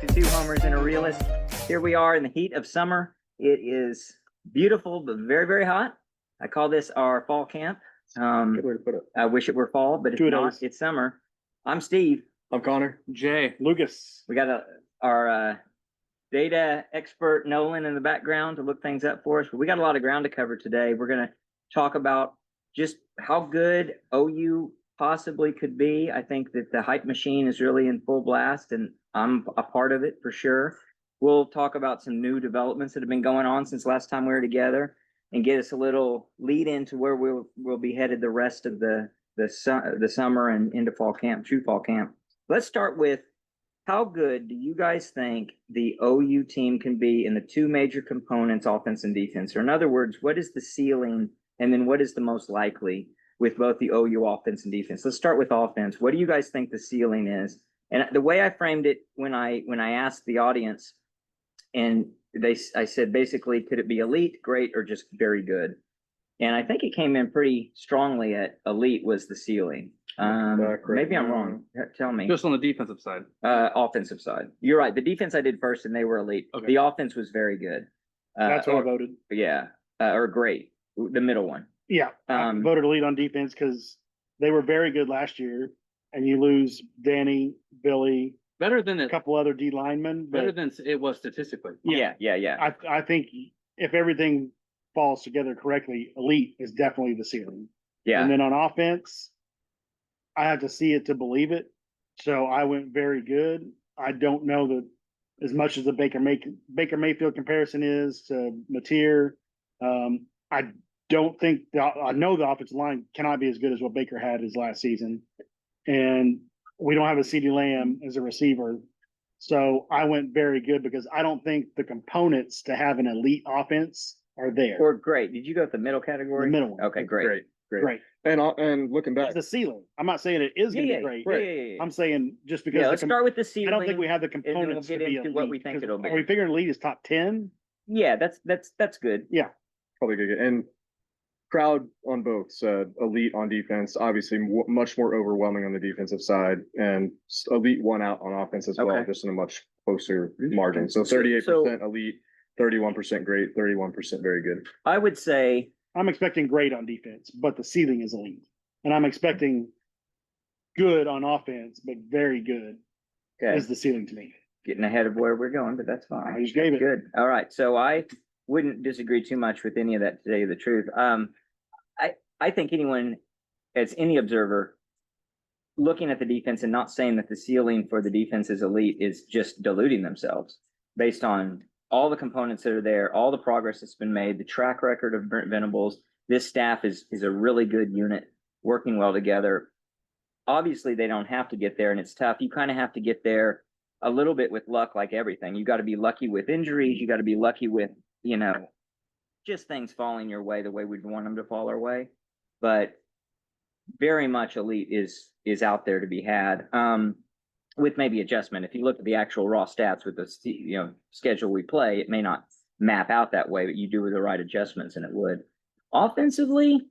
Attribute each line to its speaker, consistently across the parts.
Speaker 1: to Two Homers and a Realist. Here we are in the heat of summer. It is beautiful, but very, very hot. I call this our fall camp.
Speaker 2: Good way to put it.
Speaker 1: I wish it were fall, but it's not. It's summer. I'm Steve.
Speaker 2: I'm Connor.
Speaker 3: Jay.
Speaker 2: Lucas.
Speaker 1: We got our data expert Nolan in the background to look things up for us. But we got a lot of ground to cover today. We're going to talk about just how good OU possibly could be. I think that the hype machine is really in full blast, and I'm a part of it for sure. We'll talk about some new developments that have been going on since last time we were together and get us a little lead into where we'll be headed the rest of the summer and into fall camp, true fall camp. Let's start with, how good do you guys think the OU team can be in the two major components, offense and defense? Or in other words, what is the ceiling, and then what is the most likely with both the OU offense and defense? Let's start with offense. What do you guys think the ceiling is? And the way I framed it when I asked the audience, and I said basically, could it be elite, great, or just very good? And I think it came in pretty strongly at elite was the ceiling. Maybe I'm wrong. Tell me.
Speaker 3: Just on the defensive side.
Speaker 1: Offensive side. You're right. The defense I did first, and they were elite.
Speaker 3: Okay.
Speaker 1: The offense was very good.
Speaker 2: That's what I voted.
Speaker 1: Yeah, or great. The middle one.
Speaker 2: Yeah, I voted elite on defense because they were very good last year, and you lose Danny, Billy,
Speaker 3: Better than
Speaker 2: a
Speaker 3: it.
Speaker 2: couple other D linemen.
Speaker 3: Better
Speaker 2: But
Speaker 3: than it was statistically.
Speaker 1: Yeah.
Speaker 2: I think if everything falls together correctly, elite is definitely the ceiling.
Speaker 1: Yeah.
Speaker 2: And then on offense, I have to see it to believe it. So I went very good. I don't know that as much as the Baker Mayfield comparison is to Mateer. I don't think I know the offensive line cannot be as good as what Baker had his last season, and we don't have a CeeDee Lamb as a receiver. So I went very good because I don't think the components to have an elite offense are there.
Speaker 1: Or great. Did you go with the middle category?
Speaker 2: The middle one.
Speaker 1: Okay, great.
Speaker 2: Great.
Speaker 4: And looking back,
Speaker 2: It's the ceiling. I'm not saying it is going to be great.
Speaker 1: Yeah.
Speaker 2: I'm saying just because
Speaker 1: Let's start with the ceiling.
Speaker 2: I don't think we have the
Speaker 1: and then
Speaker 2: components
Speaker 1: we'll get
Speaker 2: to be
Speaker 1: into
Speaker 2: elite.
Speaker 1: what we think it'll be.
Speaker 2: Are we figuring elite is top 10?
Speaker 1: Yeah, that's good.
Speaker 4: probably good. And crowd on both said elite on defense, obviously much more overwhelming on the defensive side, and elite won out on offense as well,
Speaker 1: Okay.
Speaker 4: just in a much closer margin. So 38% elite, 31% great, 31% very good.
Speaker 1: I would say
Speaker 2: I'm expecting great on defense, but the ceiling is elite. And I'm expecting good on offense, but very good is the ceiling to me.
Speaker 1: getting ahead of where we're going, but that's fine.
Speaker 2: I just gave it.
Speaker 1: Good. All right. So I wouldn't disagree too much with any of that, to tell you the truth. I think anyone, as any observer, looking at the defense and not saying that the ceiling for the defense is elite is just deluding themselves based on all the components that are there, all the progress that's been made, the track record of Brent Venables. This staff is a really good unit working well together. Obviously, they don't have to get there, and it's tough. You kind of have to get there a little bit with luck, like everything. You got to be lucky with injuries. You got to be lucky with, just things falling your way the way we'd want them to fall our way. But very much elite is out there to be had, with maybe adjustment. If you look at the actual raw stats with the schedule we play, it may not map out that way, but you do with the right adjustments, and it would. Offensively,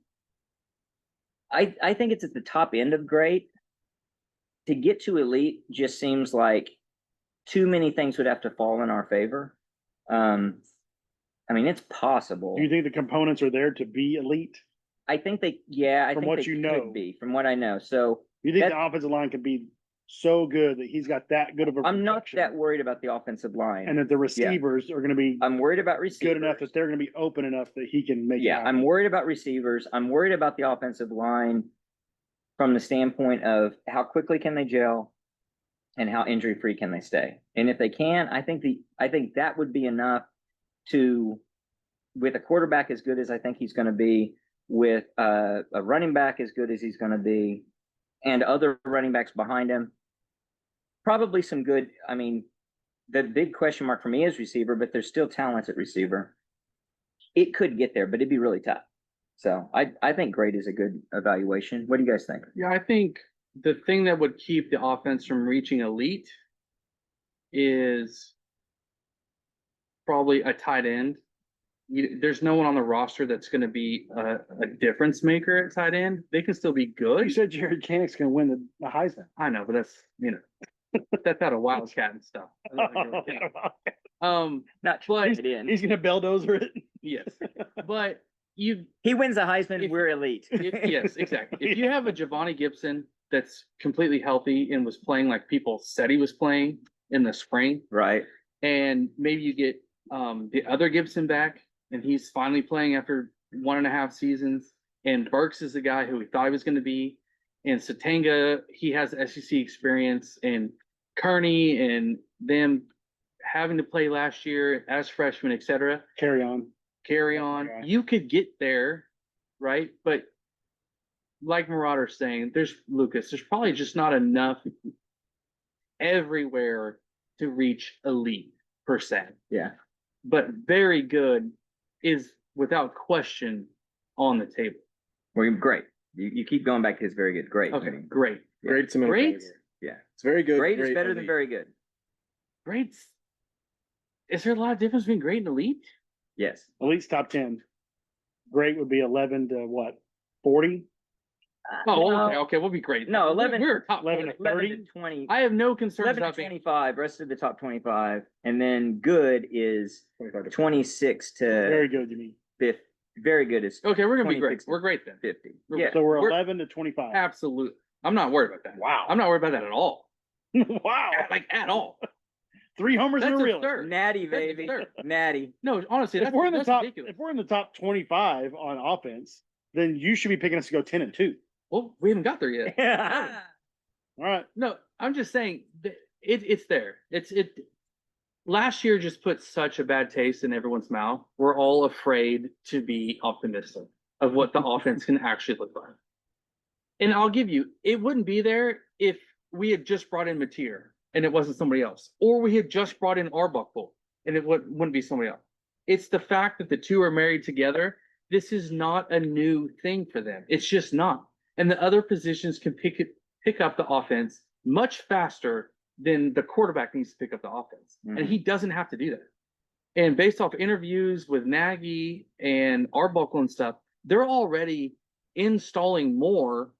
Speaker 1: I think it's at the top end of great. To get to elite just seems like too many things would have to fall in our favor. It's possible.
Speaker 2: Do you think the components are there to be elite?
Speaker 1: I think they,
Speaker 2: From
Speaker 1: think
Speaker 2: what
Speaker 1: they
Speaker 2: you know.
Speaker 1: could be, from what I know. So
Speaker 2: You think the offensive line can be so good that he's got that good of a
Speaker 1: I'm not
Speaker 2: protection,
Speaker 1: that worried about the offensive line.
Speaker 2: and that the receivers are going to be
Speaker 1: I'm worried about receivers.
Speaker 2: good enough that they're going to be open enough that he can make it
Speaker 1: Yeah,
Speaker 2: happen.
Speaker 1: I'm worried about receivers. I'm worried about the offensive line from the standpoint of how quickly can they gel and how injury free can they stay. And if they can, I think that would be enough to, with a quarterback as good as I think he's going to be, with a running back as good as he's going to be, and other running backs behind him, probably some good. The big question mark for me is receiver, but there's still talent at receiver. It could get there, but it'd be really tough. So I think great is a good evaluation. What do you guys think?
Speaker 3: Yeah, I think the thing that would keep the offense from reaching elite is probably a tight end. There's no one on the roster that's going to be a difference maker at tight end. They can still be good.
Speaker 2: You said Jared Canick's going to win the Heisman.
Speaker 3: I know, but that's That's out of Wildcat and stuff.
Speaker 1: Not
Speaker 3: But-
Speaker 1: trying it in.
Speaker 2: He's gonna bulldozer it.
Speaker 3: Yes, but you,
Speaker 1: He wins the Heisman,
Speaker 3: If-
Speaker 1: we're elite.
Speaker 3: yes, exactly. If you have a Giovanni Gibson that's completely healthy and was playing like people said he was playing in the spring,
Speaker 1: Right,
Speaker 3: and maybe you get the other Gibson back and he's finally playing after 1.5 seasons, and Burks is the guy who we thought he was going to be, and Satanga, he has SEC experience, and Kearney and them having to play last year as freshmen, etc.
Speaker 2: Carry on.
Speaker 3: Carry on.
Speaker 2: Yeah.
Speaker 3: You could get there, right? But like Marauder's saying, there's probably just not enough everywhere to reach elite per se.
Speaker 1: yeah.
Speaker 3: But very good is without question on the table.
Speaker 1: Well, great. You keep going back to his very good. Great.
Speaker 3: Okay,
Speaker 1: I mean,
Speaker 3: great.
Speaker 4: Great's a middle
Speaker 3: Great?
Speaker 4: category.
Speaker 1: Yeah.
Speaker 4: It's very good.
Speaker 1: Great is better than
Speaker 4: elite.
Speaker 1: very good.
Speaker 3: Great's. Is there a lot of difference between great and elite?
Speaker 1: Yes.
Speaker 2: Elite's top 10. Great would be 11 to what? 40?
Speaker 3: Oh,
Speaker 1: no,
Speaker 3: okay, we'll be great.
Speaker 1: No, 11
Speaker 3: We're top
Speaker 2: 11
Speaker 3: 20.
Speaker 1: 11
Speaker 2: 30?
Speaker 1: to 20.
Speaker 3: I have no concerns
Speaker 1: 11 to
Speaker 3: about being.
Speaker 1: 25, rest of the top 25. And then good is
Speaker 4: 25 to
Speaker 1: 26 to
Speaker 2: Very good, you mean.
Speaker 1: 50. Very good is
Speaker 3: Okay, we're gonna be great.
Speaker 1: 26 to
Speaker 3: We're great then.
Speaker 1: 50.
Speaker 3: We're-
Speaker 1: Yeah.
Speaker 2: So we're
Speaker 3: We're-
Speaker 2: 11 to 25.
Speaker 3: Absolutely. I'm not worried about that.
Speaker 2: Wow.
Speaker 3: I'm not worried about that at all.
Speaker 2: Wow.
Speaker 3: Like at all.
Speaker 2: 3 homers
Speaker 3: That's
Speaker 2: and a reel.
Speaker 3: absurd.
Speaker 1: Natty,
Speaker 3: That's
Speaker 1: baby.
Speaker 3: absurd.
Speaker 1: Natty.
Speaker 3: No, honestly,
Speaker 2: If
Speaker 3: that's,
Speaker 2: we're in the
Speaker 3: that's
Speaker 2: top,
Speaker 3: ridiculous.
Speaker 2: if we're in the top 25 on offense, then you should be picking us to go 10 and 2.
Speaker 3: Well, we haven't got there yet.
Speaker 2: All right.
Speaker 3: No, I'm just saying that it's there. It. Last year just put such a bad taste in everyone's mouth. We're all afraid to be optimistic of what the offense can actually look like. And I'll give you, it wouldn't be there if we had just brought in Mateer and it wasn't somebody else, or we had just brought in Arbuckle and it wouldn't be somebody else. It's the fact that the two are married together. This is not a new thing for them. It's just not. And the other positions can pick up the offense much faster than the quarterback needs to pick up the offense. And
Speaker 1: Mhm.
Speaker 3: he doesn't have to do that. And based off interviews with Nagy and Arbuckle and stuff, they're already installing more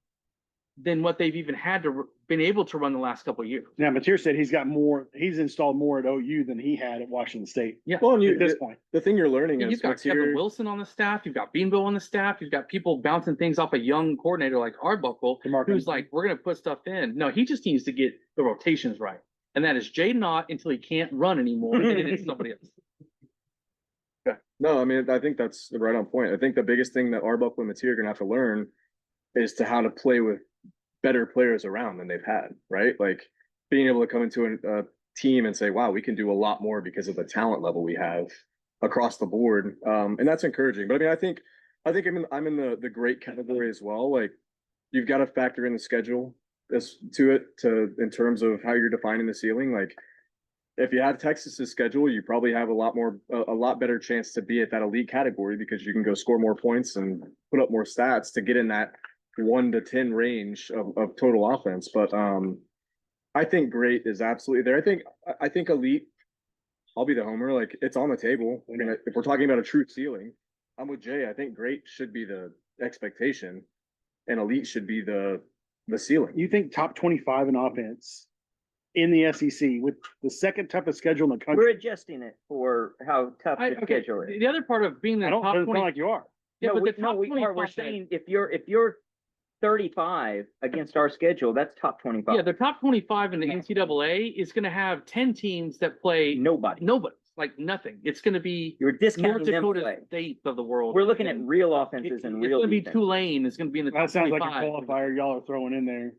Speaker 3: than what they've even had to been able to run the last couple of years.
Speaker 2: Now, Mateer said he's installed more at OU than he had at Washington State
Speaker 3: Yeah.
Speaker 4: Well, and
Speaker 2: at this point.
Speaker 4: the thing you're learning
Speaker 3: You've
Speaker 4: is
Speaker 3: got Kevin
Speaker 4: Mateer-
Speaker 3: Wilson on the staff. You've got Beanbo on the staff. You've got people bouncing things off a young coordinator like Arbuckle,
Speaker 2: DeMarco.
Speaker 3: who's like, we're going to put stuff in. No, he just needs to get the rotations right. And that is Jaden Ott until he can't run anymore. And then it's somebody else.
Speaker 4: No, I mean, I think that's right on point. I think the biggest thing that Arbuckle and Mateer are gonna have to learn is to how to play with better players around than they've had, right? Like being able to come into a team and say, wow, we can do a lot more because of the talent level we have across the board. And that's encouraging. But I mean, I think I'm in the great category as well. Like you've got to factor in the schedule in terms of how you're defining the ceiling. Like if you have Texas's schedule, you probably have a lot better chance to be at that elite category because you can go score more points and put up more stats to get in that 1 to 10 range of total offense. But I think great is absolutely there. I think elite, I'll be the homer. Like it's on the table. I mean, if we're talking about a true ceiling, I'm with Jay. I think great should be the expectation and elite should be the ceiling.
Speaker 2: You think top 25 in offense in the SEC with the second toughest schedule in the
Speaker 1: We're
Speaker 2: country?
Speaker 1: adjusting it for how tough the
Speaker 3: Okay,
Speaker 1: schedule is.
Speaker 3: the other part of being the
Speaker 2: I don't
Speaker 3: top
Speaker 2: doesn't
Speaker 3: 20,
Speaker 2: sound like you are.
Speaker 3: yeah,
Speaker 1: No,
Speaker 3: but the top
Speaker 1: we are. We're
Speaker 3: 25
Speaker 1: saying if you're 35 against our schedule, that's top 25.
Speaker 3: yeah, the top 25 in the NCAA is going to have 10 teams that play
Speaker 1: Nobody.
Speaker 3: like nothing. It's going to be
Speaker 1: You're
Speaker 3: North
Speaker 1: discounting them
Speaker 3: Dakota
Speaker 1: play.
Speaker 3: State of the world.
Speaker 1: We're looking at
Speaker 3: and
Speaker 1: real offenses and
Speaker 3: it's
Speaker 1: real
Speaker 3: going to be
Speaker 1: defense.
Speaker 3: Tulane is going to be in the top
Speaker 2: That sounds like a
Speaker 3: 25.
Speaker 2: qualifier y'all are throwing in there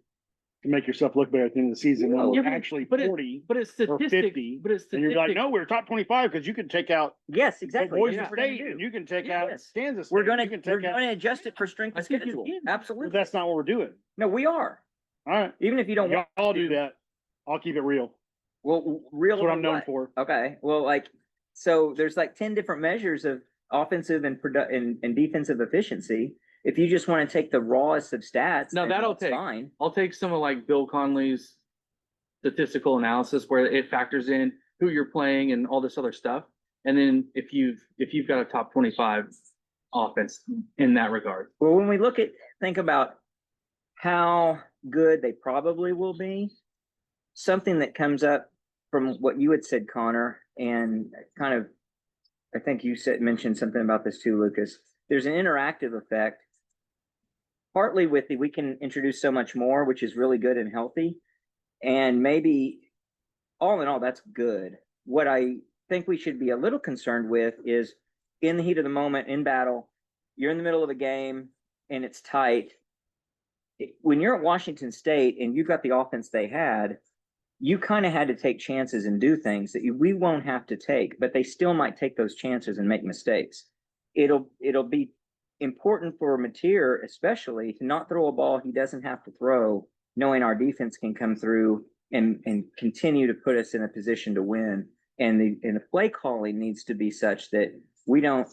Speaker 2: to make yourself look better at the end of the season. When
Speaker 3: Yeah,
Speaker 2: we're
Speaker 3: but-
Speaker 2: actually
Speaker 3: but it-
Speaker 2: 40
Speaker 3: But it's
Speaker 2: or
Speaker 3: statistic.
Speaker 2: 50,
Speaker 3: But it's
Speaker 2: and you're like,
Speaker 3: statistic.
Speaker 2: no, we're top 25 because you can take out
Speaker 1: Yes, exactly.
Speaker 2: Boise
Speaker 1: That's what we're gonna
Speaker 2: State
Speaker 1: do.
Speaker 2: and you can take out
Speaker 1: Yes.
Speaker 2: Kansas.
Speaker 1: We're
Speaker 2: State,
Speaker 1: gonna
Speaker 2: you can
Speaker 1: we're
Speaker 2: take out.
Speaker 1: gonna adjust it for strength
Speaker 3: I
Speaker 1: of
Speaker 3: think you
Speaker 1: schedule.
Speaker 3: can.
Speaker 2: But
Speaker 1: Absolutely.
Speaker 2: that's not what we're doing.
Speaker 1: No, we are.
Speaker 2: All right,
Speaker 1: Even if you don't want
Speaker 2: y'all do that. I'll keep it real.
Speaker 1: well, real.
Speaker 2: That's what I'm known
Speaker 1: what?
Speaker 2: for.
Speaker 1: Okay. Well, like, so there's like 10 different measures of offensive and and defensive efficiency. If you just want to take the rawest of stats,
Speaker 3: No,
Speaker 1: then
Speaker 3: that'll
Speaker 1: that's
Speaker 3: take-
Speaker 1: fine.
Speaker 3: I'll take some of like Bill Conley's statistical analysis where it factors in who you're playing and all this other stuff. And then if you've got a top 25 offense in that regard.
Speaker 1: Well, when we think about how good they probably will be, something that comes up from what you had said, Connor, and kind of, I think you mentioned something about this too, Lucas. There's an interactive effect, partly with we can introduce so much more, which is really good and healthy. And maybe all in all, that's good. What I think we should be a little concerned with is in the heat of the moment, in battle, you're in the middle of a game and it's tight. When you're at Washington State and you've got the offense they had, you kind of had to take chances and do things that we won't have to take, but they still might take those chances and make mistakes. It'll be important for Mateer, especially, to not throw a ball he doesn't have to throw, knowing our defense can come through and continue to put us in a position to win. And the play calling needs to be such that we don't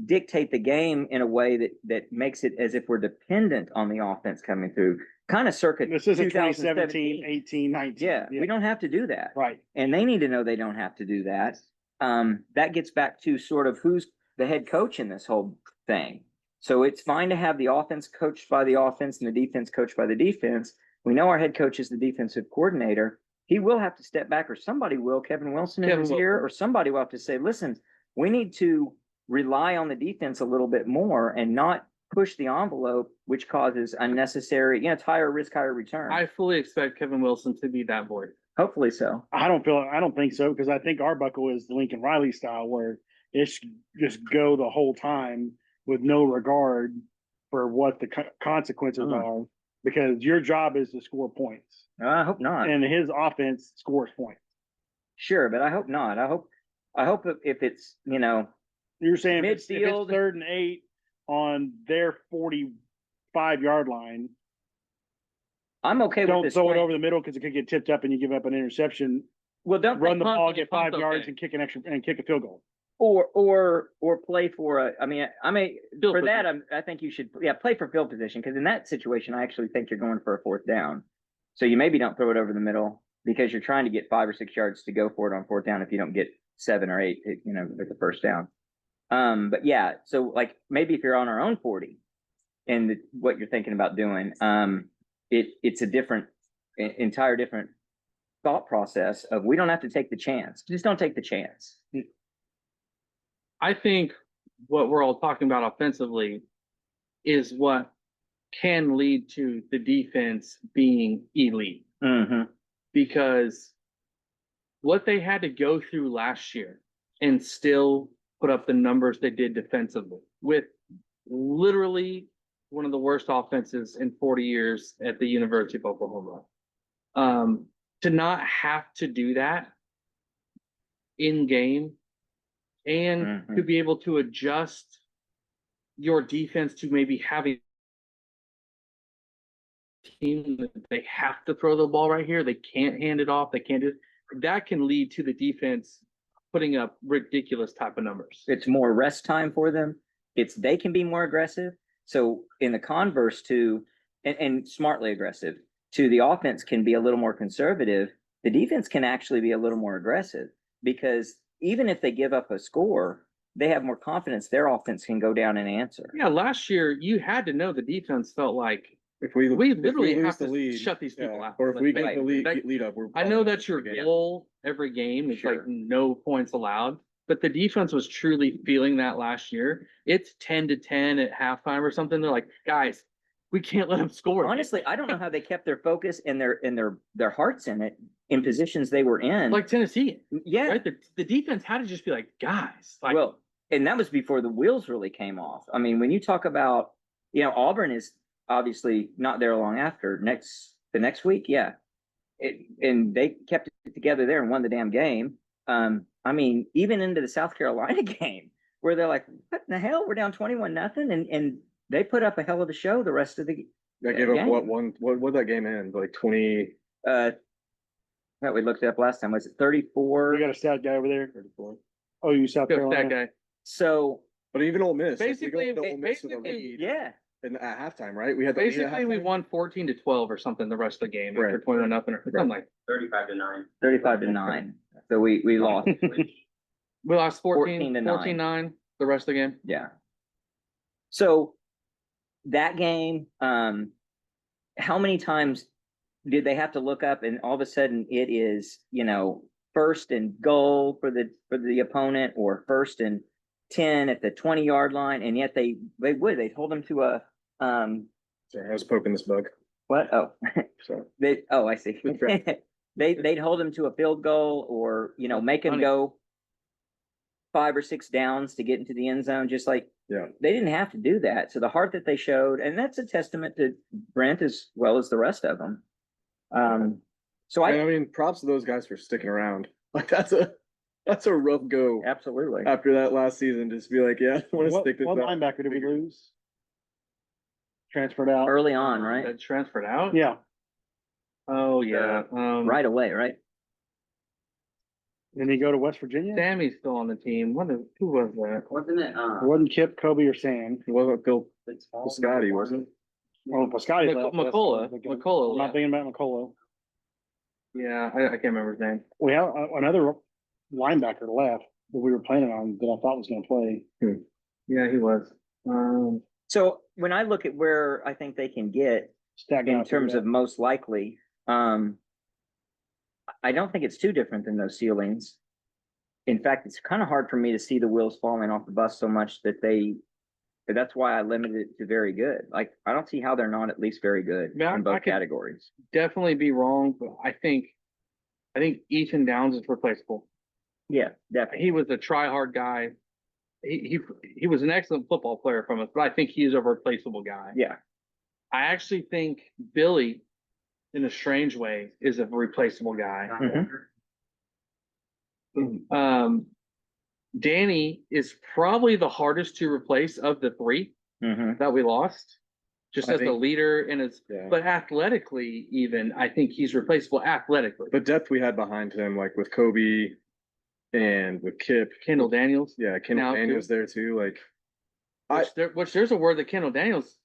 Speaker 1: dictate the game in a way that makes it as if we're dependent on the offense coming through. Kind of circuit
Speaker 2: This isn't
Speaker 1: 2017,
Speaker 2: 2017, 18, 19.
Speaker 1: Yeah, we don't have to do that.
Speaker 2: Right.
Speaker 1: And they need to know they don't have to do that. That gets back to sort of who's the head coach in this whole thing. So it's fine to have the offense coached by the offense and the defense coached by the defense. We know our head coach is the defensive coordinator. He will have to step back, or somebody will. Kevin Wilson is here, or somebody will have to say, listen, we need to rely on the defense a little bit more and not push the envelope, which causes unnecessary, it's higher risk, higher return.
Speaker 3: I fully expect Kevin Wilson to be that voice.
Speaker 1: Hopefully so.
Speaker 2: I don't think so, because I think Arbuckle is the Lincoln Riley style, where it's just go the whole time with no regard for what the consequences are, because your job is to score points.
Speaker 1: I hope not.
Speaker 2: And his offense scores points.
Speaker 1: Sure, but I hope not. I hope if it's,
Speaker 2: You're saying if it's
Speaker 1: midfield,
Speaker 2: 3rd and 8 on their 45-yard line,
Speaker 1: I'm okay with
Speaker 2: don't
Speaker 1: this.
Speaker 2: throw it over the middle because it could get tipped up and you give up an interception.
Speaker 1: Well, don't
Speaker 2: Run the ball, get
Speaker 3: punt,
Speaker 2: 5 yards,
Speaker 3: okay.
Speaker 2: and kick a field goal.
Speaker 1: or play for a. I mean,
Speaker 3: Field
Speaker 1: for that,
Speaker 3: position.
Speaker 1: I think you should, play for field position, because in that situation, I actually think you're going for a 4th down. So you maybe don't throw it over the middle because you're trying to get 5 or 6 yards to go for it on 4th down if you don't get 7 or 8, with the first down. But yeah, so like maybe if you're on our own 40 and what you're thinking about doing, it's a entire different thought process of we don't have to take the chance. Just don't take the chance.
Speaker 3: I think what we're all talking about offensively is what can lead to the defense being elite.
Speaker 1: Mm-hmm.
Speaker 3: Because what they had to go through last year and still put up the numbers they did defensively with literally one of the worst offenses in 40 years at the University of Oklahoma. To not have to do that in game and to be able to adjust your defense to maybe having a team that they have to throw the ball right here, they can't hand it off, they can't do that, can lead to the defense putting up ridiculous type of numbers.
Speaker 1: It's more rest time for them. They can be more aggressive. So in the converse to, and smartly aggressive, to the offense can be a little more conservative. The defense can actually be a little more aggressive, because even if they give up a score, they have more confidence their offense can go down and answer.
Speaker 3: Yeah, last year you had to know the defense felt like
Speaker 4: If we
Speaker 3: literally
Speaker 4: lose
Speaker 3: have
Speaker 4: the
Speaker 3: to
Speaker 4: lead,
Speaker 3: shut these people
Speaker 4: yeah,
Speaker 3: out.
Speaker 4: or if we get
Speaker 3: Like,
Speaker 4: the lead,
Speaker 3: that-
Speaker 4: lead up,
Speaker 3: I know that's your
Speaker 4: game.
Speaker 3: goal every game. It's like
Speaker 1: Sure.
Speaker 3: no points allowed, but the defense was truly feeling that last year. It's 10-10 at halftime or something. They're like, guys, we can't let them score.
Speaker 1: Honestly, I don't know how they kept their focus and their hearts in it in positions they were in.
Speaker 3: Like Tennessee,
Speaker 1: yeah.
Speaker 3: right? The defense had to just be like, guys, like,
Speaker 1: Well, and that was before the wheels really came off. I mean, when you talk about, Auburn is obviously not there long after the next week. Yeah. And they kept it together there and won the damn game. I mean, even into the South Carolina game where they're like, what in the hell? We're down 21-0. And they put up a hell of a show the rest of the
Speaker 4: That gave up
Speaker 1: game.
Speaker 4: what that game end? Like 20.
Speaker 1: That we looked it up last time. Was it 34?
Speaker 2: We got a stout guy over there.
Speaker 4: 34.
Speaker 2: Oh, you South
Speaker 3: go
Speaker 2: Carolina.
Speaker 3: that guy.
Speaker 1: So
Speaker 4: But even Ole Miss,
Speaker 3: Basically,
Speaker 4: like, we go into Ole Miss with a
Speaker 3: basically,
Speaker 4: lead
Speaker 1: yeah.
Speaker 4: at halftime, right? We had the lead at
Speaker 3: Basically, we
Speaker 4: halftime.
Speaker 3: won 14-12 or something the rest of the game after
Speaker 4: Right.
Speaker 3: 21-0 or something like.
Speaker 5: 35-9.
Speaker 1: 35-9. So we lost.
Speaker 3: We lost
Speaker 1: 14 to 9.
Speaker 3: 14-9 the rest of the game.
Speaker 1: Yeah. So that game, how many times did they have to look up and all of a sudden it is, first and goal for the opponent or first and 10 at the 20-yard line, and yet they'd hold them to a
Speaker 4: Sorry, I was poking this bug.
Speaker 1: what? Oh,
Speaker 4: So
Speaker 1: I see. They'd hold them to a field goal or, make them
Speaker 3: Funny.
Speaker 1: go 5 or 6 downs to get into the end zone. Just like,
Speaker 4: yeah,
Speaker 1: they didn't have to do that. So the heart that they showed, and that's a testament to Brent as well as the rest of them. So
Speaker 4: I mean, props to those guys for sticking around. Like that's a rough go
Speaker 1: absolutely.
Speaker 4: after that last season. Just be like, yeah, I want to
Speaker 2: What
Speaker 4: stick this out.
Speaker 2: linebacker did we lose? Transferred out.
Speaker 1: Early on, right?
Speaker 3: That transferred out?
Speaker 2: Yeah.
Speaker 3: Oh, yeah.
Speaker 1: Right away, right?
Speaker 2: Didn't he go to West Virginia?
Speaker 3: Sammy's still on the team. Who was that?
Speaker 1: Wasn't it?
Speaker 2: It wasn't Kip, Kobe, or Sam.
Speaker 4: It wasn't Phil Scotty, wasn't it?
Speaker 2: Well, Pascotti left.
Speaker 3: McCullough.
Speaker 2: I'm
Speaker 3: McCullough
Speaker 2: not
Speaker 3: left.
Speaker 2: thinking about McCullough.
Speaker 3: Yeah, I can't remember his name.
Speaker 2: We have another linebacker left that we were planning on that I thought was going to play.
Speaker 3: Yeah, he was.
Speaker 1: So when I look at where I think they can get
Speaker 2: Stacked
Speaker 1: in
Speaker 2: out
Speaker 1: terms
Speaker 2: through
Speaker 1: of most likely, I don't think it's too different than those ceilings. In fact, it's kind of hard for me to see the wheels falling off the bus so much that's why I limited it to very good. Like, I don't see how they're not at least very good
Speaker 3: Yeah,
Speaker 1: in
Speaker 3: I
Speaker 1: both
Speaker 3: could-
Speaker 1: categories.
Speaker 3: Definitely be wrong, but I think Ethan Downs is replaceable.
Speaker 1: Yeah, definitely.
Speaker 3: He was a try-hard guy. He was an excellent football player from us, but I think he's a replaceable guy.
Speaker 1: Yeah.
Speaker 3: I actually think Billy, in a strange way, is a replaceable guy. Danny is probably the hardest to replace of the three
Speaker 1: Mm-hmm.
Speaker 3: that we lost, just
Speaker 4: I
Speaker 3: as a
Speaker 4: think-
Speaker 3: leader and
Speaker 4: Yeah.
Speaker 3: but athletically, even I think he's replaceable athletically.
Speaker 4: The depth we had behind him, like with Kobe and with Kip,
Speaker 3: Kendall Daniels,
Speaker 4: yeah, Kendall
Speaker 3: Now,
Speaker 4: Daniels there too. Like,
Speaker 3: which there's a word that Kendall Daniels,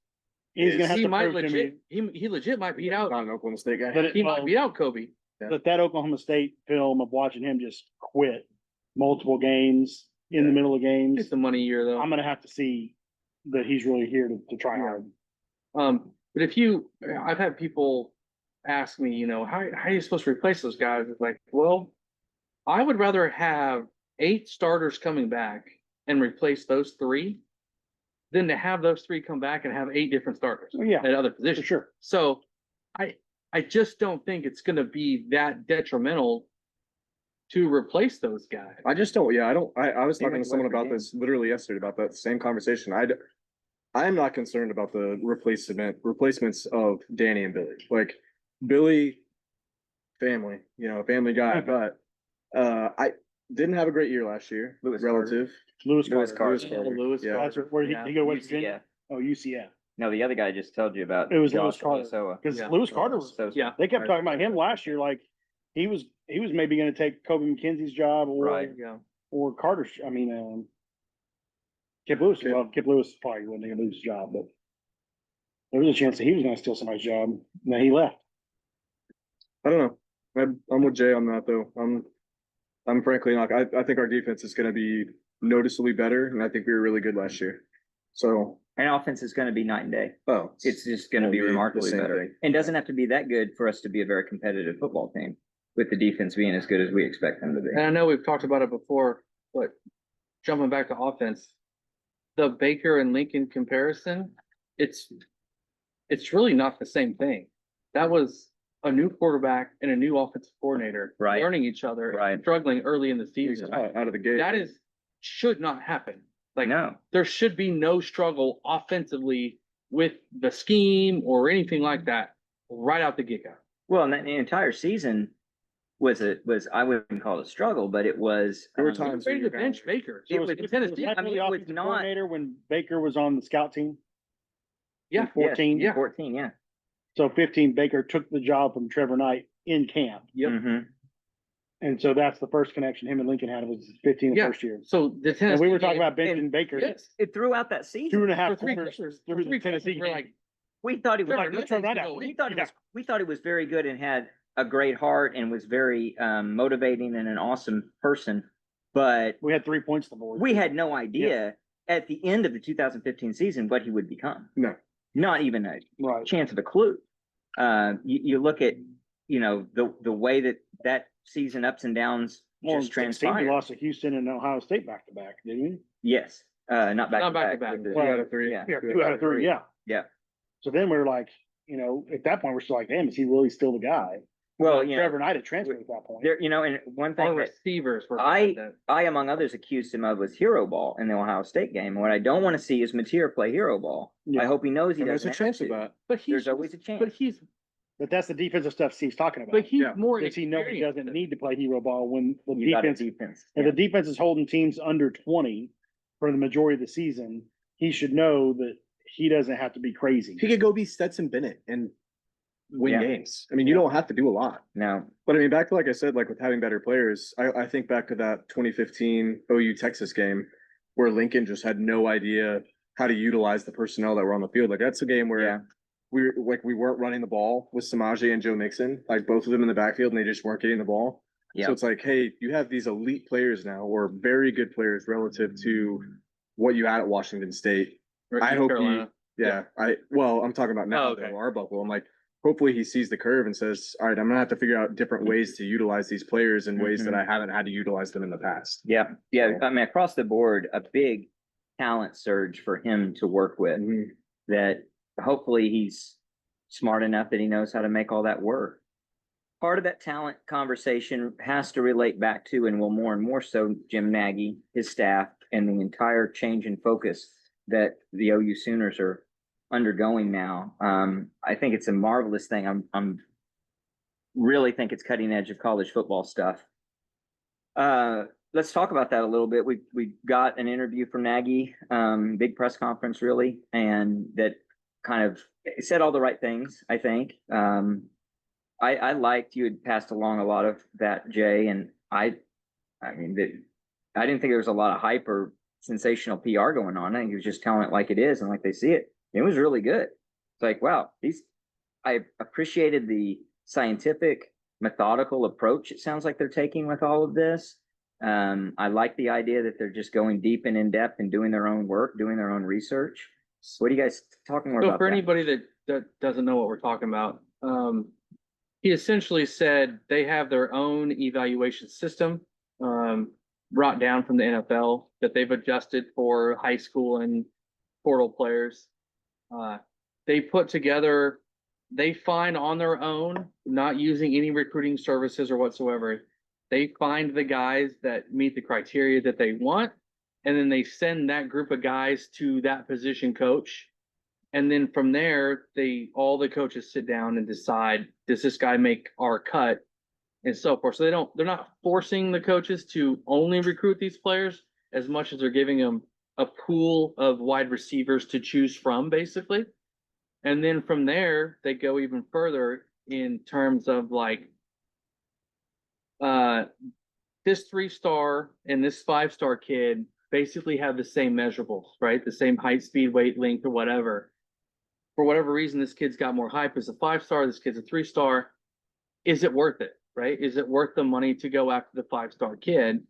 Speaker 2: He's going to have
Speaker 3: he
Speaker 2: to
Speaker 3: might
Speaker 2: prove to me
Speaker 3: legit, he legit might beat out,
Speaker 4: not an Oklahoma State guy.
Speaker 2: that
Speaker 3: he might beat out Kobe.
Speaker 2: that Oklahoma State film of watching him just quit multiple games in the middle of games.
Speaker 3: It's the money year though.
Speaker 2: I'm going to have to see that he's really here to try hard.
Speaker 3: But I've had people ask me, how are you supposed to replace those guys? It's like, well, I would rather have 8 starters coming back and replace those 3 than to have those 3 come back and have 8 different starters
Speaker 2: Oh, yeah,
Speaker 3: at other
Speaker 2: for
Speaker 3: positions.
Speaker 2: sure.
Speaker 3: So I just don't think it's going to be that detrimental to replace those guys.
Speaker 4: I just don't. Yeah, I don't. I was
Speaker 1: Same
Speaker 4: talking
Speaker 1: with
Speaker 4: to someone
Speaker 1: West
Speaker 4: about
Speaker 1: Virginia.
Speaker 4: this literally yesterday about that same conversation. I am not concerned about the replacements of Danny and Billy. Like Billy, family, family guy,
Speaker 2: Okay.
Speaker 4: but I didn't have a great year last year.
Speaker 1: Lewis
Speaker 4: Relative.
Speaker 2: Lewis
Speaker 1: Lewis
Speaker 2: Carter.
Speaker 1: Carter.
Speaker 3: Lewis
Speaker 4: Yeah.
Speaker 2: That's
Speaker 3: Carter.
Speaker 2: where he
Speaker 3: Yeah.
Speaker 2: go to West
Speaker 1: UCF.
Speaker 2: Virginia. Oh, UCF.
Speaker 1: No, the other guy I just told you about.
Speaker 2: It was
Speaker 1: Josh
Speaker 2: Lewis Carter.
Speaker 1: Olosoa.
Speaker 2: Because
Speaker 3: Yeah.
Speaker 2: Lewis Carter was.
Speaker 1: So-
Speaker 3: Yeah.
Speaker 2: They kept talking about him last year, like he was maybe going to take Kobe McKenzie's job or
Speaker 1: Right.
Speaker 3: Yeah.
Speaker 2: or Carter's. I mean, Kip Lewis. Well, Kip Lewis probably wasn't going to lose his job, but there was a chance that he was going to steal somebody's job. And then he left.
Speaker 4: I don't know. I'm with Jay on that though. I'm frankly not. I think our defense is going to be noticeably better, and I think we were really good last year. So,
Speaker 1: And offense is going to be night and day.
Speaker 4: oh,
Speaker 1: It's just going to
Speaker 4: Won't
Speaker 1: be
Speaker 4: be the
Speaker 1: remarkably
Speaker 4: same
Speaker 1: better.
Speaker 4: thing.
Speaker 1: And doesn't have to be that good for us to be a very competitive football team with the defense being as good as we expect them to be.
Speaker 3: And I know we've talked about it before, but jumping back to offense, the Baker and Lincoln comparison, it's really not the same thing. That was a new quarterback and a new offensive coordinator
Speaker 1: Right.
Speaker 3: learning each other,
Speaker 1: Right.
Speaker 3: struggling early in the season.
Speaker 4: out of the gate.
Speaker 3: That should not happen. Like,
Speaker 1: No,
Speaker 3: there should be no struggle offensively with the scheme or anything like that right out the get-go.
Speaker 1: well, and the entire season was I wouldn't call it a struggle, but it was.
Speaker 4: There were
Speaker 3: He
Speaker 4: times
Speaker 3: was ready to bench Baker.
Speaker 1: It was-
Speaker 3: in Tennessee.
Speaker 2: that
Speaker 1: I mean,
Speaker 2: the
Speaker 1: it was
Speaker 2: offensive
Speaker 1: not-
Speaker 2: coordinator when Baker was on the scout team.
Speaker 3: Yeah.
Speaker 2: In 14.
Speaker 3: Yeah.
Speaker 1: 14, yeah.
Speaker 2: So 15, Baker took the job from Trevor Knight in camp.
Speaker 3: Yep.
Speaker 1: Mhm.
Speaker 2: And so that's the first connection him and Lincoln had was 15 the
Speaker 3: Yeah.
Speaker 2: first year.
Speaker 3: So the Tennessee
Speaker 2: And we were talking
Speaker 3: game-
Speaker 2: about benching Baker.
Speaker 3: Yes.
Speaker 1: It throughout that
Speaker 2: Two
Speaker 1: season.
Speaker 2: and a half
Speaker 3: For three
Speaker 2: quarters
Speaker 3: quarters,
Speaker 2: through the
Speaker 3: three
Speaker 2: Tennessee
Speaker 3: quarters, we're
Speaker 2: game.
Speaker 3: like,
Speaker 1: We thought he was.
Speaker 2: Like, let's throw that out.
Speaker 1: We thought he was very good and had a great heart and was very motivating and an awesome person. But
Speaker 2: We had 3 points to the board.
Speaker 1: we had no idea at the end of the 2015 season what he would become.
Speaker 4: No.
Speaker 1: Not even a
Speaker 2: Right.
Speaker 1: chance of a clue. You look at, the way that season ups and downs
Speaker 2: Well,
Speaker 1: just
Speaker 2: 16, we
Speaker 1: transpired.
Speaker 2: lost to Houston and Ohio State back to back, didn't we?
Speaker 1: Yes, not back
Speaker 3: Not
Speaker 1: to
Speaker 3: back to
Speaker 1: back.
Speaker 3: back.
Speaker 1: with the-
Speaker 2: Well,
Speaker 4: 2 out of 3.
Speaker 1: yeah.
Speaker 2: Yeah, 2 out of 3, yeah.
Speaker 1: Yeah.
Speaker 2: So then we're like, at that point, we're still like, damn, is he really still the guy?
Speaker 1: Well,
Speaker 2: Trevor Knight had transferred at that point.
Speaker 1: there, and one
Speaker 3: Our
Speaker 1: thing that
Speaker 3: receivers were
Speaker 1: I,
Speaker 3: bad then.
Speaker 1: among others, accused him of was hero ball in the Ohio State game. And what I don't want to see is Mateer play hero ball.
Speaker 2: Yeah.
Speaker 1: I hope he knows he
Speaker 4: And there's
Speaker 1: doesn't
Speaker 4: a
Speaker 1: have
Speaker 4: chance of
Speaker 1: to.
Speaker 4: that.
Speaker 3: But
Speaker 1: There's always a chance.
Speaker 2: But that's the defensive stuff Steve's talking about.
Speaker 4: Yeah.
Speaker 3: more
Speaker 2: Does he know he
Speaker 3: experienced
Speaker 2: doesn't
Speaker 3: than-
Speaker 2: need to play hero ball when the
Speaker 1: You got a
Speaker 2: defense,
Speaker 1: defense.
Speaker 2: if
Speaker 1: Yeah.
Speaker 2: the defense is holding teams under 20 for the majority of the season, he should know that he doesn't have to be crazy.
Speaker 4: He could go be Stetson Bennett and win
Speaker 1: Yeah.
Speaker 4: games. I mean, you don't have to do a lot.
Speaker 1: No.
Speaker 4: But I mean, back to, like I said, like with having better players, I think back to that 2015 OU Texas game where Lincoln just had no idea how to utilize the personnel that were on the field. Like that's a game where
Speaker 1: Yeah.
Speaker 4: we weren't running the ball with Samaje and Joe Mixon, like both of them in the backfield, and they just weren't getting the ball.
Speaker 1: Yeah.
Speaker 4: So it's like, hey, you have these elite players now, or very good players relative to what you had at Washington State.
Speaker 3: or
Speaker 4: I
Speaker 3: East
Speaker 4: hope
Speaker 3: Carolina.
Speaker 4: I'm talking about now,
Speaker 3: Oh, okay.
Speaker 4: though, Arbuckle. I'm like, hopefully he sees the curve and says, all right, I'm gonna have to figure out different ways to utilize these players in ways that I haven't had to utilize them in the past.
Speaker 1: Yeah. Yeah.
Speaker 4: So-
Speaker 1: I mean, across the board, a big talent surge for him to work with that hopefully he's smart enough that he knows how to make all that work. Part of that talent conversation has to relate back to, and will more and more so, Jim Nagy, his staff, and the entire change in focus that the OU Sooners are undergoing now. I think it's a marvelous thing. I'm really think it's cutting edge of college football stuff. Let's talk about that a little bit. We got an interview from Nagy, big press conference really, and that kind of said all the right things, I think. I liked you had passed along a lot of that, Jay, and I mean that I didn't think there was a lot of hype or sensational PR going on. I think he was just telling it like it is and like they see it. It was really good. It's like, wow, I appreciated the scientific, methodical approach it sounds like they're taking with all of this. I like the idea that they're just going deep and in depth and doing their own work, doing their own research. What are you guys talking more
Speaker 3: So
Speaker 1: about?
Speaker 3: for
Speaker 1: that?
Speaker 3: anybody that doesn't know what we're talking about, he essentially said they have their own evaluation system, brought down from the NFL that they've adjusted for high school and portal players. They put together, they find on their own, not using any recruiting services or whatsoever. They find the guys that meet the criteria that they want, and then they send that group of guys to that position coach. And then from there, all the coaches sit down and decide, does this guy make our cut? And so forth. So they're not forcing the coaches to only recruit these players as much as they're giving them a pool of wide receivers to choose from, basically. And then from there, they go even further in terms of like, this 3-star and this 5-star kid basically have the same measurables, right? The same height, speed, weight, length, or whatever. For whatever reason, this kid's got more hype as a 5-star, this kid's a 3-star. Is it worth it, right? Is it worth the money to go after the 5-star kid?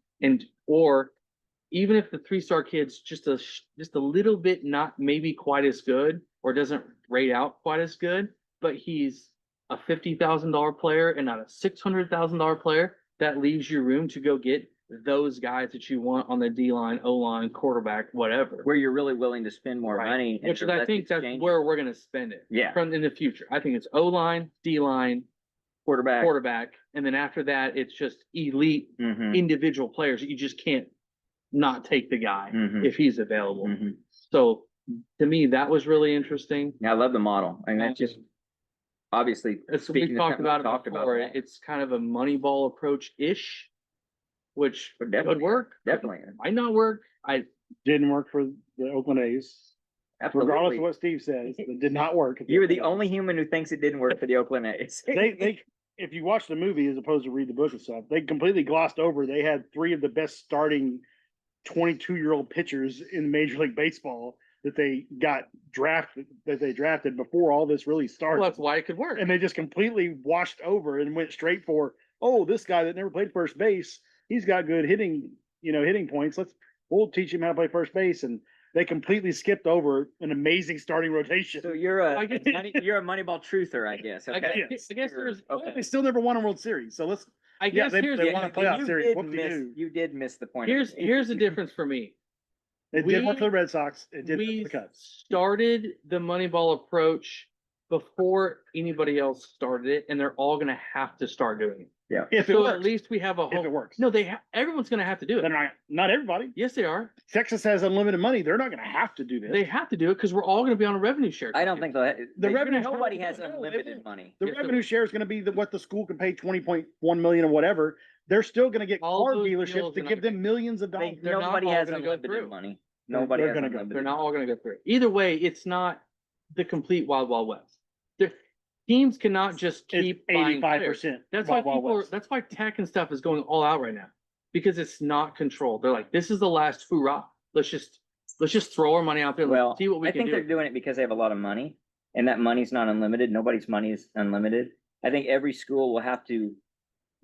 Speaker 3: Or even if the 3-star kid's just a little bit not maybe quite as good or doesn't rate out quite as good, but he's a $50,000 player and not a $600,000 player, that leaves you room to go get those guys that you want on the D-line, O-line, quarterback, whatever.
Speaker 1: Where you're really willing to spend more
Speaker 3: Right.
Speaker 1: money.
Speaker 3: Which is,
Speaker 1: into
Speaker 3: I
Speaker 1: less
Speaker 3: think that's
Speaker 1: exchange.
Speaker 3: where we're going to spend it.
Speaker 1: Yeah.
Speaker 3: From in the future. I think it's O-line, D-line, quarterback. And then after that, it's just elite
Speaker 1: Mhm.
Speaker 3: individual players. You just can't not take the guy
Speaker 1: Mhm.
Speaker 3: if he's available.
Speaker 1: Mhm.
Speaker 3: So to me, that was really interesting.
Speaker 1: Yeah, I love the model. I mean, that's just obviously.
Speaker 3: It's,
Speaker 1: speaking
Speaker 3: we've
Speaker 1: to
Speaker 3: talked
Speaker 1: something
Speaker 3: about
Speaker 1: we
Speaker 3: it
Speaker 1: talked
Speaker 3: before.
Speaker 1: about.
Speaker 3: It's kind of a Moneyball approach-ish, which
Speaker 1: But
Speaker 3: could
Speaker 1: definitely-
Speaker 3: work.
Speaker 1: Definitely.
Speaker 3: Might not work.
Speaker 2: Didn't work for the Oakland A's. Regardless
Speaker 1: Absolutely.
Speaker 2: of what Steve says, it did not work.
Speaker 1: You were the only human who thinks it didn't work for the Oakland A's.
Speaker 2: They if you watch the movie as opposed to read the book and stuff, they completely glossed over. They had 3 of the best starting 22-year-old pitchers in Major League Baseball that they drafted before all this really started.
Speaker 3: Well, that's why it could work.
Speaker 2: And they just completely washed over and went straight for, oh, this guy that never played first base, he's got good hitting points. We'll teach him how to play first base. And they completely skipped over an amazing starting rotation.
Speaker 1: So you're a,
Speaker 3: I guess-
Speaker 1: you're a Moneyball truther, I guess.
Speaker 3: I
Speaker 1: Okay.
Speaker 3: guess, I guess there's,
Speaker 1: Okay.
Speaker 2: They still never won a World Series, so let's.
Speaker 3: I
Speaker 2: Yeah,
Speaker 3: guess
Speaker 2: they
Speaker 3: here's,
Speaker 2: won a
Speaker 1: You
Speaker 2: playoff series.
Speaker 1: did
Speaker 2: Whoop-de-doo.
Speaker 1: you did miss the point. of
Speaker 3: here's,
Speaker 1: it.
Speaker 3: here's the difference for me.
Speaker 2: It did work
Speaker 3: We-
Speaker 2: for the Red Sox. It did
Speaker 3: We
Speaker 2: for the Cubs.
Speaker 3: started the Moneyball approach before anybody else started it, and they're all gonna have to start doing it.
Speaker 2: If it
Speaker 3: So
Speaker 2: works,
Speaker 3: at least we have a
Speaker 2: if it
Speaker 3: whole,
Speaker 2: works.
Speaker 3: no, everyone's gonna have to do
Speaker 2: They're
Speaker 3: it.
Speaker 2: not everybody.
Speaker 3: Yes, they are.
Speaker 2: Texas has unlimited money. They're not gonna have to do this.
Speaker 3: They have to do it because we're all gonna be on a revenue share.
Speaker 1: I don't think they'll.
Speaker 2: revenue-
Speaker 1: Nobody has
Speaker 2: no, they
Speaker 1: unlimited
Speaker 2: won't.
Speaker 1: money.
Speaker 2: The
Speaker 3: Yes, they
Speaker 2: revenue
Speaker 3: will.
Speaker 2: share is gonna be what the school can pay 20.1 million or whatever. They're still gonna get
Speaker 3: All
Speaker 2: car
Speaker 3: those
Speaker 2: dealerships
Speaker 3: deals
Speaker 2: to
Speaker 3: are not
Speaker 2: give them
Speaker 3: gonna-
Speaker 2: millions of dollars.
Speaker 3: They're not
Speaker 1: Nobody
Speaker 3: all
Speaker 1: has
Speaker 3: gonna go
Speaker 1: unlimited
Speaker 3: through.
Speaker 1: money. Nobody
Speaker 2: They're
Speaker 1: has
Speaker 2: gonna go.
Speaker 1: unlimited.
Speaker 3: They're not all gonna go through it. Either way, it's not the complete wild, wild west. The teams cannot just
Speaker 2: It's
Speaker 3: keep buying
Speaker 2: 85%.
Speaker 3: players. That's why that's why tech and stuff is going all out right now. Because it's not controlled. They're like, this is the last hoorah. Let's just throw our money out there and
Speaker 1: Well,
Speaker 3: see what we
Speaker 1: I
Speaker 3: can
Speaker 1: think they're
Speaker 3: do.
Speaker 1: doing it because they have a lot of money, and that money's not unlimited. Nobody's money is unlimited. I think every school will have to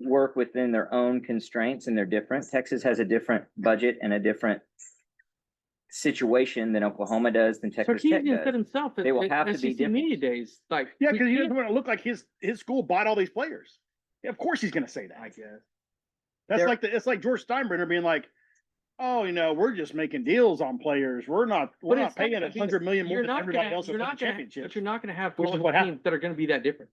Speaker 1: work within their own constraints, and they're different. Texas has a different budget and a different situation than Oklahoma does, than Texas Tech
Speaker 3: Sarkisian said
Speaker 1: does.
Speaker 3: himself at
Speaker 1: They will have to be
Speaker 3: SEC
Speaker 1: different.
Speaker 3: media days, like,
Speaker 2: Yeah,
Speaker 3: we
Speaker 2: because he
Speaker 3: can't-
Speaker 2: doesn't want to look like his school bought all these players. Yeah, of course he's gonna say that.
Speaker 3: I guess.
Speaker 2: That's
Speaker 1: They're-
Speaker 2: like it's like George Steinbrenner being like, "Oh, we're just making deals on players. We're not
Speaker 3: But
Speaker 2: paying
Speaker 3: it's not gonna be-
Speaker 2: 100 million more
Speaker 3: You're
Speaker 2: than
Speaker 3: not
Speaker 2: everybody
Speaker 3: gonna,
Speaker 2: else
Speaker 3: you're
Speaker 2: in the
Speaker 3: not gonna,
Speaker 2: championship."
Speaker 3: but you're not gonna have
Speaker 2: Which is
Speaker 3: 12
Speaker 2: what
Speaker 3: teams
Speaker 2: happened.
Speaker 3: that are gonna be that different.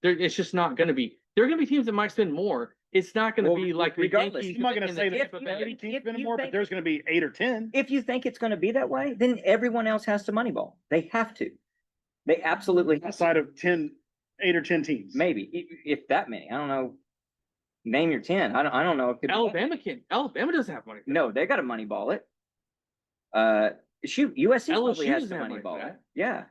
Speaker 3: It's just not gonna be. There are gonna be teams that might spend more. It's not gonna
Speaker 1: Well,
Speaker 3: be like the
Speaker 1: regardless,
Speaker 3: Yankees
Speaker 2: I'm not gonna
Speaker 3: and
Speaker 2: say
Speaker 3: the
Speaker 2: that
Speaker 3: Tampa
Speaker 1: if-
Speaker 3: Bay.
Speaker 2: 30 teams
Speaker 1: if
Speaker 2: spending
Speaker 1: you
Speaker 2: more, but
Speaker 1: think-
Speaker 2: there's gonna be 8 or 10.
Speaker 1: If you think it's gonna be that way, then everyone else has to Moneyball. They have to. They absolutely have to.
Speaker 2: Outside of 8 or 10 teams.
Speaker 1: Maybe, if that many. I don't know. Name your 10. I don't know. It could be-
Speaker 3: Alabama can't. Alabama doesn't have money. for that.
Speaker 1: No, they gotta Moneyball it. Shoot, USC probably
Speaker 3: LSU
Speaker 1: has to
Speaker 3: doesn't have money for
Speaker 1: Moneyball it.
Speaker 3: that.
Speaker 1: Yeah.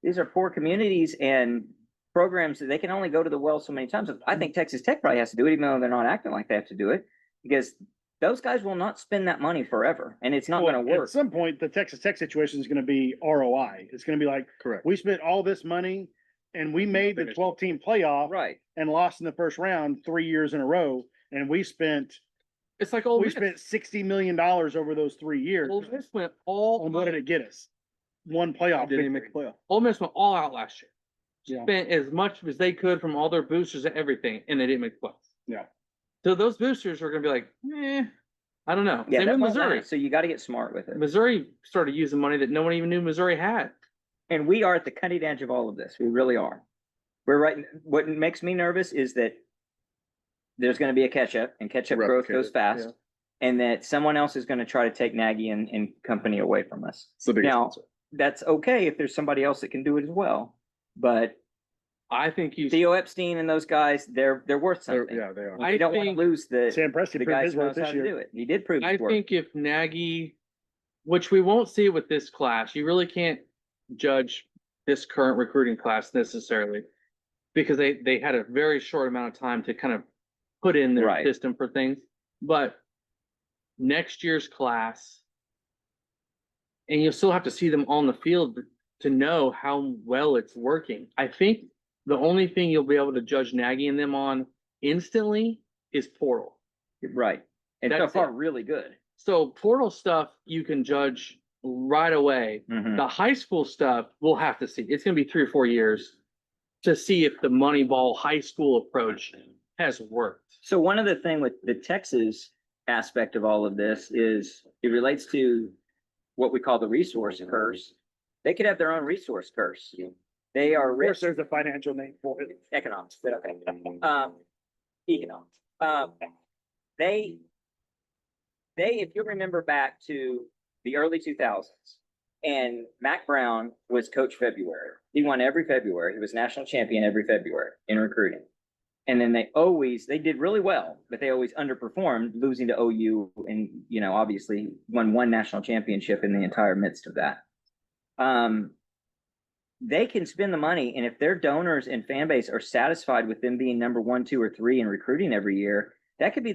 Speaker 1: These are poor communities and programs that they can only go to the well so many times. I think Texas Tech probably has to do it, even though they're not acting like they have to do it, because those guys will not spend that money forever, and it's not
Speaker 2: Well,
Speaker 1: gonna work.
Speaker 2: At some point, the Texas Tech situation is gonna be ROI. It's gonna be like,
Speaker 4: Correct.
Speaker 2: we spent all this money and we made the
Speaker 4: Finished.
Speaker 2: 12-team playoff
Speaker 1: Right.
Speaker 2: and lost in the first round 3 years in a row. And we spent
Speaker 3: It's like Ole Miss.
Speaker 2: $60 million over those 3 years.
Speaker 3: Ole Miss went all.
Speaker 2: And what did it get us? One playoff.
Speaker 4: Didn't even
Speaker 2: victory.
Speaker 4: make the playoff.
Speaker 3: Ole Miss went all out last year.
Speaker 2: Yeah.
Speaker 3: Spent as much as they could from all their boosters and everything, and they didn't make the playoffs.
Speaker 2: Yeah.
Speaker 3: So those boosters are gonna be like, I don't know.
Speaker 1: Yeah,
Speaker 3: Same
Speaker 1: that
Speaker 3: with
Speaker 1: won't
Speaker 3: Missouri.
Speaker 1: last, so you gotta get smart with it.
Speaker 3: Missouri started using money that no one even knew Missouri had.
Speaker 1: And we are at the cutting edge of all of this. We really are. We're right. What makes me nervous is that there's gonna be a catch up, and catch up growth
Speaker 4: Replicate
Speaker 1: goes
Speaker 4: it,
Speaker 1: fast.
Speaker 4: yeah.
Speaker 1: And that someone else is gonna try to take Nagy and company away from us.
Speaker 4: It's the biggest
Speaker 1: Now,
Speaker 4: concern.
Speaker 1: that's okay if there's somebody else that can do it as well. But
Speaker 3: I think you.
Speaker 1: Theo Epstein and those guys, they're worth
Speaker 4: They're-
Speaker 1: something.
Speaker 4: Yeah, they are.
Speaker 3: I
Speaker 1: You don't want to
Speaker 3: think-
Speaker 1: lose the
Speaker 2: Sam Presti proved
Speaker 1: guy
Speaker 2: his
Speaker 1: who
Speaker 2: worth
Speaker 1: knows how
Speaker 2: this
Speaker 1: to
Speaker 2: year.
Speaker 1: do it. He did prove
Speaker 3: I
Speaker 1: his worth.
Speaker 3: think if Nagy, which we won't see with this class, you really can't judge this current recruiting class necessarily. Because they had a very short amount of time to kind of put in their
Speaker 1: Right.
Speaker 3: system for things. But next year's class, and you'll still have to see them on the field to know how well it's working. I think the only thing you'll be able to judge Nagy and them on instantly is portal.
Speaker 1: Right. And so
Speaker 3: That's
Speaker 1: far,
Speaker 3: it.
Speaker 1: really good.
Speaker 3: So portal stuff you can judge right away.
Speaker 1: Mhm.
Speaker 3: The high school stuff we'll have to see. It's gonna be 3 or 4 years to see if the Moneyball high school approach has worked.
Speaker 1: So one other thing with the Texas aspect of all of this is it relates to what we call the resource curse. They could have their own resource curse. They are
Speaker 2: Of course,
Speaker 1: rich
Speaker 2: there's a financial name for it.
Speaker 1: economics, but okay. Economics. They, if you remember back to the early 2000s, and Mac Brown was Coach February. He won every February. He was national champion every February in recruiting. And then they did really well, but they always underperformed, losing to OU and, obviously won one national championship in the entire midst of that. They can spend the money, and if their donors and fan base are satisfied with them being number 1, 2, or 3 in recruiting every year, that could be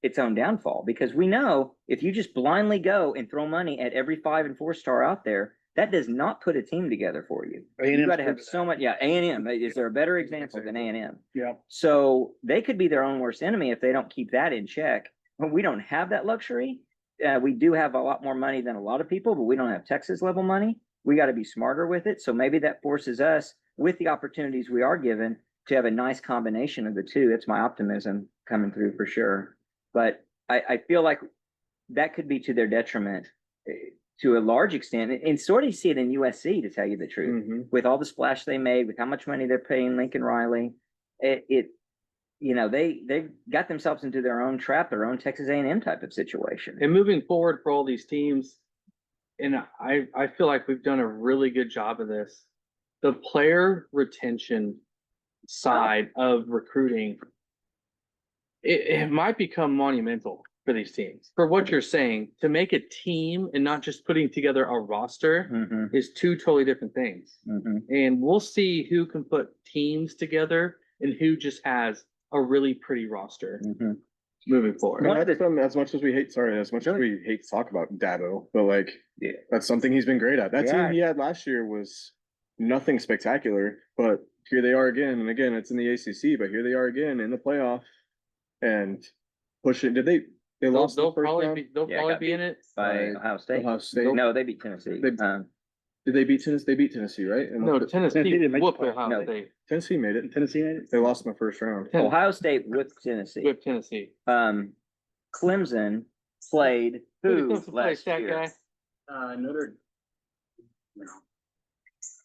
Speaker 1: its own downfall, because we know if you just blindly go and throw money at every 5 and 4 star out there, that does not put a team together for you. You got to have so much. Yeah, A&M. Is there a better example than A&M?
Speaker 2: Yeah.
Speaker 1: So they could be their own worst enemy if they don't keep that in check. When we don't have that luxury, we do have a lot more money than a lot of people, but we don't have Texas level money. We got to be smarter with it. So maybe that forces us, with the opportunities we are given, to have a nice combination of the two. That's my optimism coming through for sure. But I feel like that could be to their detriment to a large extent, and sort of see it in USC, to tell you the truth, with all the splash they made, with how much money they're paying Lincoln Riley. They've got themselves into their own trap, their own Texas A&M type of situation.
Speaker 3: And moving forward for all these teams, and I feel like we've done a really good job of this. The player retention side of recruiting, it might become monumental for these teams. For what you're saying, to make a team and not just putting together a roster is two totally different things. And we'll see who can put teams together and who just has a really pretty roster moving forward.
Speaker 4: As much as we hate to talk about Dabo, but like, that's something he's been great at. That team he had last year was nothing spectacular, but here they are again. And again, it's in the ACC, but here they are again in the playoff and push it. They lost the first round?
Speaker 3: They'll probably be in it
Speaker 1: by Ohio State. No, they beat Tennessee.
Speaker 4: Did they beat Tennessee? They beat Tennessee, right? And
Speaker 3: no, Tennessee
Speaker 2: didn't make
Speaker 3: whooped
Speaker 2: the
Speaker 3: Ohio State.
Speaker 4: Tennessee made it.
Speaker 2: Tennessee made it.
Speaker 4: They lost in the first round.
Speaker 1: Ohio State with Tennessee.
Speaker 3: Whipped Tennessee.
Speaker 1: Clemson played who last
Speaker 3: that
Speaker 1: year?
Speaker 3: guy?
Speaker 5: Notre.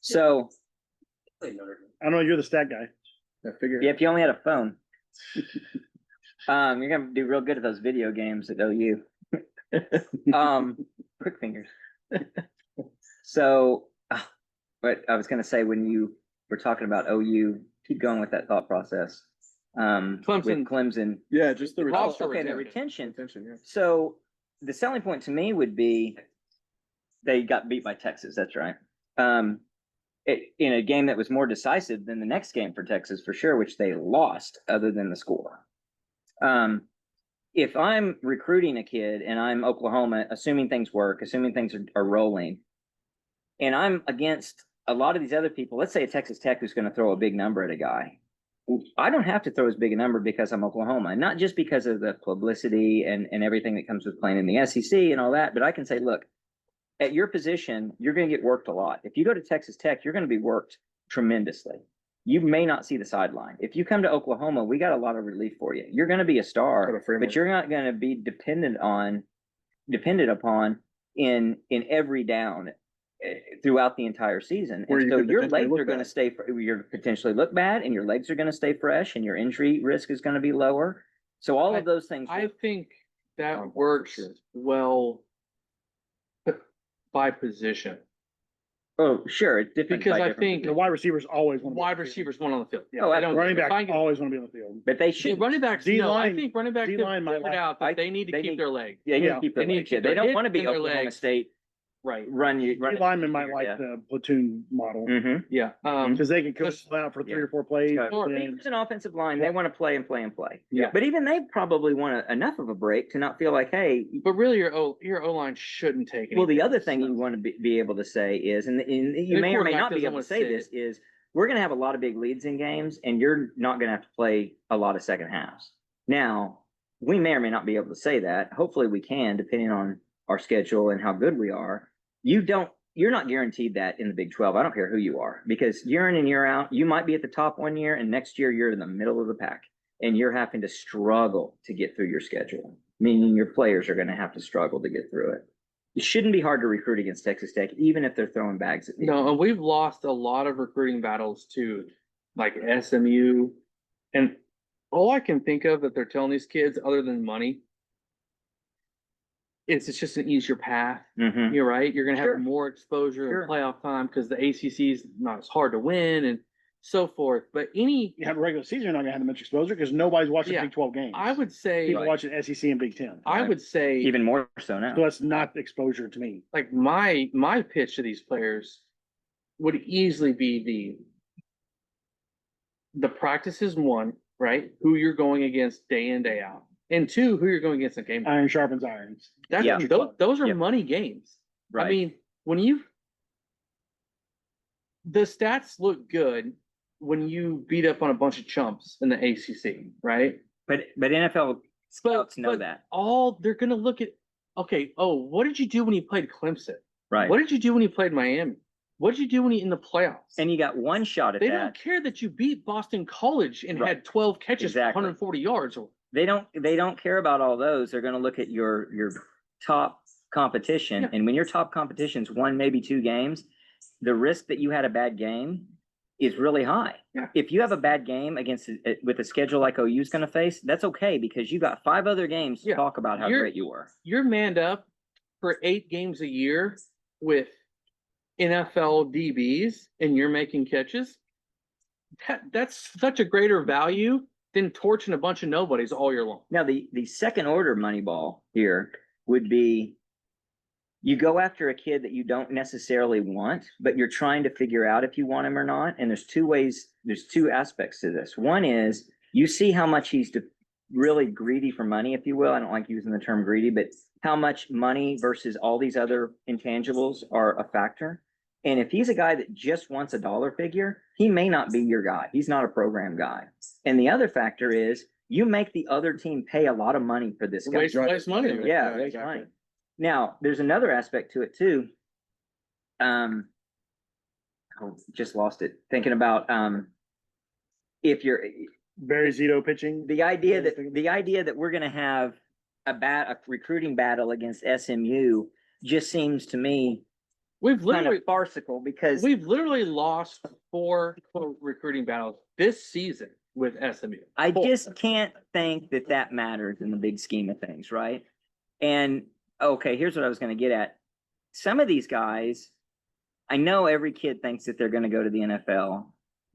Speaker 1: So
Speaker 2: I don't know. You're the stat guy.
Speaker 4: I figured.
Speaker 1: yeah, if you only had a phone, you're gonna do real good at those video games at OU. Quick fingers. So, what I was gonna say when you were talking about OU, keep going with that thought process. With Clemson.
Speaker 4: Yeah, just the
Speaker 3: Roster
Speaker 1: Okay, the
Speaker 3: retention.
Speaker 1: retention.
Speaker 4: yeah.
Speaker 1: So the selling point to me would be they got beat by Texas. That's right. In a game that was more decisive than the next game for Texas for sure, which they lost other than the score. If I'm recruiting a kid and I'm Oklahoma, assuming things work, assuming things are rolling, and I'm against a lot of these other people, let's say a Texas Tech who's going to throw a big number at a guy. I don't have to throw as big a number because I'm Oklahoma, not just because of the publicity and everything that comes with playing in the SEC and all that, but I can say, look, at your position, you're going to get worked a lot. If you go to Texas Tech, you're going to be worked tremendously. You may not see the sideline. If you come to Oklahoma, we got a lot of relief for you. You're going to be a star, but you're not going to be dependent upon in every down throughout the entire season. And so your legs are going to you're potentially look bad, and your legs are going to stay fresh, and your injury risk is going to be lower. So all of those things.
Speaker 3: I think that works well by position.
Speaker 1: Oh, sure. It's different
Speaker 3: Because
Speaker 1: by
Speaker 3: I
Speaker 1: different
Speaker 3: think
Speaker 2: The wide receivers always want to be
Speaker 3: wide
Speaker 2: on the field.
Speaker 3: receivers one on the field.
Speaker 1: Oh,
Speaker 3: I don't-
Speaker 2: Running
Speaker 3: if I
Speaker 2: back
Speaker 3: can-
Speaker 2: always want to be on the field.
Speaker 1: But they
Speaker 3: Yeah,
Speaker 1: should.
Speaker 3: running backs,
Speaker 2: D
Speaker 3: no, I
Speaker 2: line-
Speaker 3: think running backs
Speaker 2: D
Speaker 3: have
Speaker 2: line might
Speaker 3: figured
Speaker 2: like-
Speaker 3: out that they need to
Speaker 1: they
Speaker 3: keep
Speaker 1: need-
Speaker 3: their legs.
Speaker 1: Yeah, you
Speaker 2: Yeah.
Speaker 1: keep their
Speaker 3: They need
Speaker 1: legs.
Speaker 3: to keep
Speaker 1: They
Speaker 3: their
Speaker 1: don't
Speaker 3: hip
Speaker 1: want to be
Speaker 3: and their
Speaker 1: Oklahoma
Speaker 3: legs.
Speaker 1: State
Speaker 3: Right.
Speaker 1: run you.
Speaker 2: D linemen might like the platoon model
Speaker 1: Mm-hmm.
Speaker 3: Yeah.
Speaker 2: because they can coach out for 3 or 4 plays.
Speaker 1: Or
Speaker 2: and
Speaker 1: even an offensive line, they want to play and play and play.
Speaker 3: Yeah.
Speaker 1: But even they probably want enough of a break to not feel like, hey.
Speaker 3: But really, your O line shouldn't take it.
Speaker 1: Well, the other thing you want to be able to say is, and you may or may not be able to say this, is we're going to have a lot of big leads in games, and you're not going to have to play a lot of second halves. Now, we may or may not be able to say that. Hopefully we can, depending on our schedule and how good we are. You're not guaranteed that in the Big 12. I don't care who you are, because year in and year out, you might be at the top one year, and next year you're in the middle of the pack, and you're having to struggle to get through your schedule, meaning your players are going to have to struggle to get through it. It shouldn't be hard to recruit against Texas Tech, even if they're throwing bags at people.
Speaker 3: No, and we've lost a lot of recruiting battles to like SMU, and all I can think of that they're telling these kids, other than money, it's just an easier path.
Speaker 1: Mhm.
Speaker 3: You're right. You're going to have
Speaker 1: Sure.
Speaker 3: more exposure
Speaker 1: Sure.
Speaker 3: and playoff time because the ACC is not as hard to win and so forth. But
Speaker 2: You have a regular season, you're not going to have that much exposure because nobody's watching
Speaker 3: Yeah.
Speaker 2: Big 12 games.
Speaker 3: I would say,
Speaker 2: People watching SEC and Big 10.
Speaker 3: I would say,
Speaker 1: Even more so now.
Speaker 2: So that's not exposure to me.
Speaker 3: like my pitch to these players would easily be the practices, one, right? Who you're going against day in, day out. And two, who you're going against in game.
Speaker 2: Iron sharpens irons.
Speaker 3: That's
Speaker 1: Yeah.
Speaker 3: those are
Speaker 1: Yeah.
Speaker 3: money games.
Speaker 1: Right.
Speaker 3: I mean, the stats look good when you beat up on a bunch of chumps in the ACC, right?
Speaker 1: But NFL scouts know that.
Speaker 3: They're gonna look at okay, oh, what did you do when you played Clemson?
Speaker 1: Right.
Speaker 3: What did you do when you played Miami? What did you do when you in the playoffs?
Speaker 1: And you got one shot at
Speaker 3: They
Speaker 1: that.
Speaker 3: don't care that you beat Boston College and
Speaker 1: Right.
Speaker 3: had 12 catches
Speaker 1: Exactly.
Speaker 3: for 140 yards.
Speaker 1: They don't care about all those. They're going to look at your top competition.
Speaker 3: Yeah.
Speaker 1: And when your top competition's won maybe 2 games, the risk that you had a bad game is really high.
Speaker 3: Yeah.
Speaker 1: If you have a bad game against with a schedule like OU's going to face, that's okay because you got 5 other games to
Speaker 3: Yeah.
Speaker 1: talk about how great you were.
Speaker 3: You're manned up for 8 games a year with NFL DBs and you're making catches. That's such a greater value than torching a bunch of nobodies all year long.
Speaker 1: Now, the second order Moneyball here would be you go after a kid that you don't necessarily want, but you're trying to figure out if you want him or not. And there's 2 aspects to this. One is you see how much he's really greedy for money, if you will. I don't like using the term greedy, but how much money versus all these other intangibles are a factor. And if he's a guy that just wants a dollar figure, he may not be your guy. He's not a program guy. And the other factor is you make the other team pay a lot of money for this guy.
Speaker 3: Waste money.
Speaker 1: Yeah, waste money. Now, there's another aspect to it too. Just lost it. Thinking about if you're
Speaker 2: Barry Zito pitching.
Speaker 1: the idea that we're going to have a recruiting battle against SMU just seems to me
Speaker 3: We've
Speaker 1: kind
Speaker 3: literally
Speaker 1: of farcical because
Speaker 3: we've literally lost 4 quote recruiting battles this season with SMU.
Speaker 1: I
Speaker 3: 4.
Speaker 1: just can't think that matters in the big scheme of things, right? And okay, here's what I was going to get at. Some of these guys, I know every kid thinks that they're going to go to the NFL,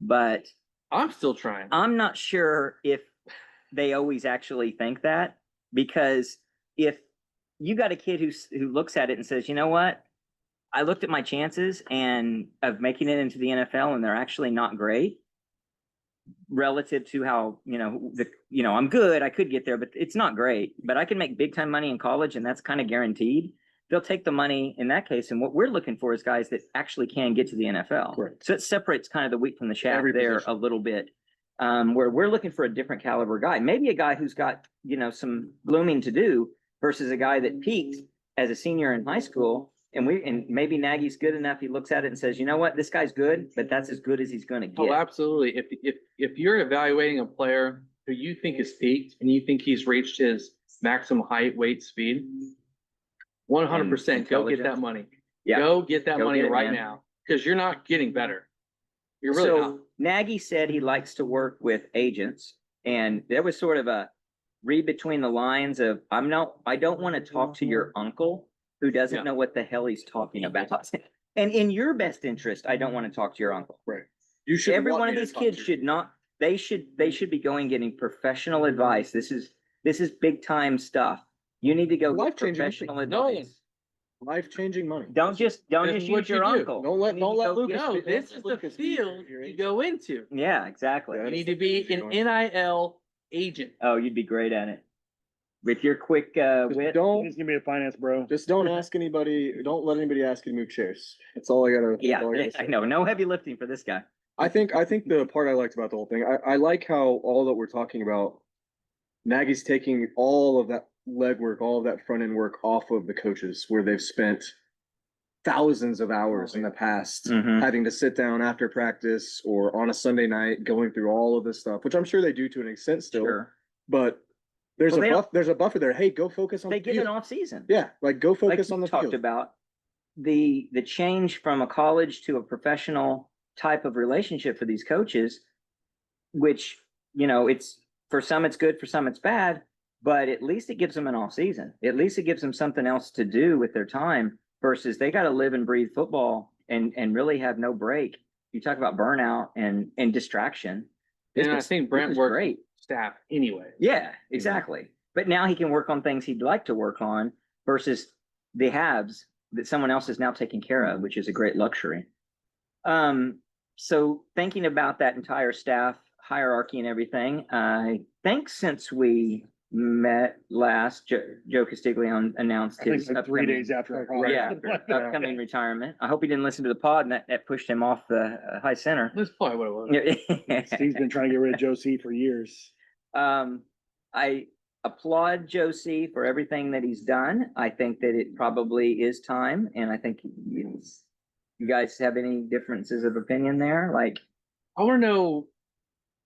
Speaker 1: but
Speaker 3: I'm still trying.
Speaker 1: I'm not sure if they always actually think that, because if you got a kid who looks at it and says, you know what, I looked at my chances and of making it into the NFL and they're actually not great relative to how, I'm good, I could get there, but it's not great, but I can make big time money in college and that's kind of guaranteed. They'll take the money in that case. And what we're looking for is guys that actually can get to the NFL.
Speaker 4: Correct.
Speaker 1: So it separates kind of the wheat from the chaff
Speaker 4: Every
Speaker 1: there
Speaker 4: position.
Speaker 1: a little bit. Where we're looking for a different caliber guy, maybe a guy who's got, some blooming to do versus a guy that peaked as a senior in high school. And maybe Nagy's good enough. He looks at it and says, you know what, this guy's good, but that's as good as he's going to get.
Speaker 3: Oh, absolutely. If you're evaluating a player who you think is peaked and you think he's reached his maximum height, weight, speed, 100% go get that money.
Speaker 1: Yeah.
Speaker 3: Go get that
Speaker 1: Go
Speaker 3: money
Speaker 1: get it,
Speaker 3: right
Speaker 1: man.
Speaker 3: now because you're not getting better. You're really not.
Speaker 1: So Nagy said he likes to work with agents, and there was sort of a read between the lines of I don't want to talk to your uncle who doesn't
Speaker 3: Yeah.
Speaker 1: know what the hell he's talking about. And in your best interest, I don't want to talk to your uncle.
Speaker 4: Right. You should.
Speaker 1: Every one of these kids should not. They should be going getting professional advice. This is big time stuff. You need to go get
Speaker 4: Life-changing
Speaker 1: professional
Speaker 3: thing.
Speaker 1: advice.
Speaker 4: Life-changing money.
Speaker 1: Don't just
Speaker 3: This is what
Speaker 1: use your
Speaker 3: you do.
Speaker 1: uncle.
Speaker 4: Don't let
Speaker 1: You need to go
Speaker 4: Lucas.
Speaker 1: get-
Speaker 3: No,
Speaker 4: Don't
Speaker 3: this is
Speaker 4: let
Speaker 3: the
Speaker 4: Lucas
Speaker 3: field
Speaker 4: your
Speaker 3: you
Speaker 4: agent.
Speaker 3: go into.
Speaker 1: Yeah, exactly.
Speaker 4: Yeah.
Speaker 3: You need to be an NIL agent.
Speaker 1: Oh, you'd be great at it. With your quick
Speaker 4: Just
Speaker 1: wit.
Speaker 4: don't.
Speaker 2: He's gonna be a finance bro.
Speaker 4: Just don't ask anybody. Don't let anybody ask you to move chairs. That's all I gotta.
Speaker 1: Yeah,
Speaker 4: that's all gotta
Speaker 1: I
Speaker 4: say.
Speaker 1: know. No heavy lifting for this guy.
Speaker 4: I think the part I liked about the whole thing, I like how all that we're talking about, Nagy's taking all of that legwork, all of that front end work off of the coaches, where they've spent thousands of hours in the past
Speaker 1: Mhm.
Speaker 4: having to sit down after practice or on a Sunday night going through all of this stuff, which I'm sure they do to an extent still.
Speaker 1: Sure.
Speaker 4: But there's
Speaker 1: Well,
Speaker 4: there's a buffer there. Hey, go focus on
Speaker 1: They
Speaker 4: the
Speaker 1: get
Speaker 4: field.
Speaker 1: an off season.
Speaker 4: Yeah, like go
Speaker 1: Like
Speaker 4: focus
Speaker 1: you
Speaker 4: on the
Speaker 1: talked
Speaker 4: field.
Speaker 1: about the change from a college to a professional type of relationship for these coaches, which, it's for some it's good, for some it's bad, but at least it gives them an off season. At least it gives them something else to do with their time versus they got to live and breathe football and really have no break. You talk about burnout and distraction.
Speaker 3: And I
Speaker 1: is-
Speaker 3: think
Speaker 1: this
Speaker 3: Brent
Speaker 1: is
Speaker 3: worked
Speaker 1: great.
Speaker 3: staff anyway.
Speaker 1: Yeah, exactly. But now he can work on things he'd like to work on versus the haves that someone else is now taking care of, which is a great luxury. So thinking about that entire staff hierarchy and everything, I think since we met last, Joe Castiglione announced
Speaker 2: I think
Speaker 1: his
Speaker 2: it's like 3
Speaker 1: upcoming,
Speaker 2: days after.
Speaker 1: yeah, upcoming retirement. I hope he didn't listen to the pod and that pushed him off the high center.
Speaker 3: That's probably what it was.
Speaker 2: Steve's been trying to get rid of Joe C for years.
Speaker 1: I applaud Josie for everything that he's done. I think that it probably is time, and I think you guys have any differences of opinion there? Like,
Speaker 3: I want to know,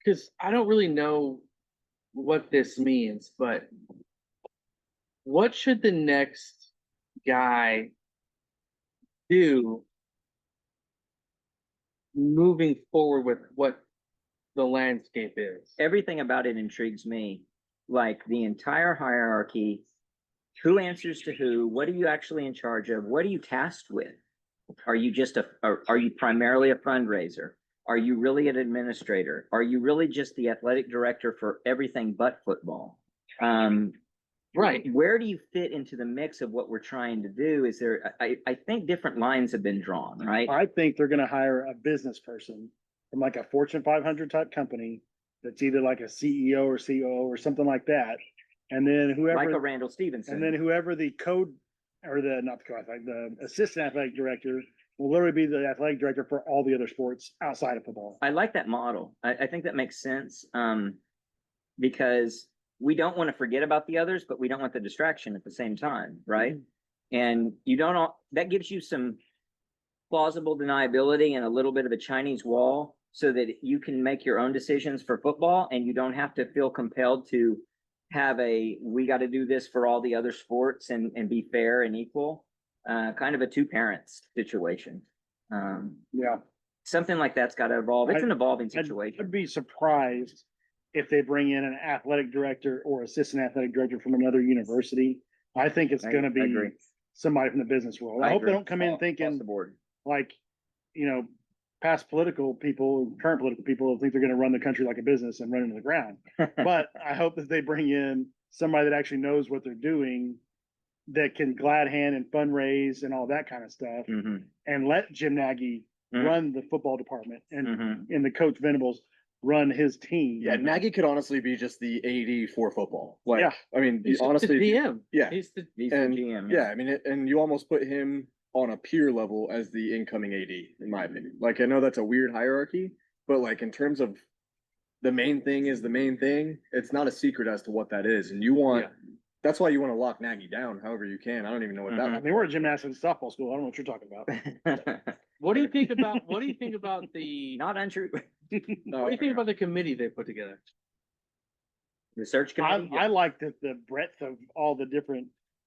Speaker 3: because I don't really know what this means, but what should the next guy do moving forward with what the landscape is?
Speaker 1: everything about it intrigues me. Like the entire hierarchy, who answers to who? What are you actually in charge of? What are you tasked with? Are you just are you primarily a fundraiser? Are you really an administrator? Are you really just the athletic director for everything but football?
Speaker 3: Right.
Speaker 1: Where do you fit into the mix of what we're trying to do? Is there, I think different lines have been drawn, right?
Speaker 2: I think they're gonna hire a business person from like a Fortune 500 type company that's either like a CEO or COO or something like that. And then
Speaker 1: Like a
Speaker 2: whoever,
Speaker 1: Randall
Speaker 2: and
Speaker 1: Stevenson.
Speaker 2: then whoever the code or the, not the code, like the assistant athletic director will literally be the athletic director for all the other sports outside of football.
Speaker 1: I like that model. I think that makes sense. Because we don't want to forget about the others, but we don't want the distraction at the same time, right? And you don't all, that gives you some plausible deniability and a little bit of a Chinese wall so that you can make your own decisions for football and you don't have to feel compelled to have we got to do this for all the other sports and be fair and equal, kind of a two parents situation.
Speaker 2: Yeah.
Speaker 1: Something like that's got to evolve. It's an evolving situation.
Speaker 2: I'd be surprised if they bring in an athletic director or assistant athletic director from another university. I think it's gonna
Speaker 1: I
Speaker 2: be
Speaker 1: agree.
Speaker 2: somebody from the business world. I hope they
Speaker 1: agree.
Speaker 2: don't come in
Speaker 1: Across
Speaker 2: thinking
Speaker 1: the board.
Speaker 2: like, past political people, current political people think they're gonna run the country like a business and run into the ground. But I hope that they bring in somebody that actually knows what they're doing, that can glad hand and fundraise and all that kind of stuff,
Speaker 1: Mhm,
Speaker 2: and let Jim Nagy
Speaker 1: Mhm.
Speaker 2: run the football department
Speaker 1: mhm.
Speaker 2: and the coach Venables run his team.
Speaker 4: Yeah, Nagy could honestly be just the AD for football. Like,
Speaker 2: Yeah.
Speaker 4: I mean,
Speaker 3: He's
Speaker 4: honestly,
Speaker 3: the
Speaker 4: if you-
Speaker 3: DM.
Speaker 4: yeah.
Speaker 3: He's the
Speaker 1: He's
Speaker 4: And
Speaker 1: the GM.
Speaker 4: yeah, I mean, and you almost put him on a peer level as the incoming AD, in my opinion. Like, I know that's a weird hierarchy, but like in terms of the main thing is the main thing, it's not a secret as to what that is. And you want, that's why you want to lock Nagy down however you can. I don't even know what
Speaker 1: Mhm.
Speaker 2: I
Speaker 4: that
Speaker 2: mean, we're a gymnastics and softball school. I don't know what you're talking about.
Speaker 3: What do you think about the
Speaker 1: Not untrue.
Speaker 3: what do you think about the committee they put together?
Speaker 1: The search committee.
Speaker 2: I like the breadth of all the different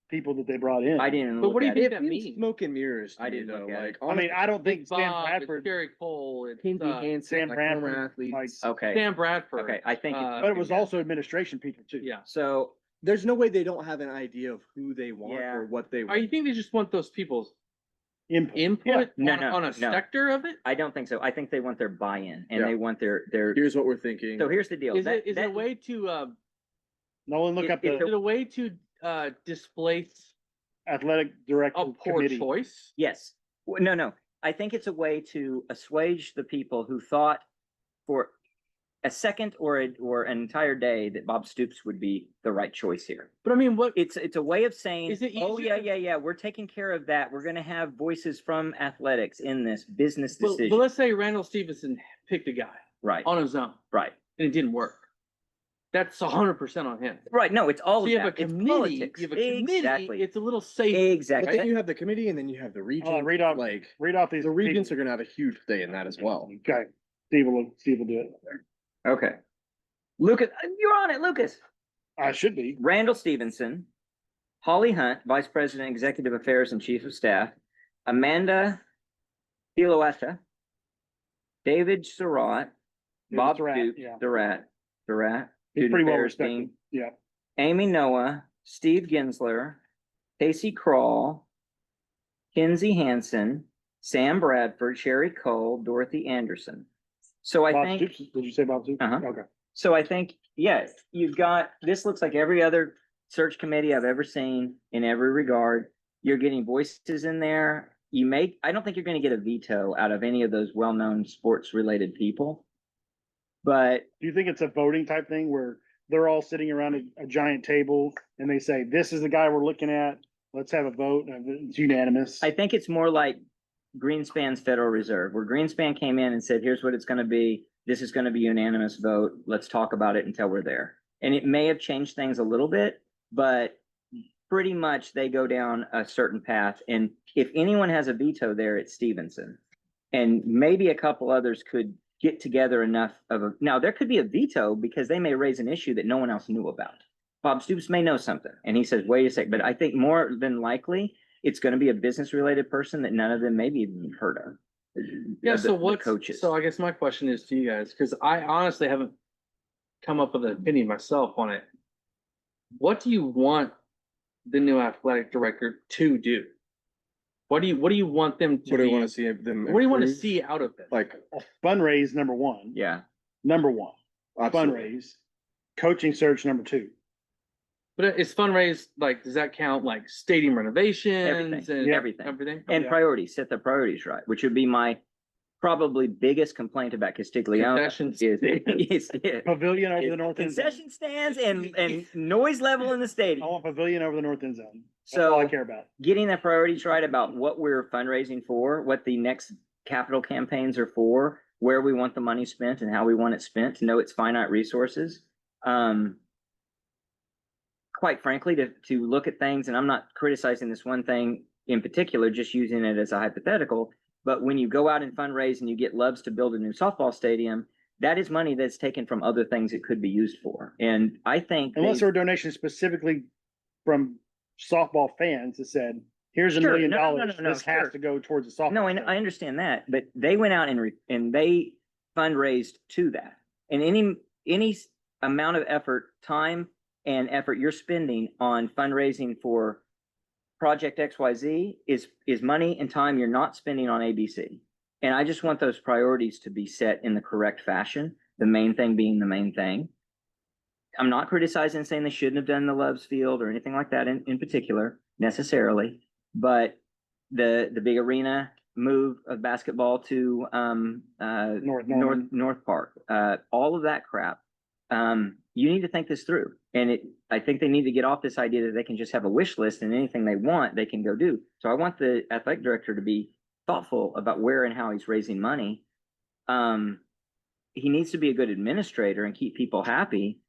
Speaker 2: people that they brought in.
Speaker 1: I didn't.
Speaker 3: But
Speaker 1: look
Speaker 3: what do you
Speaker 1: at
Speaker 3: think
Speaker 1: it.
Speaker 3: that
Speaker 4: means
Speaker 3: means?
Speaker 4: smoke and mirrors. To
Speaker 1: I
Speaker 4: me,
Speaker 1: didn't
Speaker 4: though.
Speaker 1: look at
Speaker 4: Like,
Speaker 1: it.
Speaker 2: I mean, I don't think
Speaker 3: Big
Speaker 2: Sam
Speaker 3: Bob, it's
Speaker 2: Bradford,
Speaker 3: Jerry Cole, it's
Speaker 4: Kinsey Hansen,
Speaker 2: Sam
Speaker 4: like former
Speaker 2: Bradford,
Speaker 4: athletes.
Speaker 1: Okay.
Speaker 3: Sam Bradford.
Speaker 1: Okay. I think.
Speaker 2: but it was also administration people too.
Speaker 3: Yeah.
Speaker 1: So.
Speaker 4: There's no way they don't have an idea of who they want
Speaker 1: Yeah.
Speaker 4: or what they
Speaker 3: Are
Speaker 4: want.
Speaker 3: you think they just want those people's
Speaker 2: Input.
Speaker 3: input
Speaker 1: No,
Speaker 3: on,
Speaker 1: no,
Speaker 3: on a
Speaker 1: no.
Speaker 3: sector of it?
Speaker 1: I don't think so. I think they want their buy-in and
Speaker 4: Yeah.
Speaker 1: they want their.
Speaker 4: Here's what we're thinking.
Speaker 1: So here's the deal.
Speaker 3: Is it a way to
Speaker 2: Nolan, look up
Speaker 3: is
Speaker 2: the
Speaker 3: it a way to displace
Speaker 2: athletic director
Speaker 3: a poor
Speaker 2: committee.
Speaker 3: choice?
Speaker 1: Yes. No. I think it's a way to assuage the people who thought for a second or an entire day that Bob Stoops would be the right choice here.
Speaker 3: But I mean, what
Speaker 1: It's a way of saying,
Speaker 3: Is it
Speaker 1: oh
Speaker 3: easier-
Speaker 1: yeah, we're taking care of that. We're gonna have voices from athletics in this business
Speaker 3: but
Speaker 1: decision.
Speaker 3: let's say Randall Stevenson picked a guy
Speaker 1: Right,
Speaker 3: on his own
Speaker 1: right,
Speaker 3: and it didn't work. That's 100% on him.
Speaker 1: right. No, it's all
Speaker 3: So
Speaker 1: of
Speaker 3: you have a
Speaker 1: that. It's
Speaker 3: committee.
Speaker 1: politics.
Speaker 3: You have a committee.
Speaker 1: Exactly.
Speaker 3: It's a little safe.
Speaker 4: But
Speaker 1: Exactly.
Speaker 4: then you have the committee and then you have the region.
Speaker 2: read off
Speaker 4: Like
Speaker 2: these.
Speaker 4: the regions
Speaker 2: people.
Speaker 4: are gonna have a huge say in that as well.
Speaker 2: Okay, Steve will do it.
Speaker 1: Okay. Lucas, you're on it, Lucas.
Speaker 2: I should be.
Speaker 1: Randall Stevenson, Holly Hunt, Vice President, Executive Affairs and Chief of Staff, Amanda Piloetta, David Surratt, Bob
Speaker 2: Surratt,
Speaker 1: Stoops,
Speaker 2: yeah.
Speaker 1: Surratt,
Speaker 2: He's
Speaker 1: Student
Speaker 2: pretty well
Speaker 1: Affairs
Speaker 2: respected.
Speaker 1: Dean,
Speaker 2: Yeah.
Speaker 1: Amy Noah, Steve Ginsler, Casey Crawl, Kinsey Hansen, Sam Bradford, Sherry Cole, Dorothy Anderson. So I
Speaker 2: Bob
Speaker 1: think.
Speaker 2: Stoops, did you say Bob Stoops?
Speaker 1: Uh-huh.
Speaker 2: Okay.
Speaker 1: So I think, yes, you've got, this looks like every other search committee I've ever seen in every regard. You're getting voices in there. I don't think you're gonna get a veto out of any of those well-known sports related people. But
Speaker 2: Do you think it's a voting type thing where they're all sitting around a giant table and they say, this is the guy we're looking at, let's have a vote, and it's unanimous?
Speaker 1: I think it's more like Greenspan's Federal Reserve, where Greenspan came in and said, here's what it's gonna be. This is gonna be unanimous vote. Let's talk about it until we're there. And it may have changed things a little bit, but pretty much they go down a certain path. And if anyone has a veto there, it's Stevenson. And maybe a couple others could get together enough of a, now there could be a veto because they may raise an issue that no one else knew about. Bob Stoops may know something and he says, wait a sec, but I think more than likely it's going to be a business related person that none of them maybe even heard of.
Speaker 3: Yeah, so
Speaker 1: The
Speaker 3: what
Speaker 1: coaches.
Speaker 3: So I guess my question is to you guys, because I honestly haven't come up with an opinion myself on it. What do you want the new athletic director to do? What do you want them to
Speaker 4: What do you
Speaker 3: be?
Speaker 4: want to see them?
Speaker 3: What do you want to
Speaker 4: improve?
Speaker 3: see out of it?
Speaker 4: Like,
Speaker 2: Fundraise, number one.
Speaker 1: Yeah.
Speaker 2: Number one.
Speaker 4: absolutely.
Speaker 2: Fundraise. Coaching search, number two.
Speaker 3: But it's fundraise, like, does that count like stadium renovations
Speaker 1: Everything.
Speaker 3: and
Speaker 1: Yeah.
Speaker 3: everything?
Speaker 1: And
Speaker 2: Yeah.
Speaker 1: priorities, set the priorities right, which would be my probably biggest complaint about Castiglione.
Speaker 3: Concessions.
Speaker 1: Is
Speaker 2: Pavilion over the north end zone.
Speaker 1: concession stands and noise level in the
Speaker 2: I
Speaker 1: stadium.
Speaker 2: want pavilion over the north end zone. That's all I
Speaker 1: So
Speaker 2: care about.
Speaker 1: getting the priorities right about what we're fundraising for, what the next capital campaigns are for, where we want the money spent and how we want it spent, to know its finite resources. Quite frankly, to look at things, and I'm not criticizing this one thing in particular, just using it as a hypothetical, but when you go out and fundraise and you get Loves to build a new softball stadium, that is money that's taken from other things it could be used for. And I think
Speaker 2: Unless there were donations specifically from softball fans that said, here's $1
Speaker 1: Sure.
Speaker 2: million.
Speaker 1: No,
Speaker 2: This has
Speaker 1: sure.
Speaker 2: to go towards the softball.
Speaker 1: no, and
Speaker 2: stadium.
Speaker 1: I understand that, but they went out and they fundraised to that. And any amount of effort, time and effort you're spending on fundraising for Project XYZ is money and time you're not spending on ABC. And I just want those priorities to be set in the correct fashion, the main thing being the main thing. I'm not criticizing saying they shouldn't have done the Loves Field or anything like that in particular necessarily, but the big arena move of basketball to North Park, all of that crap. You need to think this through. And I think they need to get off this idea that they can just have a wish list and anything they want, they can go do. So I want the athletic director to be thoughtful about where and how he's raising money. He needs to be a good administrator and keep people happy.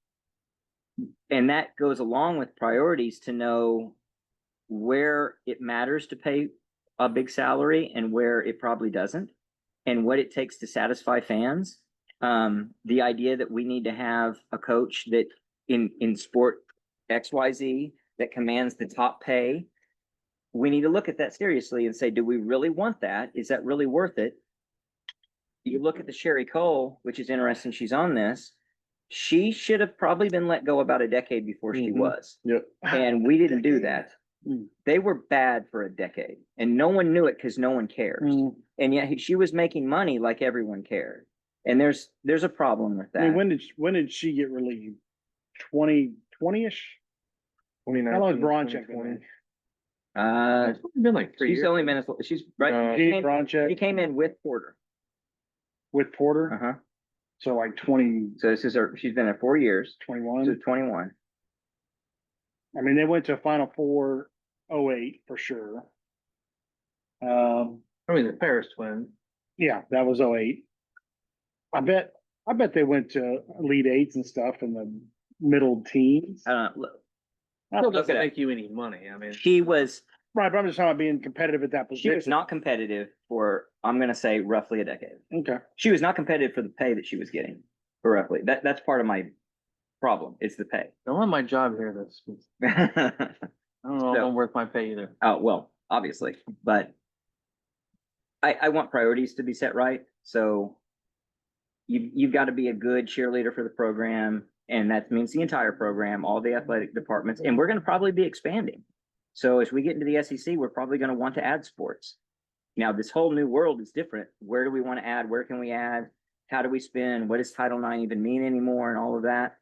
Speaker 1: And that goes along with priorities to know where it matters to pay a big salary and where it probably doesn't, and what it takes to satisfy fans. The idea that we need to have a coach that in sport XYZ that commands the top pay, we need to look at that seriously and say, do we really want that? Is that really worth it? You look at the Sherry Cole, which is interesting, she's on this. She should have probably been let go about a decade before she was.
Speaker 4: Yep.
Speaker 1: And we didn't do that.
Speaker 2: Mm.
Speaker 1: They were bad for a decade and no one knew it because no one cares.
Speaker 2: Mm.
Speaker 1: And yet she was making money like everyone cared. And there's a problem with that.
Speaker 2: I mean, when did she get relieved? 2020-ish?
Speaker 4: 29.
Speaker 2: How long has Bronchek been there?
Speaker 3: It's only been like 3
Speaker 1: She's
Speaker 3: years.
Speaker 1: only been, she's right.
Speaker 2: Gene
Speaker 1: She
Speaker 2: Bronchek
Speaker 1: came in with Porter.
Speaker 2: with Porter,
Speaker 1: Uh-huh.
Speaker 2: so like 2021.
Speaker 1: So this is she's been there 4 years. So 21.
Speaker 2: I mean, they went to a Final Four 08 for sure.
Speaker 3: I mean, the Paris twins.
Speaker 2: Yeah, that was 08. I bet they went to Elite Eights and stuff in the middle teens.
Speaker 1: Look,
Speaker 3: Still
Speaker 1: look
Speaker 3: doesn't
Speaker 1: at it.
Speaker 3: make you any money. I mean,
Speaker 1: She was
Speaker 2: Right, but I'm just talking about being competitive at that
Speaker 1: she
Speaker 2: position.
Speaker 1: was not competitive for, I'm gonna say, roughly a decade.
Speaker 2: Okay.
Speaker 1: She was not competitive for the pay that she was getting for roughly. That's part of my problem. It's the pay.
Speaker 3: don't let my job hear this. I don't know if I'm worth my pay either.
Speaker 1: Oh, well, obviously, but I want priorities to be set right. So you've got to be a good cheerleader for the program. And that means the entire program, all the athletic departments, and we're going to probably be expanding. So as we get into the SEC, we're probably going to want to add sports. Now, this whole new world is different. Where do we want to add? Where can we add? How do we spend? What does Title IX even mean anymore? And all of that.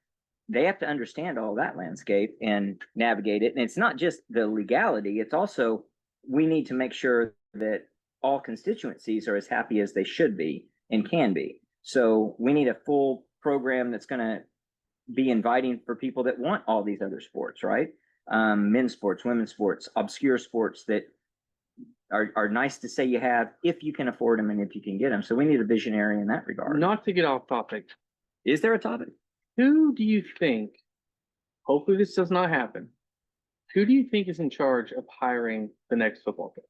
Speaker 1: They have to understand all that landscape and navigate it. And it's not just the legality. It's also, we need to make sure that all constituencies are as happy as they should be and can be. So we need a full program that's going to be inviting for people that want all these other sports, right? Men's sports, women's sports, obscure sports that are nice to say you have if you can afford them and if you can get them. So we need a visionary in that regard.
Speaker 3: Not to get off topic,
Speaker 1: Is there a topic?
Speaker 3: who do you think hopefully this does not happen. Who do you think is in charge of hiring the next football coach?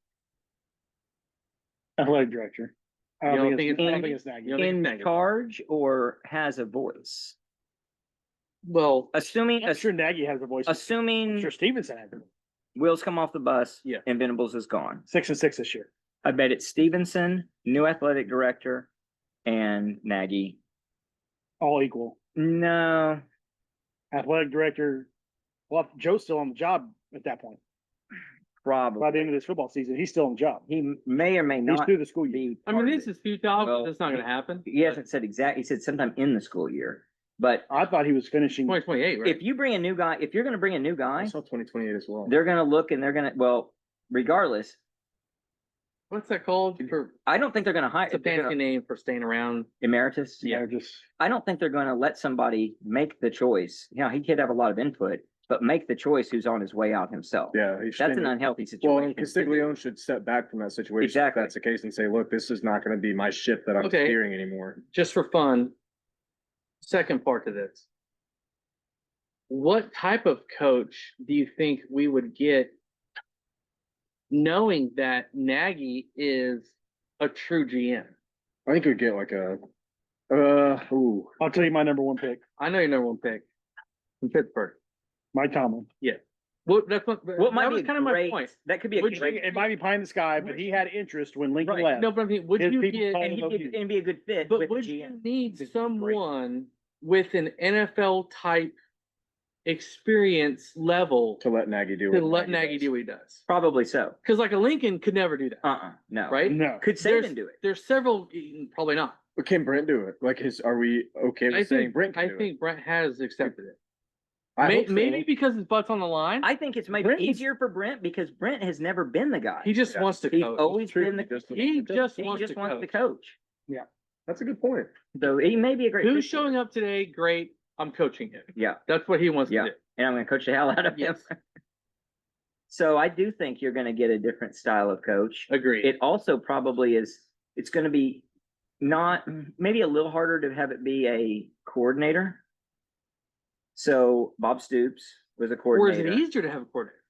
Speaker 2: Athletic director. I
Speaker 3: You
Speaker 2: don't
Speaker 3: don't
Speaker 2: think it's,
Speaker 3: think
Speaker 2: I don't
Speaker 3: it's
Speaker 2: think it's Nagy.
Speaker 3: You don't think
Speaker 1: In
Speaker 3: it's Nagy?
Speaker 1: charge or has a voice?
Speaker 3: Well,
Speaker 1: Assuming,
Speaker 2: I'm sure Nagy has a voice. I'm
Speaker 1: assuming
Speaker 2: sure Stevenson has a voice.
Speaker 1: wheels come off the bus.
Speaker 3: Yeah.
Speaker 1: And Venables is gone.
Speaker 2: 6-6 this year.
Speaker 1: I bet it's Stevenson, new athletic director, and Nagy.
Speaker 2: All equal.
Speaker 1: No,
Speaker 2: Athletic director. Well, Joe's still on the job at that point. By the
Speaker 1: probably.
Speaker 2: end of this football season, he's still on the job.
Speaker 1: He may or may
Speaker 2: He's
Speaker 1: not
Speaker 2: through the school year.
Speaker 1: be.
Speaker 3: I mean,
Speaker 1: part of
Speaker 3: this
Speaker 1: it.
Speaker 3: is futile.
Speaker 1: Well,
Speaker 3: That's not going to happen.
Speaker 1: He hasn't said exact. He said sometime in the school year. But
Speaker 2: I thought he was finishing.
Speaker 3: 2028, right?
Speaker 1: if you bring a new guy, if you're going to bring a new
Speaker 4: I
Speaker 1: guy,
Speaker 4: saw 2028 as well.
Speaker 1: they're going to look and they're going to, well, regardless,
Speaker 3: What's that called? For
Speaker 1: I don't think they're going to hire
Speaker 3: it's a fancy name for staying around.
Speaker 1: emeritus.
Speaker 2: Yeah, just
Speaker 1: I don't think they're going to let somebody make the choice. You know, he could have a lot of input, but make the choice who's on his way out himself.
Speaker 4: Yeah,
Speaker 1: That's an unhealthy
Speaker 4: Well,
Speaker 1: situation.
Speaker 4: and Castiglione should step back from that situation.
Speaker 1: Exactly.
Speaker 4: If that's the case and say, look, this is not gonna be my ship that I'm
Speaker 3: Okay.
Speaker 4: steering anymore.
Speaker 3: Just for fun. Second part to this. What type of coach do you think we would get knowing that Nagy is a true GM?
Speaker 4: I think we'd get like a, ooh,
Speaker 2: I'll tell you my number one pick,
Speaker 3: I know your number one pick from Pittsburgh.
Speaker 2: Mike Tomlin.
Speaker 3: Well, that's what
Speaker 1: What might
Speaker 3: that
Speaker 1: be
Speaker 3: was kind of my
Speaker 1: great,
Speaker 3: point.
Speaker 1: that could be a
Speaker 3: Would you-
Speaker 1: great,
Speaker 2: It might be pie in the sky, but he had interest when Lincoln
Speaker 1: Right.
Speaker 2: left.
Speaker 3: No, but I mean, would
Speaker 2: His
Speaker 3: you
Speaker 2: people
Speaker 3: get?
Speaker 2: call
Speaker 1: and
Speaker 2: him
Speaker 1: he'd be, and be a good fit
Speaker 3: But
Speaker 1: with the
Speaker 3: would you
Speaker 1: GM.
Speaker 3: need
Speaker 1: This is great.
Speaker 3: someone with an NFL type experience level
Speaker 4: to let Nagy do
Speaker 3: to
Speaker 4: what
Speaker 3: let Nagy
Speaker 4: does.
Speaker 3: do what he does?
Speaker 1: Probably so.
Speaker 3: Because like a Lincoln could never do that,
Speaker 1: No.
Speaker 3: right?
Speaker 2: No.
Speaker 1: Could
Speaker 3: There's-
Speaker 1: Saban do it?
Speaker 3: There's several, probably not.
Speaker 4: But can Brent do it? Like are we okay with saying Brent can
Speaker 3: I
Speaker 4: do it?
Speaker 3: think Brent has accepted it.
Speaker 4: I hope so.
Speaker 3: Maybe because his butt's on the line.
Speaker 1: I think it's maybe
Speaker 3: Brent is-
Speaker 1: easier for Brent because Brent has never been the guy.
Speaker 3: He just
Speaker 4: Yeah.
Speaker 3: wants to
Speaker 1: He's
Speaker 3: coach.
Speaker 1: always
Speaker 4: True,
Speaker 1: been the,
Speaker 3: He just
Speaker 1: he
Speaker 3: wants
Speaker 1: just
Speaker 3: to
Speaker 1: wants to
Speaker 3: coach.
Speaker 1: coach.
Speaker 4: That's a good point.
Speaker 1: So he may be a great.
Speaker 3: Who's
Speaker 1: fit.
Speaker 3: showing up today? Great. I'm coaching him.
Speaker 1: Yeah,
Speaker 3: That's what he wants
Speaker 1: Yeah.
Speaker 3: to do.
Speaker 1: and I'm gonna coach the hell out of him.
Speaker 3: Yes.
Speaker 1: So I do think you're gonna get a different style of coach.
Speaker 3: Agreed.
Speaker 1: It also probably is, it's gonna be not, maybe a little harder to have it be a coordinator. So Bob Stoops was a
Speaker 3: Or is
Speaker 1: coordinator.
Speaker 3: it easier to have a coordinator?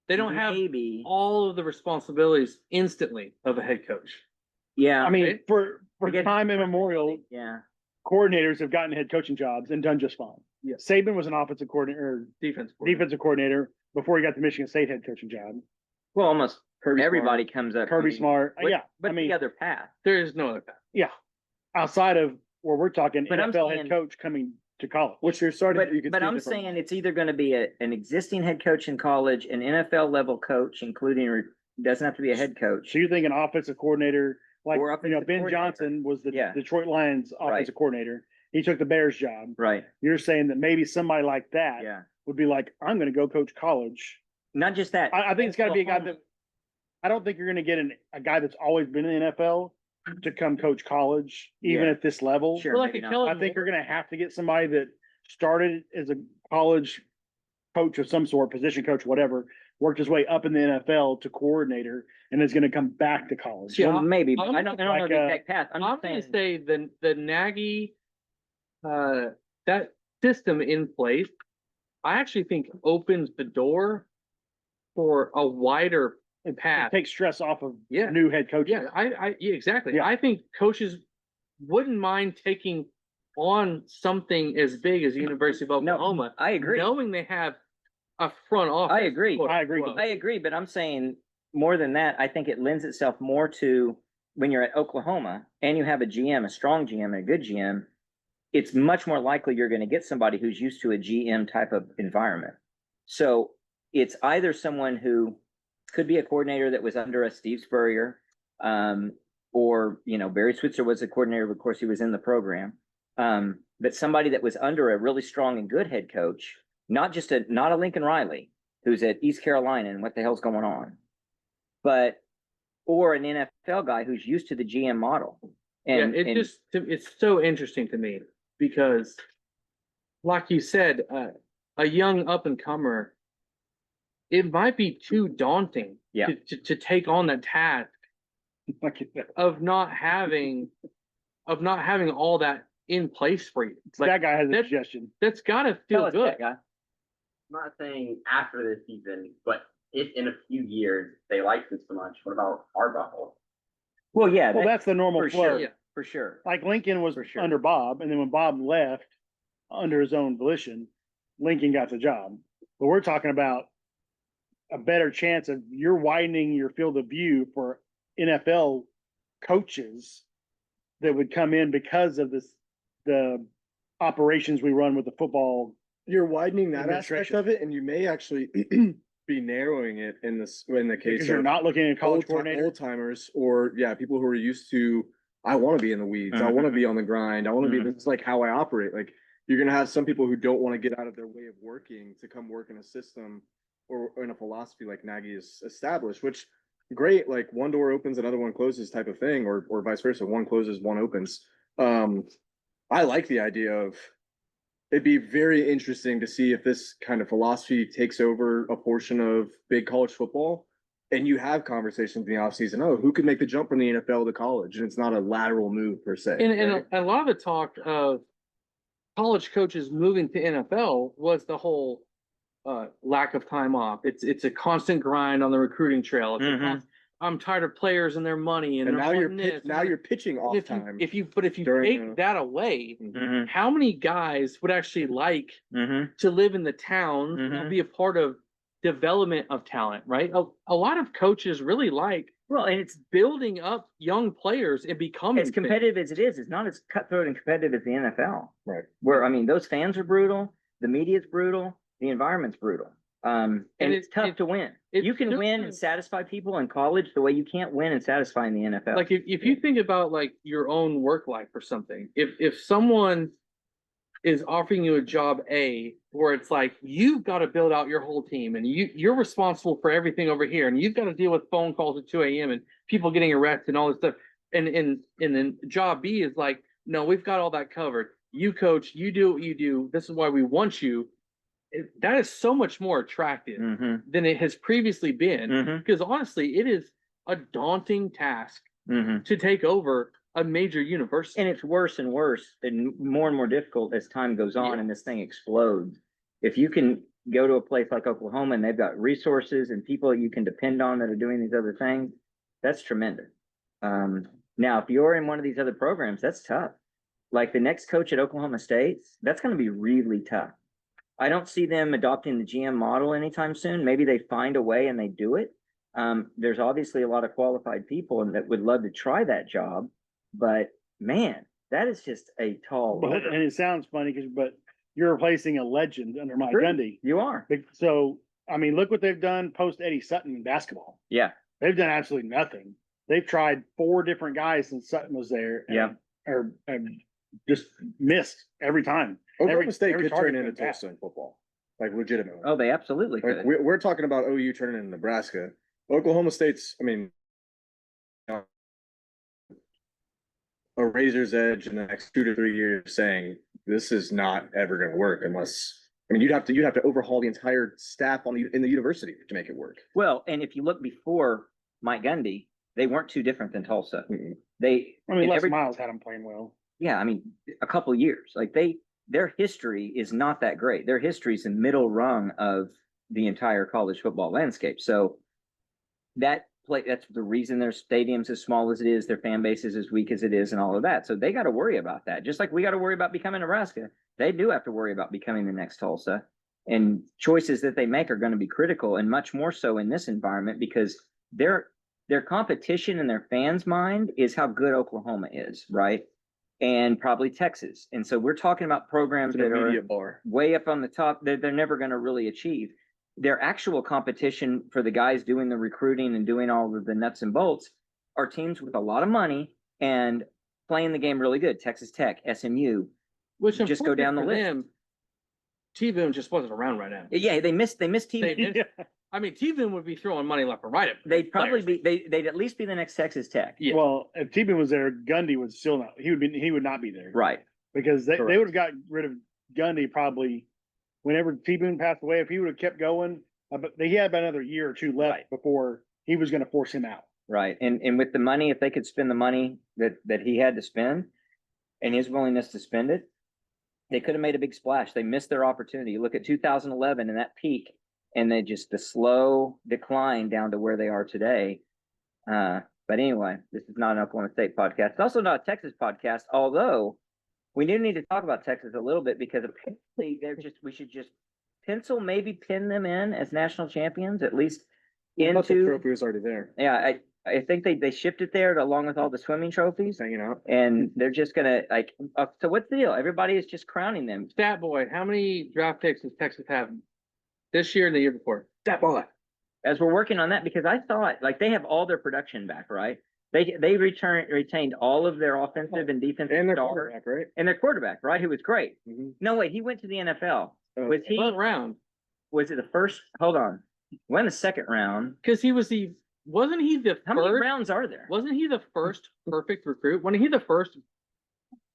Speaker 3: They don't have
Speaker 1: Maybe,
Speaker 3: all of the responsibilities instantly of a head coach.
Speaker 1: yeah.
Speaker 2: I mean,
Speaker 3: Right?
Speaker 2: for
Speaker 1: I guess-
Speaker 2: time immemorial,
Speaker 1: Yeah,
Speaker 2: coordinators have gotten head coaching jobs and done just fine.
Speaker 3: Yeah.
Speaker 2: Saban was an offensive coordinator, or
Speaker 3: Defense. coordinator.
Speaker 2: defensive coordinator before he got the Michigan State head coaching job.
Speaker 1: well, almost
Speaker 4: Kirby Smart.
Speaker 1: everybody comes up.
Speaker 2: Kirby
Speaker 1: I mean,
Speaker 2: Smart,
Speaker 1: what-
Speaker 2: yeah.
Speaker 1: But
Speaker 2: I mean,
Speaker 1: the other path.
Speaker 3: There is no other path.
Speaker 2: yeah. Outside of where we're talking
Speaker 1: But I'm
Speaker 2: NFL
Speaker 1: saying-
Speaker 2: head coach coming to college.
Speaker 4: Which you're starting.
Speaker 1: But,
Speaker 4: you can
Speaker 1: but
Speaker 4: see
Speaker 1: I'm
Speaker 4: different-
Speaker 1: saying it's either gonna be an existing head coach in college, an NFL level coach, including, doesn't have to be a head coach.
Speaker 2: So you're thinking offensive coordinator, like,
Speaker 1: Or
Speaker 2: you know,
Speaker 1: offensive
Speaker 2: Ben
Speaker 1: coordinator.
Speaker 2: Johnson was the
Speaker 1: Yeah.
Speaker 2: Detroit Lions offensive coordinator. He took the Bears job.
Speaker 1: Right,
Speaker 2: You're saying that maybe somebody like that
Speaker 1: yeah.
Speaker 2: would be like, I'm gonna go coach college.
Speaker 1: Not just that.
Speaker 2: I think it's gotta be a guy
Speaker 1: Oklahoma-
Speaker 2: that, I don't think you're gonna get a guy that's always been in the NFL to come coach college, even
Speaker 1: Yeah.
Speaker 2: at this level.
Speaker 1: Sure,
Speaker 3: Well, like
Speaker 1: maybe
Speaker 3: a
Speaker 1: not.
Speaker 3: Kellen
Speaker 2: I think
Speaker 3: Moore.
Speaker 2: you're gonna have to get somebody that started as a college coach of some sort, position coach, whatever, worked his way up in the NFL to coordinator, and is gonna come back to college.
Speaker 3: Yeah,
Speaker 1: Well, maybe, but
Speaker 3: I'm
Speaker 1: I don't know
Speaker 2: like,
Speaker 1: the exact path. I'm
Speaker 3: I'm
Speaker 1: just
Speaker 3: gonna
Speaker 1: saying,
Speaker 3: say the Nagy, that system in place, I actually think opens the door for a wider
Speaker 2: It
Speaker 3: path.
Speaker 2: takes stress off of
Speaker 3: Yeah.
Speaker 2: new head coaches.
Speaker 3: Yeah, exactly.
Speaker 2: Yeah.
Speaker 3: I think coaches wouldn't mind taking on something as big as the University of
Speaker 1: No,
Speaker 3: Oklahoma,
Speaker 1: I agree.
Speaker 3: knowing they have a front office.
Speaker 1: I agree.
Speaker 3: quote
Speaker 2: I agree.
Speaker 3: unquote.
Speaker 1: I agree, but I'm saying more than that, I think it lends itself more to when you're at Oklahoma and you have a GM, a strong GM, and a good GM, it's much more likely you're going to get somebody who's used to a GM type of environment. So it's either someone who could be a coordinator that was under a Steve Spurrier, or, you know, Barry Switzer was a coordinator, of course, he was in the program. But somebody that was under a really strong and good head coach, not a Lincoln Riley, who's at East Carolina and what the hell's going on, but, or an NFL guy who's used to the GM model. And,
Speaker 3: Yeah, it's so interesting to me because, like you said, a young up and comer, it might be too daunting
Speaker 1: Yeah.
Speaker 3: to take on that task
Speaker 2: Like you said.
Speaker 3: of not having all that in place for you. It's
Speaker 2: That
Speaker 3: like
Speaker 2: guy has a
Speaker 3: that-
Speaker 2: suggestion.
Speaker 3: that's gotta
Speaker 1: tell
Speaker 3: feel
Speaker 1: us
Speaker 3: good.
Speaker 1: that guy.
Speaker 5: not saying after this season, but if in a few years they like this so much, what about Arbuckle?
Speaker 1: Well, yeah,
Speaker 2: Well, that's the normal
Speaker 1: for
Speaker 2: flow.
Speaker 1: sure,
Speaker 3: Yeah.
Speaker 1: for sure.
Speaker 2: Like Lincoln was
Speaker 1: For sure.
Speaker 2: under Bob, and then when Bob left under his own volition, Lincoln got the job. But we're talking about a better chance of you're widening your field of view for NFL coaches that would come in because of the operations we run with the football.
Speaker 4: You're widening that aspect
Speaker 2: Administration.
Speaker 4: of it, and you may actually be narrowing it in the case
Speaker 2: Because you're
Speaker 4: of
Speaker 2: not looking at college coordinator.
Speaker 4: old timers, or people who are used to, I want to be in the weeds, I want to be on the grind, I want to be, this is like how I operate. Like, you're gonna have some people who don't want to get out of their way of working to come work in a system or in a philosophy like Nagy has established, which great, like one door opens, another one closes type of thing, or vice versa, one closes, one opens. I like the idea of, it'd be very interesting to see if this kind of philosophy takes over a portion of big college football, and you have conversations in the offseason. Oh, who could make the jump from the NFL to college? And it's not a lateral move per se.
Speaker 3: And
Speaker 4: right?
Speaker 3: a lot of the talk of college coaches moving to NFL was the whole lack of time off. It's a constant grind on the recruiting trail. It's a constant, I'm tired of players and their money, and
Speaker 4: And
Speaker 3: they're
Speaker 4: now you're
Speaker 3: wanting this,
Speaker 4: now you're pitching off
Speaker 3: if
Speaker 4: time.
Speaker 3: if you
Speaker 4: during
Speaker 3: take that away,
Speaker 1: Mhm.
Speaker 3: how many guys would actually like
Speaker 1: Mhm.
Speaker 3: to live in the town and
Speaker 1: Mhm.
Speaker 3: be a part of development of talent, right? A lot of coaches really like
Speaker 1: Well, and it's
Speaker 3: building up young players and becoming
Speaker 1: as competitive as it is, it's not as cutthroat and competitive as the NFL.
Speaker 4: Right.
Speaker 1: Where, I mean, those fans are brutal, the media's brutal, the environment's brutal. And it's tough to win. You can win and satisfy people in college the way you can't win and satisfy in the NFL.
Speaker 3: Like if you think about like your own work life or something, if someone is offering you a job A where it's like you've got to build out your whole team and you're responsible for everything over here and you've got to deal with phone calls at 2 a.m. and people getting arrested and all this stuff. And then job B is like, no, we've got all that covered. You coach, you do what you do. This is why we want you. That is so much more attractive than it has previously been. Because honestly, it is a daunting task to take over a major university.
Speaker 1: And it's worse and worse and more difficult as time goes on and this thing explodes. If you can go to a place like Oklahoma and they've got resources and people you can depend on that are doing these other things, that's tremendous. Now, if you're in one of these other programs, that's tough. Like the next coach at Oklahoma State, that's going to be really tough. I don't see them adopting the GM model anytime soon. Maybe they find a way and they do it. There's obviously a lot of qualified people that would love to try that job. But man, that is just a tall order.
Speaker 2: And it sounds funny but you're replacing a legend under Mike Gundy.
Speaker 1: You are.
Speaker 2: So, I mean, look what they've done post Eddie Sutton in basketball.
Speaker 1: Yeah.
Speaker 2: They've done absolutely nothing. They've tried 4 different guys since Sutton was there. And just missed every time.
Speaker 4: Oklahoma State
Speaker 2: every
Speaker 4: could
Speaker 2: target
Speaker 4: turn into
Speaker 2: been passed.
Speaker 4: Tulsa in football, like legitimately.
Speaker 1: Oh, they absolutely
Speaker 4: Like
Speaker 1: could.
Speaker 4: we're talking about OU turning into Nebraska. Oklahoma State's, I mean, a razor's edge in the next 2 to 3 years, saying this is not ever going to work unless. I mean, you'd have to overhaul the entire staff in the university to make it work.
Speaker 1: Well, and if you look before Mike Gundy, they weren't too different than Tulsa.
Speaker 2: Les Miles had them playing well.
Speaker 1: Yeah, I mean, a couple of years. Like their history is not that great. Their history is the middle rung of the entire college football landscape. So that's the reason their stadium's as small as it is, their fan base is as weak as it is, and all of that. So they got to worry about that. Just like we got to worry about becoming Nebraska. They do have to worry about becoming the next Tulsa. And choices that they make are going to be critical, and much more so in this environment, because their competition in their fans' mind is how good Oklahoma is, right? And probably Texas. And so we're talking about programs that are way up on the top that they're never going to really achieve. Their actual competition for the guys doing the recruiting and doing all of the nuts and bolts are teams with a lot of money and playing the game really good. Texas Tech, SMU,
Speaker 3: Which
Speaker 1: just go down the list.
Speaker 3: Them, T-Boone just wasn't around right now.
Speaker 1: Yeah, they missed T-Boone.
Speaker 3: I mean, T-Boone would be throwing money left and right at
Speaker 1: They'd probably they'd at least be the next Texas Tech.
Speaker 3: Yeah.
Speaker 2: Well, if T-Boone was there, Gundy would still not. He would not be there.
Speaker 1: Right.
Speaker 2: Because they would have got rid of Gundy probably whenever T-Boone passed away. If he would have kept going, but he had about another year or 2 left before he was going to force him out.
Speaker 1: Right. And with the money, if they could spend the money that he had to spend and his willingness to spend it, They could have made a big splash. They missed their opportunity. You look at 2011 and that peak, and then just the slow decline down to where they are today. But anyway, this is not an Oklahoma State podcast. It's also not a Texas podcast, although we do need to talk about Texas a little bit because apparently we should just maybe pin them in as national champions, at least
Speaker 4: I thought the
Speaker 1: into.
Speaker 4: trophy was already there,
Speaker 1: Yeah, I think they shipped it there along with all the swimming trophies,
Speaker 4: hanging out.
Speaker 1: and they're just gonna so what's the deal? Everybody is just crowning them.
Speaker 3: Stat boy, how many draft picks does Texas have this year and the year before? Stat boy.
Speaker 1: As we're working on that, because I thought like they have all their production back, right? They retained all of their offensive and defensive
Speaker 4: And their
Speaker 1: star-
Speaker 4: quarterback, right?
Speaker 1: and their quarterback, right? Who was great.
Speaker 4: Mhm.
Speaker 1: No, wait, he went to the NFL.
Speaker 4: Oh.
Speaker 1: Was he?
Speaker 3: What round?
Speaker 1: Was it the first? Hold on. Went the second round.
Speaker 3: Because wasn't he the
Speaker 1: How many
Speaker 3: first?
Speaker 1: rounds are there?
Speaker 3: Wasn't he the first perfect recruit? Wasn't he the first,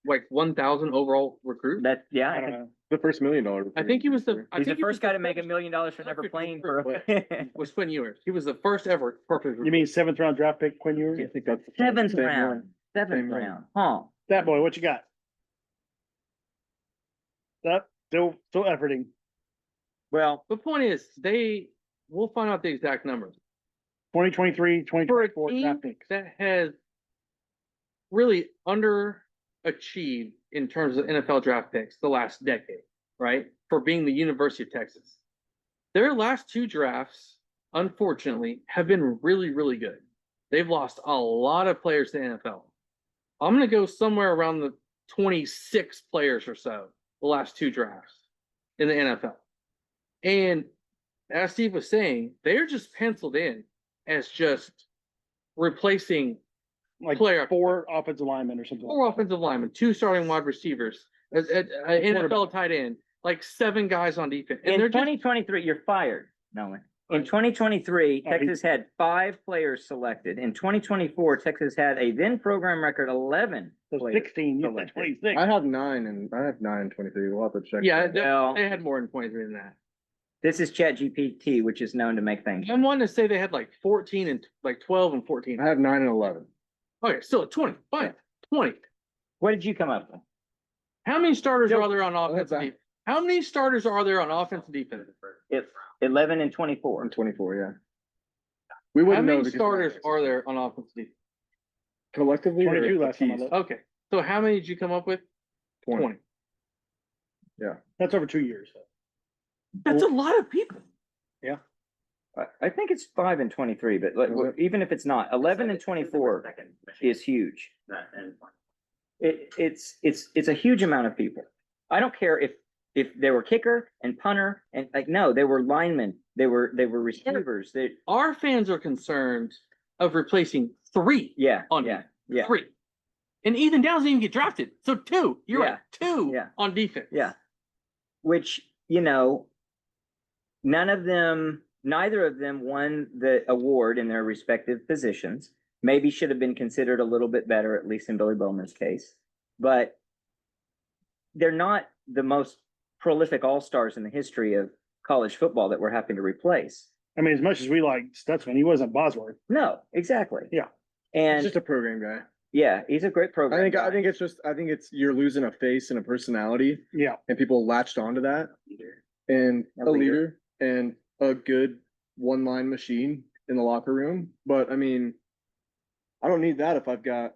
Speaker 3: like 1,000 overall recruit?
Speaker 1: That yeah.
Speaker 2: I don't know.
Speaker 4: The first $1 million.
Speaker 3: I think he was the. I
Speaker 1: He's the
Speaker 3: think he was
Speaker 1: first guy to make $1 million for never
Speaker 3: perfect
Speaker 1: playing
Speaker 3: recruit.
Speaker 1: for
Speaker 3: Was Quinn Ewers. He was the first ever perfect recruit.
Speaker 2: You mean 7th round draft pick, Quinn Ewers?
Speaker 4: I think that's
Speaker 1: seventh
Speaker 4: same
Speaker 1: round.
Speaker 4: one.
Speaker 1: Seventh
Speaker 4: Same one.
Speaker 1: round. Huh.
Speaker 2: That boy, what you got? That still efforting.
Speaker 1: Well,
Speaker 3: The point is, we'll find out the exact numbers.
Speaker 2: 2023,
Speaker 3: For a
Speaker 2: 2024
Speaker 3: team
Speaker 2: draft picks.
Speaker 3: that has really underachieved in terms of NFL draft picks the last decade, right? For being the University of Texas. Their last two drafts, unfortunately, have been really, really good. They've lost a lot of players to the NFL. I'm going to go somewhere around the 26 players or so, the last two drafts in the NFL. And as Steve was saying, they're just penciled in as just replacing
Speaker 2: Like
Speaker 3: player
Speaker 2: 4 offensive linemen or something.
Speaker 3: four offensive linemen, 2 starting wide receivers, NFL tight end, like 7 guys on defense. And
Speaker 1: in
Speaker 3: they're just
Speaker 1: 2023, you're fired. No way. In 2023,
Speaker 2: Oh, he-
Speaker 1: Texas had 5 players selected. In 2024, Texas had a then program record 11
Speaker 2: So
Speaker 1: players
Speaker 2: 16, you said
Speaker 1: selected.
Speaker 2: 26.
Speaker 4: I have 9 and 23. We'll have to check.
Speaker 3: yeah,
Speaker 4: that.
Speaker 1: Well,
Speaker 3: they had more than 23 than that.
Speaker 1: this is ChatGPT, which is known to make things.
Speaker 3: I'm wanting to say they had like 14 and like 12 and 14.
Speaker 4: I have 9 and 11.
Speaker 3: Okay, still at 20. Fine. 20.
Speaker 1: What did you come up with?
Speaker 3: How many starters
Speaker 1: Yep.
Speaker 3: are there on offense and
Speaker 4: that.
Speaker 3: defense? How many starters are there on offense and defense?
Speaker 1: It's 11 and 24.
Speaker 4: I'm 24, yeah. We
Speaker 3: How
Speaker 4: wouldn't know
Speaker 3: many
Speaker 4: because
Speaker 3: starters are there on offense and defense?
Speaker 4: collectively? or
Speaker 2: 22
Speaker 4: the
Speaker 2: last time I
Speaker 4: teams?
Speaker 2: looked.
Speaker 3: Okay. So how many did you come up with? 20.
Speaker 2: That's over 2 years.
Speaker 3: That's a lot of people.
Speaker 1: I think it's 5 and 23, but even if it's not, 11 and 24 is huge. It's a huge amount of people. I don't care if they were kicker and punter and no, they were linemen, they were receivers.
Speaker 3: Our fans are concerned of replacing 3
Speaker 1: Yeah,
Speaker 3: on
Speaker 1: yeah, yeah,
Speaker 3: 3. And Ethan Downs didn't even get drafted. So 2. You're
Speaker 1: Yeah.
Speaker 3: right. 2
Speaker 1: Yeah.
Speaker 3: on defense.
Speaker 1: yeah. Which, neither of them won the award in their respective positions. Maybe should have been considered a little bit better, at least in Billy Bowman's case. But they're not the most prolific all-stars in the history of college football that we're having to replace.
Speaker 2: I mean, as much as we like Stutzman, he wasn't Bosworth.
Speaker 1: No, exactly.
Speaker 2: Yeah.
Speaker 4: He's
Speaker 1: And
Speaker 4: just a program guy.
Speaker 1: yeah, he's a great program.
Speaker 4: I
Speaker 1: guy.
Speaker 4: think it's you're losing a face and a personality,
Speaker 2: Yeah.
Speaker 4: and people latched onto that, and
Speaker 1: A
Speaker 4: a
Speaker 1: leader.
Speaker 4: leader and a good one-line machine in the locker room. But I mean, I don't need that if I've got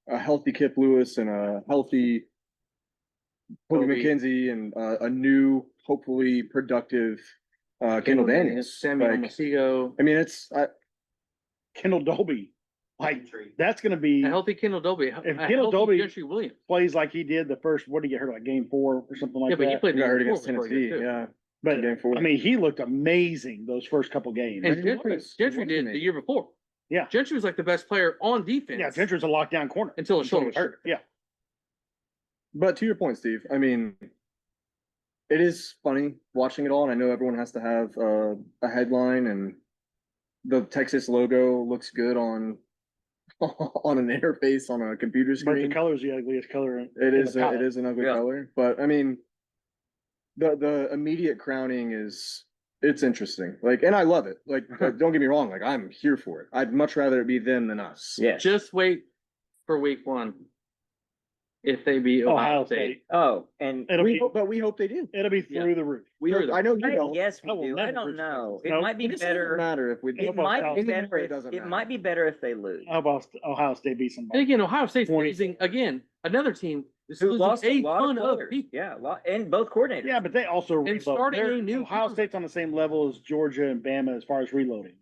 Speaker 4: a healthy Kip Lewis and a healthy Kobe
Speaker 3: Kobe.
Speaker 4: McKenzie and a new, hopefully productive Kendall Daniels.
Speaker 3: Samuel
Speaker 4: Like,
Speaker 3: Masigo.
Speaker 4: I mean, it's
Speaker 2: Kendall Dolby. Like, that's going to be
Speaker 3: A healthy Kendall Dolby.
Speaker 2: If
Speaker 3: A
Speaker 2: Kendall
Speaker 3: healthy
Speaker 2: Dolby-
Speaker 3: Gentry Williams.
Speaker 2: plays like he did the first, what did he get hurt like game 4 or something like
Speaker 3: Yeah, but he
Speaker 2: that.
Speaker 3: played
Speaker 4: he got hurt
Speaker 3: before
Speaker 4: against
Speaker 3: before he
Speaker 4: Tennessee.
Speaker 3: did, too.
Speaker 4: Yeah,
Speaker 2: But
Speaker 4: game 4.
Speaker 2: I mean, he looked amazing those first couple games.
Speaker 3: And
Speaker 4: He
Speaker 3: Gentry,
Speaker 4: was.
Speaker 3: Gentry
Speaker 4: He
Speaker 3: did
Speaker 4: was
Speaker 3: the year before.
Speaker 2: Yeah.
Speaker 3: Gentry was like the best player on defense.
Speaker 2: Yeah, Gentry's a lockdown corner.
Speaker 3: Until his shoulder
Speaker 2: he
Speaker 3: was
Speaker 2: hurt.
Speaker 3: hurt.
Speaker 2: Yeah.
Speaker 4: But to your point, Steve, I mean, it is funny watching it all, and I know everyone has to have a headline, and the Texas logo looks good on on an interface on a computer
Speaker 2: But the
Speaker 4: screen.
Speaker 2: color's the ugliest color.
Speaker 4: It
Speaker 2: in
Speaker 4: is
Speaker 2: the palette.
Speaker 4: it is an ugly
Speaker 1: Yeah.
Speaker 4: color, but I mean, the immediate crowning it's interesting. Like, and I love it. Like, don't get me wrong. Like, I'm here for it. I'd much rather it be them than us.
Speaker 1: yes.
Speaker 3: Just wait for week 1. if they beat Ohio
Speaker 2: Ohio
Speaker 3: State.
Speaker 2: State.
Speaker 1: Oh, and
Speaker 2: It'll be,
Speaker 4: But we hope they do.
Speaker 2: it'll be
Speaker 3: Yeah.
Speaker 2: through the roof.
Speaker 4: We
Speaker 3: Sure,
Speaker 4: hope, I know you
Speaker 1: I
Speaker 4: don't.
Speaker 1: guess
Speaker 2: I
Speaker 1: we
Speaker 2: will
Speaker 1: do. I
Speaker 2: never
Speaker 1: don't
Speaker 2: root for
Speaker 1: know.
Speaker 2: Texas.
Speaker 1: It
Speaker 2: Nope.
Speaker 1: might be
Speaker 4: It just doesn't
Speaker 1: better.
Speaker 4: matter if we.
Speaker 1: It might be
Speaker 4: Anyway,
Speaker 1: better.
Speaker 4: it doesn't
Speaker 1: It
Speaker 4: matter.
Speaker 1: might be better if they lose.
Speaker 2: How about Ohio State beat
Speaker 3: And
Speaker 2: somebody?
Speaker 3: again, Ohio State's
Speaker 2: 20.
Speaker 3: losing again. Another team is
Speaker 1: Who
Speaker 3: losing
Speaker 1: lost
Speaker 3: a
Speaker 1: a lot
Speaker 3: ton
Speaker 1: of
Speaker 3: of
Speaker 1: players.
Speaker 3: people.
Speaker 1: Yeah, and both coordinators.
Speaker 2: Yeah, but they also
Speaker 3: And
Speaker 2: reload.
Speaker 3: starting
Speaker 2: They're-
Speaker 3: a new-
Speaker 2: Ohio State's on the same level as Georgia and Bama as far as reloading.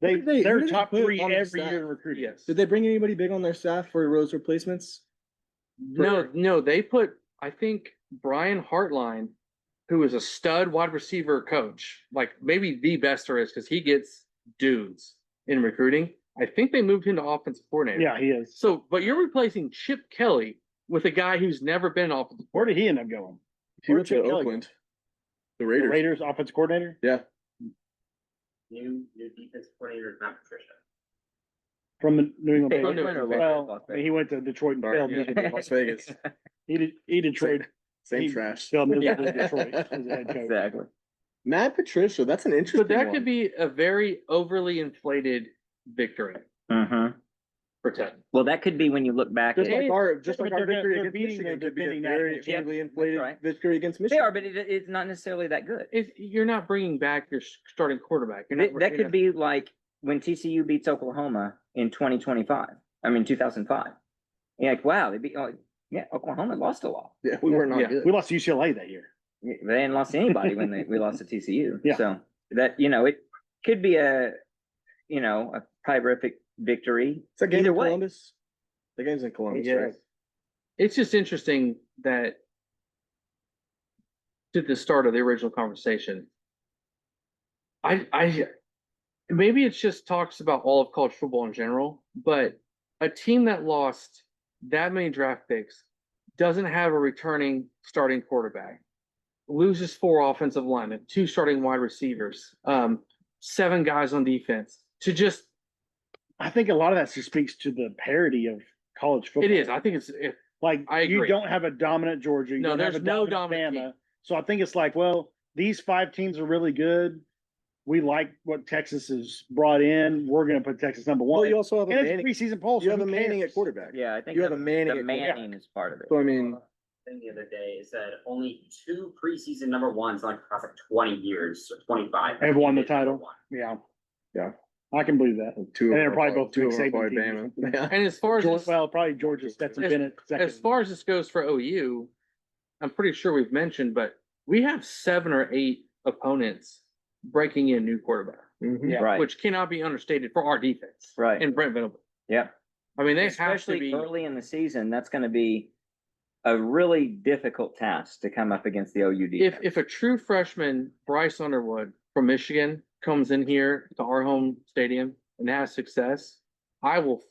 Speaker 4: Who did who
Speaker 2: They're
Speaker 4: did they
Speaker 2: top
Speaker 4: put
Speaker 2: 3
Speaker 4: on the
Speaker 2: every
Speaker 4: staff?
Speaker 2: year in recruiting.
Speaker 3: Yes.
Speaker 4: Did they bring anybody big on their staff for Rose replacements?
Speaker 3: No, they put, I think, Brian Hartline, who is a stud wide receiver coach, like maybe the best there is because he gets dudes in recruiting. I think they moved him to offensive coordinator.
Speaker 2: Yeah, he is.
Speaker 3: So, but you're replacing Chip Kelly with a guy who's never been offensive.
Speaker 2: Where did he end up going?
Speaker 4: He went to
Speaker 2: Chip Kelly?
Speaker 4: Oakland. The
Speaker 2: The
Speaker 4: Raiders.
Speaker 2: Raiders offensive coordinator?
Speaker 4: Yeah.
Speaker 5: New defensive coordinator is Matt Patricia.
Speaker 2: From the New England
Speaker 1: Hey,
Speaker 3: From
Speaker 2: Patriots.
Speaker 3: New
Speaker 1: England or
Speaker 2: Well,
Speaker 1: Las
Speaker 2: I mean, he went to Detroit and
Speaker 4: Sorry.
Speaker 2: failed.
Speaker 3: Yeah.
Speaker 2: miserably.
Speaker 4: Las Vegas.
Speaker 2: He Detroit.
Speaker 4: Same
Speaker 2: he
Speaker 4: trash.
Speaker 2: Failed miserably
Speaker 1: Yeah.
Speaker 2: in Detroit as a head coach.
Speaker 1: Exactly.
Speaker 4: Matt Patricia, that's an interesting
Speaker 3: But that
Speaker 4: one.
Speaker 3: could be a very overly inflated victory
Speaker 1: Mm-hmm.
Speaker 3: for Ted.
Speaker 1: Well, that could be when you look back.
Speaker 4: Just
Speaker 1: at-
Speaker 4: like our,
Speaker 2: But
Speaker 4: victory
Speaker 2: they're
Speaker 4: against
Speaker 2: beating
Speaker 4: Michigan
Speaker 2: the
Speaker 4: could be a
Speaker 2: defending
Speaker 4: very
Speaker 2: national champ.
Speaker 4: overly inflated
Speaker 1: That's right.
Speaker 4: victory against
Speaker 1: They
Speaker 4: Michigan.
Speaker 1: are, but it's not necessarily that good.
Speaker 3: You're not bringing back your starting quarterback. You're not,
Speaker 1: That could be like when TCU beats Oklahoma in 2025. I mean, 2005. You're like, wow, they beat. Oh, yeah, Oklahoma lost a lot.
Speaker 4: Yeah, we were not
Speaker 3: Yeah.
Speaker 4: good.
Speaker 2: We lost to UCLA that year.
Speaker 1: They didn't lost to anybody when we lost to TCU.
Speaker 2: Yeah.
Speaker 1: So that it could be a horrific victory.
Speaker 4: It's a game
Speaker 1: either
Speaker 4: in
Speaker 1: way.
Speaker 4: Columbus. The game's in Columbus,
Speaker 3: Yeah.
Speaker 4: right?
Speaker 3: It's just interesting that to the start of the original conversation, I maybe it's just talks about all of college football in general, but a team that lost that many draft picks doesn't have a returning starting quarterback, loses 4 offensive linemen, 2 starting wide receivers, 7 guys on defense. To just
Speaker 2: I think a lot of that just speaks to the parity of college football.
Speaker 3: it is. I think it's
Speaker 2: Like
Speaker 3: I
Speaker 2: you
Speaker 3: agree.
Speaker 2: don't have a dominant Georgia. You
Speaker 3: No,
Speaker 2: don't have
Speaker 3: there's
Speaker 2: a
Speaker 3: no
Speaker 2: dominant
Speaker 3: dominant
Speaker 2: Bama. So I think it's like, well, these 5 teams are really good. We like what Texas has brought in. We're going to put Texas number 1.
Speaker 4: Well, you also have a
Speaker 2: and it's a
Speaker 4: Manning.
Speaker 2: preseason poll.
Speaker 4: You
Speaker 2: so
Speaker 4: have
Speaker 2: who
Speaker 4: a Manning
Speaker 2: cares?
Speaker 4: at quarterback.
Speaker 1: Yeah, I think
Speaker 4: You have a Manning
Speaker 1: the
Speaker 4: at
Speaker 1: Manning is part of it.
Speaker 4: So I mean,
Speaker 5: Thing the other day, it said only 2 preseason number 1s like across like 20 years, or 25.
Speaker 2: Have won the
Speaker 5: Number
Speaker 2: title.
Speaker 5: one.
Speaker 2: Yeah.
Speaker 4: Yeah.
Speaker 2: I can believe that.
Speaker 4: two
Speaker 2: And
Speaker 4: of
Speaker 2: they're
Speaker 4: them
Speaker 2: probably
Speaker 4: are
Speaker 2: both
Speaker 4: two of
Speaker 2: big
Speaker 4: them are
Speaker 2: Saban
Speaker 4: probably
Speaker 2: teams.
Speaker 4: Bama. Yeah.
Speaker 3: and as far as this-
Speaker 2: Well, probably Georgia Stetson Bennett second.
Speaker 3: as far as this goes for OU, I'm pretty sure we've mentioned, but we have 7 or 8 opponents breaking in new quarterback,
Speaker 4: Mhm.
Speaker 2: Yeah.
Speaker 1: Right.
Speaker 3: which cannot be understated for our defense.
Speaker 1: Right.
Speaker 3: And Brent Venables.
Speaker 1: Yeah.
Speaker 3: I mean, they
Speaker 1: Especially
Speaker 3: have to be.
Speaker 1: early in the season, that's going to be a really difficult task to come up against the OU defense.
Speaker 3: If a true freshman, Bryce Underwood from Michigan, comes in here to our home stadium and has success, I will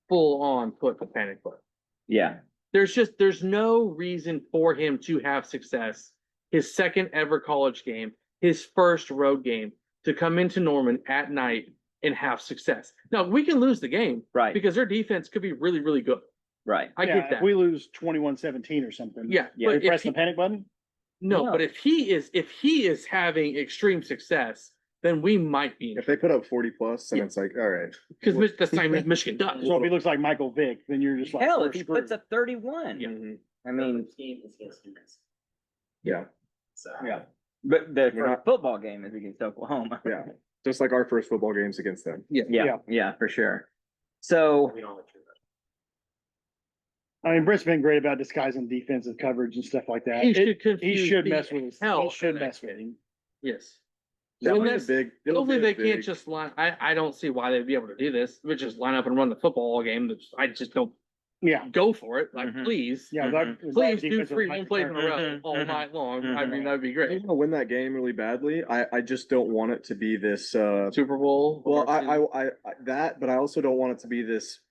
Speaker 3: full on put the panic button.
Speaker 1: Yeah.
Speaker 3: There's no reason for him to have success. His second ever college game, his first road game, to come into Norman at night and have success. Now we can lose the game
Speaker 1: Right.
Speaker 3: because their defense could be really, really good.
Speaker 1: Right.
Speaker 3: I
Speaker 2: Yeah,
Speaker 3: get
Speaker 2: if
Speaker 3: that.
Speaker 2: we lose 21-17 or something.
Speaker 3: Yeah,
Speaker 1: Yeah.
Speaker 3: but
Speaker 2: We press
Speaker 3: if
Speaker 2: the panic button.
Speaker 3: no,
Speaker 1: No.
Speaker 3: but if he is having extreme success, then we might be in
Speaker 4: If they put up 40 plus, then
Speaker 3: Yeah.
Speaker 4: it's like, all right.
Speaker 3: because that's not even Michigan does.
Speaker 2: So if he looks like Michael Vick, then you're just like,
Speaker 1: Hell,
Speaker 2: we're
Speaker 1: if he
Speaker 2: screwed.
Speaker 1: puts up 31.
Speaker 3: Yeah.
Speaker 4: Mhm.
Speaker 1: I mean,
Speaker 5: This game is against humans.
Speaker 4: Yeah.
Speaker 5: So
Speaker 2: Yeah.
Speaker 1: but the
Speaker 4: You're not-
Speaker 1: football game is against Oklahoma.
Speaker 4: Yeah. Just like our first football games against them.
Speaker 1: Yeah.
Speaker 2: Yeah.
Speaker 1: Yeah, for sure. So,
Speaker 5: we don't let you.
Speaker 2: I mean, Britt's been great about disguising defensive coverage and stuff like that.
Speaker 3: He
Speaker 2: It-
Speaker 3: should
Speaker 2: he
Speaker 3: confuse
Speaker 2: should
Speaker 3: the
Speaker 2: mess with us.
Speaker 3: hell
Speaker 2: He should
Speaker 3: out of
Speaker 2: mess
Speaker 3: that
Speaker 2: with
Speaker 3: kid.
Speaker 2: him.
Speaker 3: Yes.
Speaker 4: That
Speaker 3: And
Speaker 4: was
Speaker 3: that's-
Speaker 4: a big. it'll
Speaker 3: Hopefully
Speaker 4: be
Speaker 3: they
Speaker 4: a
Speaker 3: can't
Speaker 4: big-
Speaker 3: just line. I don't see why they'd be able to do this, but just line up and run the football game. I just don't
Speaker 2: Yeah.
Speaker 3: go for it. Like,
Speaker 1: Mhm.
Speaker 3: please,
Speaker 2: Yeah.
Speaker 1: Mhm.
Speaker 2: that- that
Speaker 3: please do
Speaker 2: defensive
Speaker 3: 3
Speaker 2: line
Speaker 3: one plays in a row
Speaker 1: Mhm.
Speaker 3: all
Speaker 1: Mhm.
Speaker 3: night long. I
Speaker 1: Mhm.
Speaker 3: mean, that'd be
Speaker 4: I
Speaker 3: great.
Speaker 4: want to win that game really badly. I just don't want it to be this.
Speaker 3: Super Bowl.
Speaker 4: Well,
Speaker 3: or-
Speaker 4: I that, but I also don't want it to be this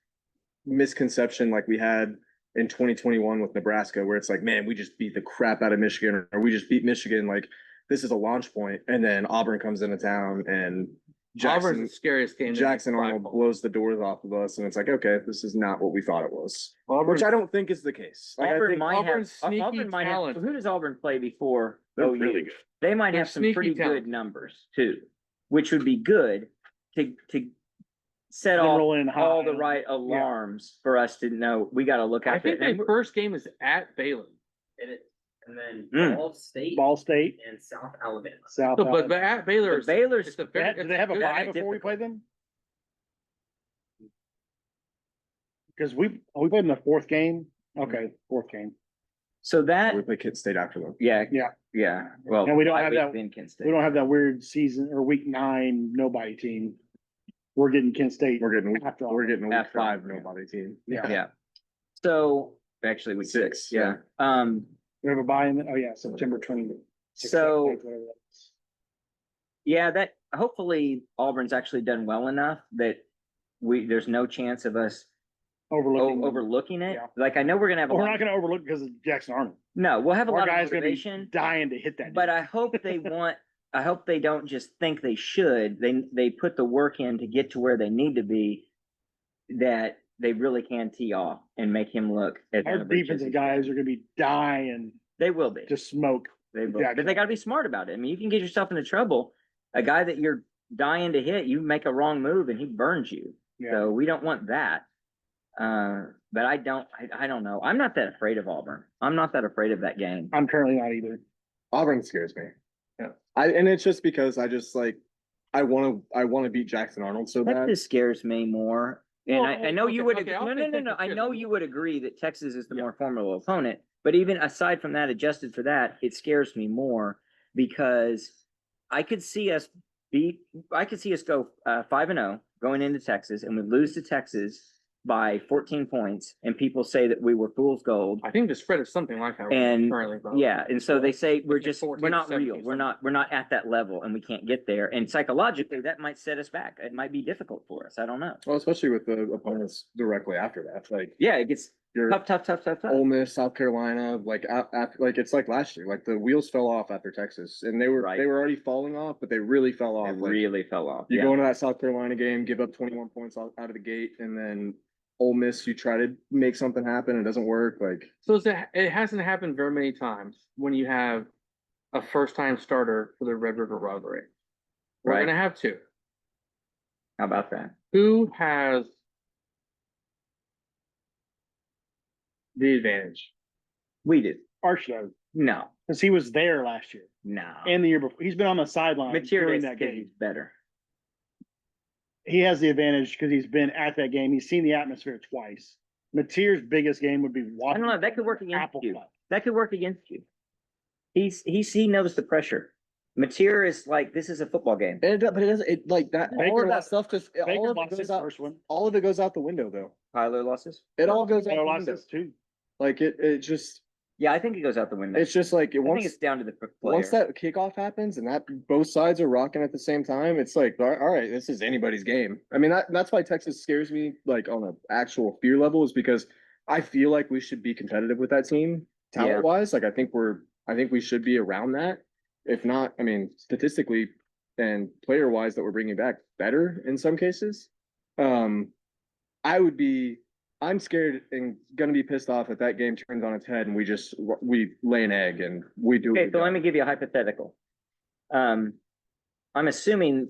Speaker 4: misconception like we had in 2021 with Nebraska, where it's like, man, we just beat the crap out of Michigan, or we just beat Michigan. Like, this is a launch point, and then Auburn comes into town, and
Speaker 3: Auburn's
Speaker 4: Jackson
Speaker 3: the scariest game.
Speaker 4: Jackson
Speaker 3: by
Speaker 4: Arnold
Speaker 3: far.
Speaker 4: blows the doors off of us, and it's like, okay, this is not what we thought it was,
Speaker 3: Auburn's-
Speaker 4: which I don't think is the case. Like, I
Speaker 1: Auburn
Speaker 4: think
Speaker 1: might have,
Speaker 3: Auburn's sneaky
Speaker 1: Auburn might have,
Speaker 3: talent.
Speaker 1: who does Auburn play before
Speaker 4: they're
Speaker 1: OU?
Speaker 4: really good.
Speaker 1: They might
Speaker 3: They're
Speaker 1: have some
Speaker 3: sneaky
Speaker 1: pretty
Speaker 3: talent.
Speaker 1: good numbers too, which would be good to set
Speaker 2: them
Speaker 1: off
Speaker 2: rolling high.
Speaker 1: all the right alarms for us to know, we gotta look
Speaker 3: I
Speaker 1: out
Speaker 3: think
Speaker 1: there.
Speaker 3: their first game is at Baylor.
Speaker 5: And then
Speaker 1: Mm.
Speaker 5: Ball State
Speaker 2: Ball State,
Speaker 5: and South Alabama.
Speaker 2: South.
Speaker 3: So, but at Baylor,
Speaker 1: But Baylor's-
Speaker 3: it's a
Speaker 2: They
Speaker 3: very,
Speaker 2: do they have a
Speaker 3: it's
Speaker 2: bye
Speaker 3: good-
Speaker 2: before we
Speaker 1: difficult.
Speaker 2: play them? Because we played in the fourth game. Okay, fourth game.
Speaker 1: So that,
Speaker 4: We play Kent State after them.
Speaker 1: yeah.
Speaker 2: Yeah.
Speaker 1: Yeah, well.
Speaker 2: And we don't
Speaker 1: bye
Speaker 2: have
Speaker 1: week
Speaker 2: that-
Speaker 1: then Kent State.
Speaker 2: We don't have that weird season or week 9 nobody team. We're getting Kent State. After all.
Speaker 4: We're getting a week
Speaker 1: After all,
Speaker 4: 5
Speaker 1: yeah.
Speaker 4: nobody team.
Speaker 2: Yeah.
Speaker 1: Yeah. So, actually, week 6,
Speaker 4: Six,
Speaker 1: yeah.
Speaker 2: We have a buy in. Oh yeah, September 20.
Speaker 1: So- Yeah, that, hopefully Auburn's actually done well enough that there's no chance of us overlooking it.
Speaker 2: Yeah.
Speaker 1: Like, I know we're gonna have a
Speaker 2: We're
Speaker 1: lot,
Speaker 2: not going to overlook because of Jackson Arnold.
Speaker 1: no, we'll have a
Speaker 2: Our
Speaker 1: lot of
Speaker 2: guys going to
Speaker 1: motivation,
Speaker 2: be dying to hit that.
Speaker 1: but
Speaker 2: dude.
Speaker 1: I hope I hope they don't just think they should. They put the work in to get to where they need to be, that they really can tee off and make him look as
Speaker 2: Our
Speaker 1: average as
Speaker 2: defensive
Speaker 1: he
Speaker 2: guys
Speaker 1: can.
Speaker 2: are going to be dying
Speaker 1: They will be.
Speaker 2: to smoke.
Speaker 1: They will.
Speaker 2: Yeah,
Speaker 1: But they gotta be smart about it. I mean, you can get yourself into trouble. A guy that you're dying to hit, you make a wrong move and he burns you.
Speaker 2: Yeah.
Speaker 1: So we don't want that. But I don't know. I'm not that afraid of Auburn. I'm not that afraid of that game.
Speaker 2: I'm currently not either.
Speaker 4: Auburn scares me.
Speaker 3: Yeah.
Speaker 4: And it's just because I just like, I want to beat Jackson Arnold so
Speaker 1: That
Speaker 4: bad.
Speaker 1: just scares me more. And
Speaker 3: Well,
Speaker 1: I know you
Speaker 3: okay,
Speaker 1: would,
Speaker 3: okay, I'll
Speaker 1: no,
Speaker 3: say Texas
Speaker 1: I
Speaker 3: scares
Speaker 1: know
Speaker 3: me
Speaker 1: you
Speaker 3: more.
Speaker 1: would agree that Texas is the
Speaker 3: Yeah.
Speaker 1: more formidable opponent. But even aside from that, adjusted for that, it scares me more because I could see us go 5-0 going into Texas, and we lose to Texas by 14 points, and people say that we were fool's gold.
Speaker 3: I think the spread is something like that
Speaker 1: And
Speaker 3: currently. But
Speaker 1: yeah, and so they say we're
Speaker 3: It's like
Speaker 1: just
Speaker 3: 14
Speaker 1: we're not
Speaker 3: 17
Speaker 1: real. We're not at that level, and we can't get there. And psychologically, that might set us back. It might be difficult for us. I don't know.
Speaker 4: Well, especially with the opponents directly after that. Like,
Speaker 1: Yeah, it gets
Speaker 4: you're
Speaker 1: tough.
Speaker 4: Ole Miss, South Carolina, like after, like it's like last year, like the wheels fell off after Texas, and they were
Speaker 1: Right.
Speaker 4: already falling off, but they really fell off.
Speaker 1: It
Speaker 4: Like,
Speaker 1: really fell off.
Speaker 4: you
Speaker 1: Yeah.
Speaker 4: go into that South Carolina game, give up 21 points out of the gate, and then Ole Miss, you try to make something happen, it doesn't work. Like,
Speaker 3: So it hasn't happened very many times when you have a first-time starter for the Red River rivalry. We're
Speaker 1: Right.
Speaker 3: gonna have 2.
Speaker 1: How about that?
Speaker 3: Who has the advantage?
Speaker 1: We did.
Speaker 2: Arch does.
Speaker 1: No,
Speaker 2: Because he was there last year
Speaker 1: no.
Speaker 2: and the year before. He's been on the sideline
Speaker 1: Material
Speaker 2: during that game.
Speaker 1: he's better.
Speaker 2: He has the advantage because he's been at that game. He's seen the atmosphere twice. Mateer's biggest game would be
Speaker 1: I
Speaker 2: watching.
Speaker 1: don't know. That could work against
Speaker 2: Apple
Speaker 1: you.
Speaker 2: Pie.
Speaker 1: That could work against you. He knows the pressure. Mateer is like, this is a football game.
Speaker 4: but it doesn't. It like that.
Speaker 2: Baker
Speaker 4: All of that
Speaker 2: lost-
Speaker 4: stuff just
Speaker 2: Baker
Speaker 4: all of it
Speaker 2: lost his
Speaker 4: goes out.
Speaker 2: first one.
Speaker 4: All of it goes out the window, though.
Speaker 1: Kyler losses.
Speaker 4: It all goes out
Speaker 2: Taylor
Speaker 4: the
Speaker 2: lost
Speaker 4: window.
Speaker 2: his too.
Speaker 4: Like it just.
Speaker 1: Yeah, I think it goes out the window.
Speaker 4: It's just like
Speaker 1: I think
Speaker 4: once
Speaker 1: it's down to the player.
Speaker 4: once that kickoff happens and that both sides are rocking at the same time, it's like, all right, this is anybody's game. I mean, that's why Texas scares me, like on an actual fear level, is because I feel like we should be competitive with that team talent wise. Like I think we should be around that. If not, I mean, statistically and player wise that we're bringing back better in some cases. I'm scared and gonna be pissed off if that game turns on its head and we lay an egg and we do.
Speaker 1: Okay, so let me give you a hypothetical. I'm assuming,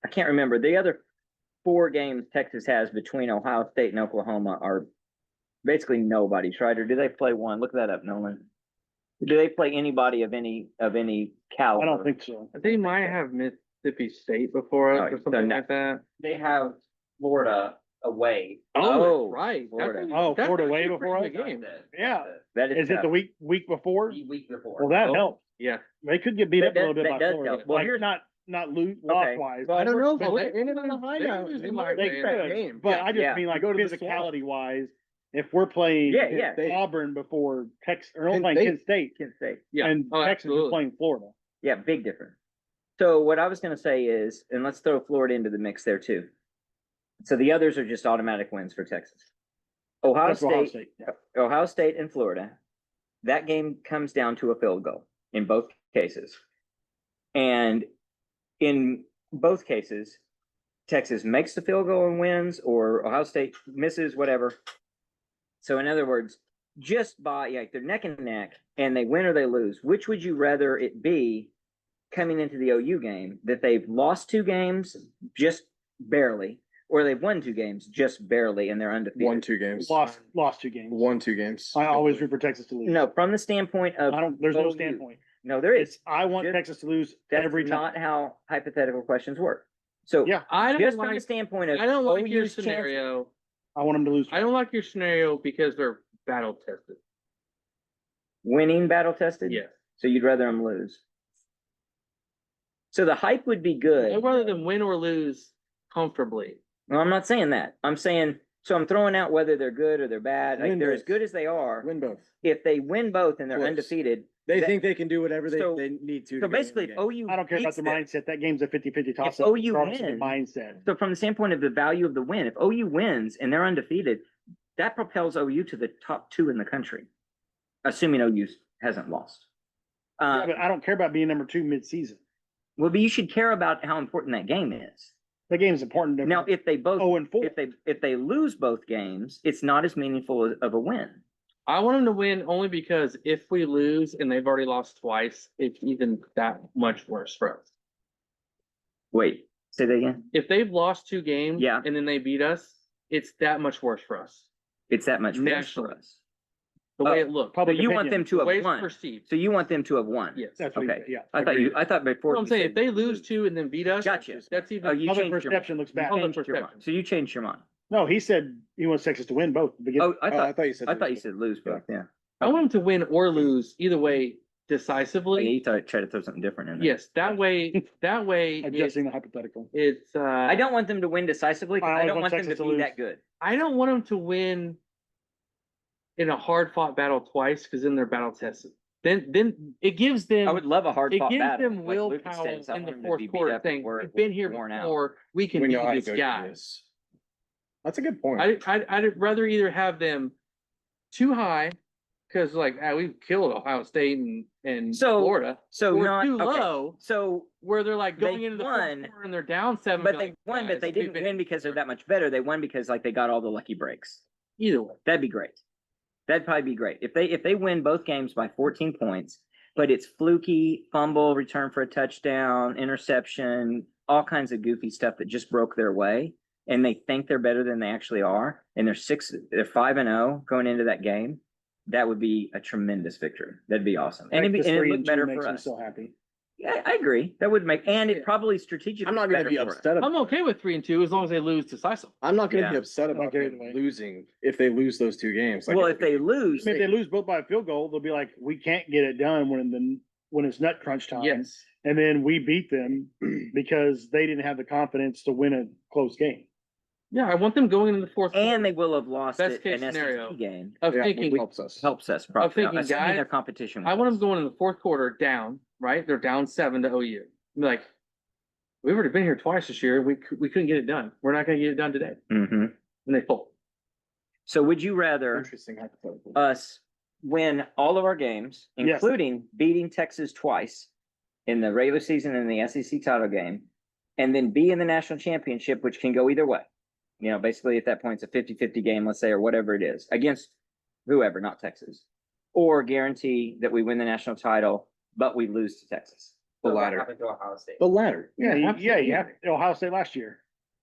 Speaker 1: I can't remember, the other 4 games Texas has between Ohio State and Oklahoma are basically nobody's, right? Or do they play one? Look that up, Nolan. Do they play anybody of any caliber?
Speaker 2: I don't think so.
Speaker 3: They might have Mississippi State before us
Speaker 1: Oh,
Speaker 3: or
Speaker 1: so
Speaker 3: something
Speaker 1: no.
Speaker 3: like that.
Speaker 5: They have Florida away.
Speaker 1: Oh,
Speaker 3: right.
Speaker 1: Florida.
Speaker 2: Oh,
Speaker 3: That's
Speaker 2: Florida
Speaker 3: actually
Speaker 2: way
Speaker 3: a
Speaker 2: before
Speaker 3: pretty
Speaker 2: us?
Speaker 3: good game.
Speaker 2: Yeah.
Speaker 1: That
Speaker 2: Is it
Speaker 1: tough.
Speaker 2: the week before?
Speaker 5: The week before.
Speaker 2: Well, that
Speaker 3: Oh.
Speaker 2: helps.
Speaker 3: Yeah.
Speaker 2: They could get beat up a little bit
Speaker 1: That
Speaker 2: by
Speaker 1: does
Speaker 2: Florida.
Speaker 1: help. Well,
Speaker 2: Like,
Speaker 1: here's-
Speaker 2: not loot loss wise.
Speaker 4: I don't know.
Speaker 2: But
Speaker 4: But
Speaker 2: they-
Speaker 4: they're on the high now.
Speaker 3: they
Speaker 4: They
Speaker 3: might
Speaker 4: might
Speaker 2: They
Speaker 3: win.
Speaker 4: that
Speaker 2: could,
Speaker 4: game.
Speaker 2: but I just
Speaker 1: Yeah.
Speaker 2: mean like
Speaker 4: Go to the swamp.
Speaker 2: physicality wise, if we're playing
Speaker 1: Yeah.
Speaker 2: Auburn before Texas, or
Speaker 4: Kent
Speaker 2: playing
Speaker 4: State.
Speaker 2: Kent State,
Speaker 1: Kent State.
Speaker 3: Yeah.
Speaker 2: and
Speaker 3: Oh,
Speaker 2: Texas is
Speaker 3: absolutely.
Speaker 2: playing Florida.
Speaker 1: Yeah, big difference. So what I was gonna say is, and let's throw Florida into the mix there too. So the others are just automatic wins for Texas. Ohio
Speaker 2: That's Ohio
Speaker 1: State,
Speaker 2: State.
Speaker 1: Ohio State and Florida, that game comes down to a field goal in both cases. And in both cases, Texas makes the field goal and wins, or Ohio State misses, whatever. So in other words, just by, like, they're neck and neck and they win or they lose. Which would you rather it be coming into the OU game, that they've lost 2 games just barely, or they've won 2 games just barely and they're undefeated.
Speaker 4: Won 2 games.
Speaker 2: Lost 2 games.
Speaker 4: Won 2 games.
Speaker 2: I always root for Texas to lose.
Speaker 1: No, from the standpoint of.
Speaker 2: there's no
Speaker 1: OU.
Speaker 2: standpoint.
Speaker 1: No, there is.
Speaker 2: It's, I want
Speaker 1: Just-
Speaker 2: Texas to lose
Speaker 1: That's
Speaker 2: every time.
Speaker 1: not how hypothetical questions work. So
Speaker 2: Yeah.
Speaker 3: I don't
Speaker 1: just from the
Speaker 3: like,
Speaker 1: standpoint of.
Speaker 3: I don't like your
Speaker 1: OU's chances-
Speaker 3: scenario.
Speaker 2: I want them to lose.
Speaker 3: I don't like your scenario because they're battle tested.
Speaker 1: Winning battle tested?
Speaker 3: Yes.
Speaker 1: So you'd rather them lose? So the hype would be good.
Speaker 3: I'd rather them win or lose comfortably.
Speaker 1: No, I'm not saying that. I'm saying, so I'm throwing out whether they're good or they're bad. Like
Speaker 4: Win
Speaker 1: they're as
Speaker 4: both.
Speaker 1: good as they are.
Speaker 4: Win both.
Speaker 1: If they win both and they're
Speaker 4: Close.
Speaker 1: undefeated.
Speaker 4: They
Speaker 1: that-
Speaker 4: think they can do whatever
Speaker 1: So-
Speaker 4: they need to.
Speaker 1: So
Speaker 4: go win the
Speaker 1: basically, if
Speaker 4: game.
Speaker 1: OU.
Speaker 2: I don't care about
Speaker 1: beats
Speaker 2: the
Speaker 1: them-
Speaker 2: mindset. That game's a 50-50 toss up.
Speaker 1: OU
Speaker 2: regardless of the
Speaker 1: wins-
Speaker 2: mindset.
Speaker 1: So from the standpoint of the value of the win, if OU wins and they're undefeated, that propels OU to the top 2 in the country. Assuming OU hasn't lost.
Speaker 2: Yeah, but I don't care about being number 2 mid-season.
Speaker 1: Well, but you should care about how important that game is.
Speaker 2: The game's important. to-
Speaker 1: Now, if they both,
Speaker 2: 0-4.
Speaker 1: if they lose both games, it's not as meaningful of a win.
Speaker 3: I want them to win only because if we lose and they've already lost twice, it's even that much worse for us.
Speaker 1: Wait, say that again?
Speaker 3: If they've lost 2 games
Speaker 1: Yeah.
Speaker 3: and then they beat us, it's that much worse for us.
Speaker 1: It's that much worse for
Speaker 3: Nationally.
Speaker 1: us.
Speaker 3: The way it looks,
Speaker 1: So
Speaker 2: Public
Speaker 1: you want
Speaker 2: opinion.
Speaker 1: them to
Speaker 3: the way
Speaker 1: have
Speaker 3: it's
Speaker 1: won.
Speaker 3: perceived.
Speaker 1: So you want them to have won.
Speaker 3: Yes.
Speaker 2: That's what he
Speaker 1: Okay.
Speaker 2: said, yeah.
Speaker 1: I thought before.
Speaker 3: What I'm
Speaker 1: you
Speaker 3: saying,
Speaker 1: said
Speaker 3: if they lose 2 and then beat us,
Speaker 1: Gotcha.
Speaker 3: that's
Speaker 1: Oh,
Speaker 3: even.
Speaker 1: you
Speaker 2: Public
Speaker 1: changed your
Speaker 2: perception looks bad.
Speaker 3: Public
Speaker 1: changed your mind.
Speaker 3: perception.
Speaker 1: So you changed your mind.
Speaker 2: No, he said he wants Texas to win both.
Speaker 1: Oh, I
Speaker 4: I
Speaker 1: thought,
Speaker 4: thought you said.
Speaker 1: I thought you said lose both, yeah.
Speaker 3: I want them to win or lose either way
Speaker 1: Oh, yeah,
Speaker 3: decisively.
Speaker 1: you thought, try to throw something different in there.
Speaker 3: Yes, that way, it's,
Speaker 2: Adjusting the hypothetical.
Speaker 1: I don't want them to win decisively, 'cause
Speaker 2: I
Speaker 1: I
Speaker 2: always
Speaker 1: don't
Speaker 2: want
Speaker 1: want them to
Speaker 2: Texas to
Speaker 1: be
Speaker 2: lose.
Speaker 1: that good.
Speaker 3: I don't want them to win in a hard fought battle twice, because then they're battle tested. Then it gives them.
Speaker 1: I would love a hard
Speaker 3: It
Speaker 1: fought
Speaker 3: gives
Speaker 1: battle.
Speaker 3: them
Speaker 1: like Lucas
Speaker 3: willpower
Speaker 1: says. I
Speaker 3: in the
Speaker 1: want them to
Speaker 3: fourth
Speaker 1: be beat
Speaker 3: quarter
Speaker 1: up and
Speaker 3: thing.
Speaker 1: we're
Speaker 3: We've been here
Speaker 1: worn out.
Speaker 3: before. We can
Speaker 4: We know how
Speaker 3: beat
Speaker 4: to
Speaker 3: this
Speaker 4: go through
Speaker 3: guy.
Speaker 4: this. That's a good point.
Speaker 3: I'd rather either have them too high, because like we've killed Ohio State and
Speaker 1: So-
Speaker 3: Florida,
Speaker 1: So
Speaker 3: or
Speaker 1: not,
Speaker 3: too
Speaker 1: okay.
Speaker 3: low,
Speaker 1: So,
Speaker 3: where they're like
Speaker 1: They
Speaker 3: going into the
Speaker 1: won,
Speaker 3: fourth quarter and they're down 7.
Speaker 1: but
Speaker 3: be
Speaker 1: they
Speaker 3: like,
Speaker 1: won, but
Speaker 3: "Guys,
Speaker 1: they
Speaker 3: we've
Speaker 1: didn't
Speaker 3: been
Speaker 1: win because they're that much better. They won because like they got all the lucky breaks.
Speaker 3: Either way.
Speaker 1: That'd be great. That'd probably be great. If they win both games by 14 points, but it's fluky, fumble, return for a touchdown, interception, all kinds of goofy stuff that just broke their way, and they think they're better than they actually are, and they're 5-0 going into that game, that would be a tremendous victory. That'd be awesome. And
Speaker 2: Texas
Speaker 1: it'd
Speaker 2: 3-2
Speaker 1: look better
Speaker 2: makes
Speaker 1: for
Speaker 2: me
Speaker 1: us.
Speaker 2: so happy.
Speaker 1: Yeah, I agree. That would make, and it probably strategically.
Speaker 4: I'm not going to
Speaker 1: better
Speaker 4: be
Speaker 1: for us.
Speaker 4: upset.
Speaker 3: I'm okay with 3-2 as long as they lose decisive.
Speaker 4: I'm not going to
Speaker 1: Yeah.
Speaker 4: be upset about
Speaker 2: Okay,
Speaker 4: them
Speaker 2: either way.
Speaker 4: losing if they lose those 2 games. Like,
Speaker 1: Well, if they lose,
Speaker 2: I mean, if they lose both by a field goal, they'll be like, we can't get it done when it's nut crunch time.
Speaker 3: Yes.
Speaker 2: And then we beat them because they didn't have the confidence to win a close game.
Speaker 3: Yeah, I want them going into the fourth quarter
Speaker 1: and they will have lost
Speaker 3: Best
Speaker 1: it
Speaker 3: case
Speaker 1: an
Speaker 3: scenario.
Speaker 1: SEC game.
Speaker 3: of
Speaker 4: yeah,
Speaker 3: thinking.
Speaker 4: which helps us.
Speaker 1: Helps us probably.
Speaker 3: thinking,
Speaker 1: Assuming
Speaker 3: guys,
Speaker 1: their competition.
Speaker 3: I want them going in the fourth quarter down, right? They're down 7 to OU. Be like, we've already been here twice this year. We couldn't get it done. We're not going to get it done today.
Speaker 1: Mm-hmm.
Speaker 3: And they fold.
Speaker 1: So would you rather
Speaker 4: Interesting hypothetical.
Speaker 1: us win all of our games,
Speaker 2: Yes.
Speaker 1: including beating Texas twice in the regular season and the SEC title game, and then be in the national championship, which can go either way? You know, basically at that point, it's a 50-50 game, let's say, or whatever it is, against whoever, not Texas. Or guarantee that we win the national title, but we lose to Texas.
Speaker 4: The
Speaker 5: So what
Speaker 4: latter.
Speaker 5: happened to Ohio State?
Speaker 4: The latter.
Speaker 2: Yeah, you
Speaker 3: absolutely.
Speaker 2: have Ohio State last year.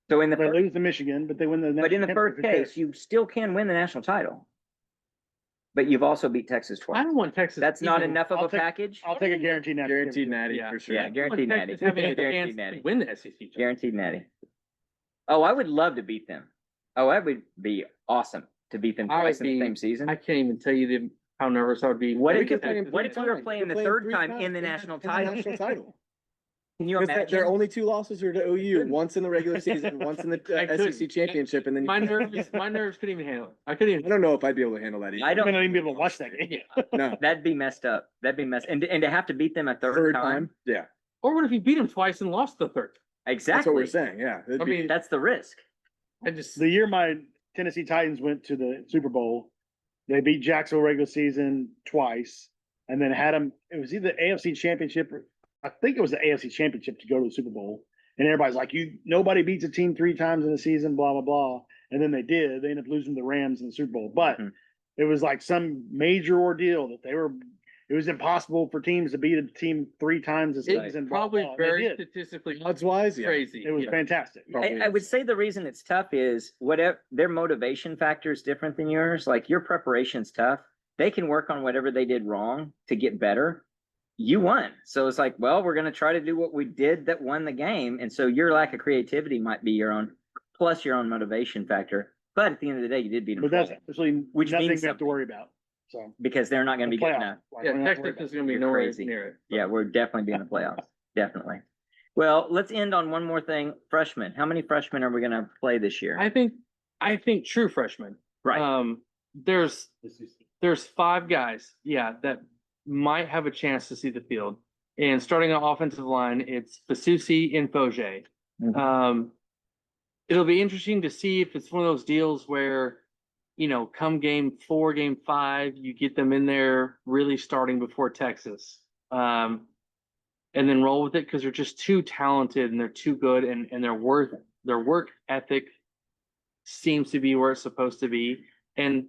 Speaker 1: So in the
Speaker 2: They
Speaker 1: first,
Speaker 2: lose to Michigan, but they win the.
Speaker 1: but in the
Speaker 2: national
Speaker 1: first
Speaker 2: championship.
Speaker 1: case, you still can win the national title. But you've also beat Texas
Speaker 3: I
Speaker 1: twice.
Speaker 3: don't want Texas.
Speaker 1: That's not
Speaker 3: even-
Speaker 1: enough of
Speaker 2: I'll
Speaker 1: a
Speaker 2: take-
Speaker 1: package.
Speaker 2: I'll take a guaranteed natty.
Speaker 4: Guaranteed natty
Speaker 3: Yeah.
Speaker 4: for sure.
Speaker 1: Yeah,
Speaker 3: I want
Speaker 1: guaranteed natty.
Speaker 3: Texas having a
Speaker 1: Guaranteed
Speaker 3: chance
Speaker 1: natty.
Speaker 3: to win the SEC. championship.
Speaker 1: Guaranteed natty. Oh, I would love to beat them. Oh, that would be awesome to beat them
Speaker 3: I would
Speaker 1: twice in the
Speaker 3: be-
Speaker 1: same season.
Speaker 3: I can't even tell you how nervous I would be.
Speaker 1: What
Speaker 4: We
Speaker 1: if
Speaker 4: could
Speaker 1: you-
Speaker 4: play them
Speaker 1: what
Speaker 4: 3
Speaker 1: if we were
Speaker 4: times.
Speaker 1: playing the
Speaker 4: We're
Speaker 1: third
Speaker 4: 3
Speaker 1: time
Speaker 4: times
Speaker 1: in the national
Speaker 4: in the
Speaker 1: title?
Speaker 4: national title.
Speaker 1: Can you
Speaker 4: Because
Speaker 1: imagine?
Speaker 4: their only 2 losses are to OU, once in the regular season, once in
Speaker 3: I
Speaker 4: the
Speaker 3: couldn't.
Speaker 4: SEC championship, and then
Speaker 3: My nerves couldn't even handle it. I couldn't
Speaker 4: I
Speaker 3: even.
Speaker 4: don't know if I'd be able to handle that either.
Speaker 1: I
Speaker 2: I
Speaker 1: don't.
Speaker 2: may not even be able to watch that game.
Speaker 4: No,
Speaker 1: That'd be messed up. That'd be messed. And to have to beat them a third,
Speaker 4: third
Speaker 1: time.
Speaker 4: time. Yeah,
Speaker 3: Or what if you beat them twice and lost the third?
Speaker 1: Exactly.
Speaker 4: that's what we're saying. Yeah,
Speaker 3: I mean,
Speaker 1: That's the risk.
Speaker 3: I just.
Speaker 2: The year my Tennessee Titans went to the Super Bowl, they beat Jacksonville regular season twice, and then had them. It was either AFC Championship or I think it was the AFC Championship to go to the Super Bowl. And everybody's like, nobody beats a team 3 times in a season, blah, blah, blah. And then they did. They ended up losing to the Rams in the Super Bowl. But
Speaker 1: Mhm.
Speaker 2: it was like some major ordeal that it it was impossible for teams to beat a team 3 times the
Speaker 3: It's
Speaker 2: season.
Speaker 3: probably
Speaker 2: They
Speaker 3: very
Speaker 2: did.
Speaker 3: statistically
Speaker 4: Odds wise, yeah.
Speaker 3: crazy.
Speaker 2: It was
Speaker 3: Yeah.
Speaker 2: fantastic.
Speaker 4: Probably
Speaker 1: I would say the reason it's tough is whatever their motivation factor is different than yours. Like your preparation's tough. They can work on whatever they did wrong to get better. You won. So it's like, well, we're going to try to do what we did that won the game. And so your lack of creativity might be your own, plus your own motivation factor. But at the end of the day, you did beat them.
Speaker 2: But that's absolutely
Speaker 1: Which
Speaker 2: nothing we
Speaker 1: means
Speaker 2: have to
Speaker 1: something.
Speaker 2: worry about. So
Speaker 1: because they're not going to be good
Speaker 2: playoff,
Speaker 1: enough.
Speaker 2: like,
Speaker 3: Yeah,
Speaker 2: we're not worried
Speaker 3: Texas
Speaker 2: about
Speaker 3: is going to be
Speaker 1: You're
Speaker 3: nowhere
Speaker 1: crazy.
Speaker 3: near it.
Speaker 1: Yeah, we're definitely being in the playoffs. Definitely. Well, let's end on one more thing. Freshmen. How many freshmen are we going to play this year?
Speaker 3: I think true freshmen.
Speaker 1: Right.
Speaker 3: There's 5 guys, yeah, that might have a chance to see the field. And starting on offensive line, it's Fasusi and Foje.
Speaker 1: Mhm.
Speaker 3: It'll be interesting to see if it's one of those deals where, come game 4, game 5, you get them in there really starting before Texas. And then roll with it because they're just too talented and they're too good and their work ethic seems to be where it's supposed to be. And,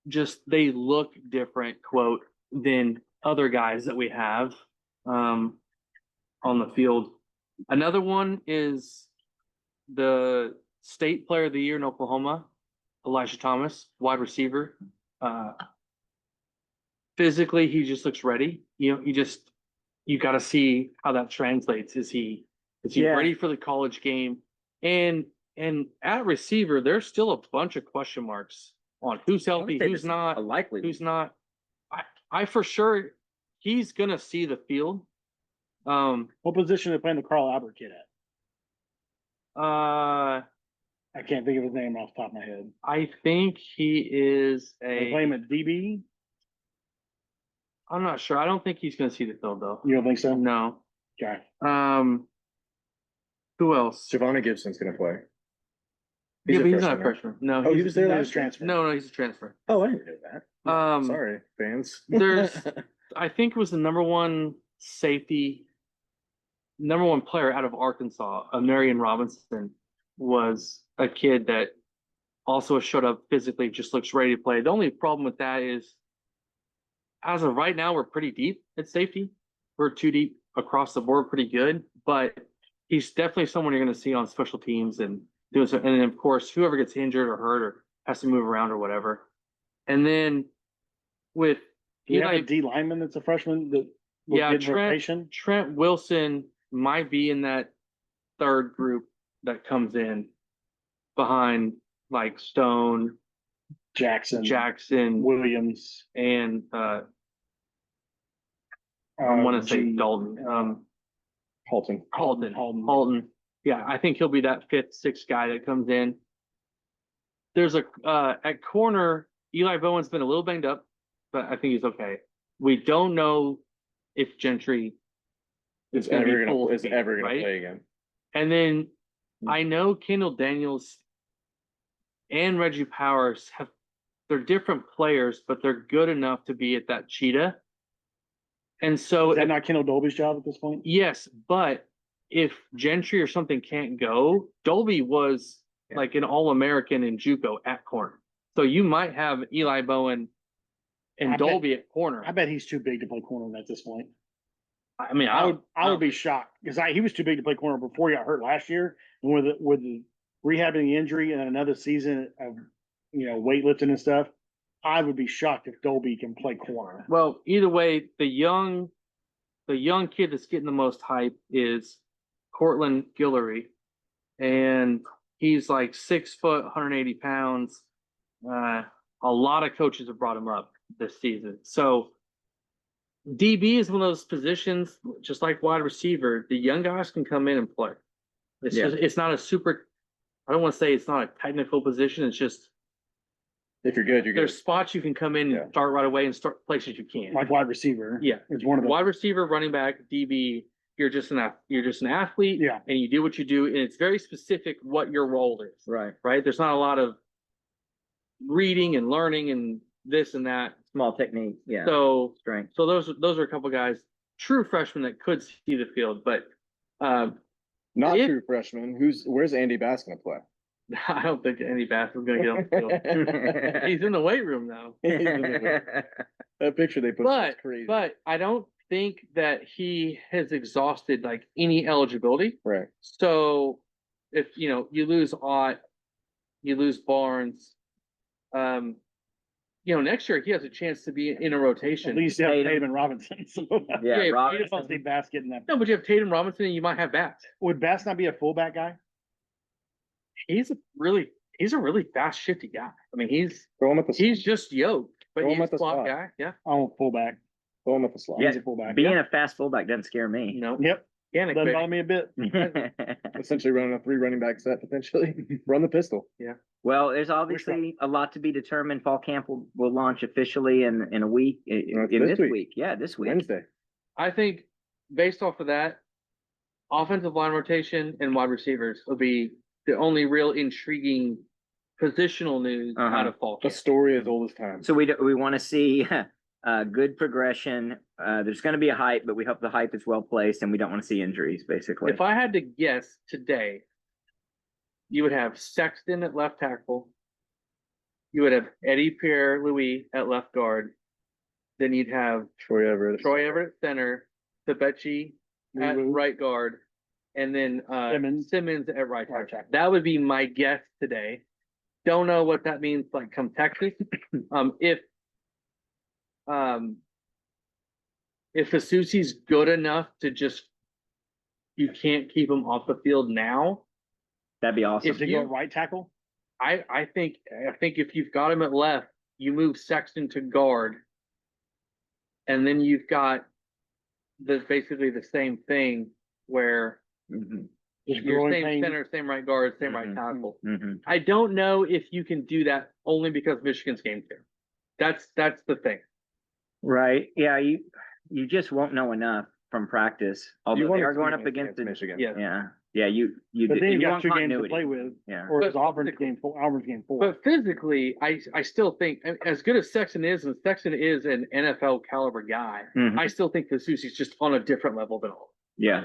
Speaker 3: just they look different, quote, than other guys that we have on the field. Another one is the state player of the year in Oklahoma, Elijah Thomas, wide receiver. Physically, he just looks ready. You got to see how that translates. Is he
Speaker 1: Yeah.
Speaker 3: ready for the college game? And at receiver, there's still a bunch of question marks on who's
Speaker 1: I
Speaker 3: healthy,
Speaker 1: would say
Speaker 3: who's
Speaker 1: this is
Speaker 3: not,
Speaker 1: a likely.
Speaker 3: who's not. I for sure he's gonna see the field.
Speaker 2: what position they playing the Carl Albert kid at?
Speaker 3: I
Speaker 2: I can't think of his name off the top of my head.
Speaker 3: think he is
Speaker 2: They play him
Speaker 3: a.
Speaker 2: at DB.
Speaker 3: I'm not sure. I don't think he's gonna see the field though.
Speaker 2: You don't think so?
Speaker 3: No.
Speaker 2: Okay.
Speaker 3: Who else?
Speaker 4: Giovanni Gibson's gonna play.
Speaker 3: Yeah,
Speaker 4: a
Speaker 3: but he's not a
Speaker 4: freshman, right?
Speaker 3: freshman. No,
Speaker 4: Oh, he was there
Speaker 2: He
Speaker 4: last
Speaker 2: was
Speaker 4: year?
Speaker 2: transfer.
Speaker 3: No, he's a transfer.
Speaker 4: Oh, I didn't know that.
Speaker 3: Um,
Speaker 4: Sorry, fans.
Speaker 3: there's- I think it was the number one player out of Arkansas, Marion Robinson, was a kid that also showed up physically, just looks ready to play. The only problem with that is, as of right now, we're pretty deep at safety. We're too deep across the board, pretty good, but he's definitely someone you're going to see on special teams and doing so. And then, of course, whoever gets injured or hurt or has to move around or whatever. And then with
Speaker 2: Do you have
Speaker 3: Eli,
Speaker 2: a D lineman that's a freshman that will
Speaker 3: Yeah,
Speaker 2: get rotation?
Speaker 3: Trent Wilson might be in that third group that comes in behind like Stone, Jackson,
Speaker 2: Williams.
Speaker 3: and I want to say Dalton.
Speaker 4: Halton.
Speaker 3: Halton. Yeah, I think he'll be that 5th, 6th guy that comes in. There's at corner, Eli Bowen's been a little banged up, but I think he's okay. We don't know if Gentry
Speaker 4: Is
Speaker 3: gonna be
Speaker 4: ever
Speaker 3: full
Speaker 4: gonna
Speaker 3: speed,
Speaker 4: play again?
Speaker 3: And then I know Kendall Daniels and Reggie Powers they're different players, but they're good enough to be at that cheetah. And so
Speaker 2: Is that not Kendall Dolby's job at this point?
Speaker 3: yes, but if Gentry or something can't go, Dolby was like an All-American in JUCO at corner. So you might have Eli Bowen and
Speaker 2: I bet-
Speaker 3: Dolby at corner.
Speaker 2: I bet he's too big to play corner at this point.
Speaker 3: I mean,
Speaker 2: I would be shocked because he was too big to play corner before he got hurt last year, and with the rehabbing the injury and another season of weightlifting and stuff. I would be shocked if Dolby can play corner.
Speaker 3: Well, either way, the young kid that's getting the most hype is Cortland Guillory, and he's like 6 foot, 180 pounds. A lot of coaches have brought him up this season. So DB is one of those positions, just like wide receiver. The young guys can come in and play. It's not a super. I don't want to say it's not a technical position. It's just
Speaker 4: If you're good, you're good.
Speaker 3: there's spots you can come in
Speaker 4: Yeah.
Speaker 3: and start right away and start places you can't.
Speaker 2: Like wide receiver.
Speaker 3: Yeah.
Speaker 2: It's one of the
Speaker 3: Wide receiver, running back, DB. You're just an athlete.
Speaker 2: Yeah.
Speaker 3: And you do what you do, and it's very specific what your role is.
Speaker 1: Right.
Speaker 3: Right. There's not a lot of reading and learning and this and that.
Speaker 1: Small technique. Yeah.
Speaker 3: So
Speaker 1: Strength.
Speaker 3: those are a couple guys, true freshmen that could see the field, but
Speaker 4: Not
Speaker 3: if-
Speaker 4: true freshman. Where's Andy Bass gonna play?
Speaker 3: I don't think Andy Bass is gonna get on the field. He's in the weight room now.
Speaker 4: That picture they put was crazy.
Speaker 3: But I don't think that he has exhausted like any eligibility.
Speaker 4: Right.
Speaker 3: So if you lose Ott, you lose Barnes, next year he has a chance to be in a rotation.
Speaker 2: At least you have
Speaker 1: Tatum.
Speaker 2: Tatum and Robinson. So
Speaker 1: Yeah,
Speaker 3: Yeah,
Speaker 1: Rob,
Speaker 2: I just don't see Bass getting that.
Speaker 3: No, but you have Tatum Robinson and you might have Bass.
Speaker 2: Would Bass not be a fullback guy?
Speaker 3: He's a really fast, shifty guy. I mean,
Speaker 4: Throw him at the
Speaker 3: he's just yoked, but
Speaker 4: Throw him
Speaker 3: he's
Speaker 4: at the
Speaker 3: a slot
Speaker 4: slot.
Speaker 3: guy. Yeah.
Speaker 2: Oh, fullback.
Speaker 4: Throw him at the slot.
Speaker 1: Yeah.
Speaker 2: He's a fullback.
Speaker 1: being a fast fullback doesn't scare me.
Speaker 3: No.
Speaker 2: Yep.
Speaker 3: Panic,
Speaker 2: Doesn't
Speaker 3: baby.
Speaker 2: bother me a bit.
Speaker 4: Essentially running a 3 running back set potentially. Run the pistol.
Speaker 1: Well, there's obviously a lot to be determined. Fall camp will launch officially in a week, in
Speaker 4: this
Speaker 1: this
Speaker 4: week.
Speaker 1: week. Yeah, this week.
Speaker 4: Wednesday.
Speaker 3: I think based off of that, offensive line rotation and wide receivers will be the only real intriguing positional news out of fall
Speaker 4: A
Speaker 3: camp.
Speaker 4: story as old as time.
Speaker 1: So we want to see good progression. There's going to be a hype, but we hope the hype is well placed, and we don't want to see injuries. Basically,
Speaker 3: If I had to guess today, you would have Sexton at left tackle. You would have Eddie Pierre-Louis at left guard. Then you'd have
Speaker 4: Troy Everett.
Speaker 3: Troy Everett at center, Tabechi at
Speaker 2: Lou.
Speaker 3: right guard, and then
Speaker 2: Simmons.
Speaker 3: at right
Speaker 2: Right
Speaker 3: tackle. That would be my guess today. Don't know what that means like come Texas. If Asusi's good enough to just you can't keep him off the field now.
Speaker 1: that'd be awesome.
Speaker 2: If they go right tackle,
Speaker 3: I think if you've got him at left, you move Sexton to guard, and then you've got basically the same thing where
Speaker 1: Mhm.
Speaker 2: just
Speaker 3: your
Speaker 2: growing
Speaker 3: same
Speaker 2: pain.
Speaker 3: center, same right guard, same right
Speaker 1: Mhm.
Speaker 3: tackle.
Speaker 1: Mhm.
Speaker 3: I don't know if you can do that only because Michigan's game here. That's the thing.
Speaker 1: Right? Yeah, you just won't know enough from practice. Although they are going up against
Speaker 4: Michigan.
Speaker 3: Yeah.
Speaker 1: Yeah. You
Speaker 2: But then
Speaker 1: you
Speaker 2: you got
Speaker 1: want
Speaker 2: 2 games to
Speaker 1: continuity.
Speaker 2: play with.
Speaker 1: Yeah.
Speaker 2: Or is
Speaker 3: But-
Speaker 2: Auburn's game 4?
Speaker 3: But physically, I still think as good as Sexton is, and Sexton is an NFL caliber guy,
Speaker 1: Mhm.
Speaker 3: I still think Asusi's just on a different level than all.
Speaker 1: Yeah.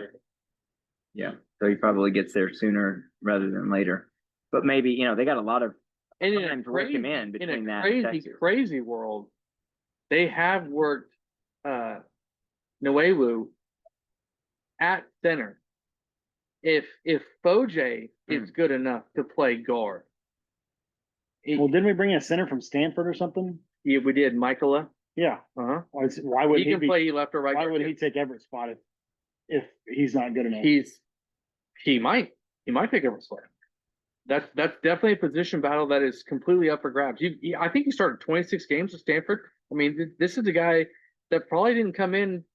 Speaker 1: Yeah. So he probably gets there sooner rather than later. But maybe, they got a lot of
Speaker 3: And in
Speaker 1: time
Speaker 3: a
Speaker 1: to work him
Speaker 3: crazy,
Speaker 1: in between that and
Speaker 3: crazy,
Speaker 1: Texas.
Speaker 3: crazy world, they have worked Noewu at center. If Foje is good enough to play guard,
Speaker 2: Well, didn't we bring in a center from Stanford or something?
Speaker 3: yeah, we did Michaela.
Speaker 2: Yeah.
Speaker 3: Uh-huh.
Speaker 2: Why would
Speaker 3: He
Speaker 2: he
Speaker 3: can
Speaker 2: be?
Speaker 3: play left or right.
Speaker 2: Why
Speaker 3: guard,
Speaker 2: would
Speaker 3: too.
Speaker 2: he take Everett's spot if he's not good enough?
Speaker 3: He might take over slot. That's definitely a position battle that is completely up for grabs. I think he started 26 games at Stanford. I mean, this is a guy that probably didn't come in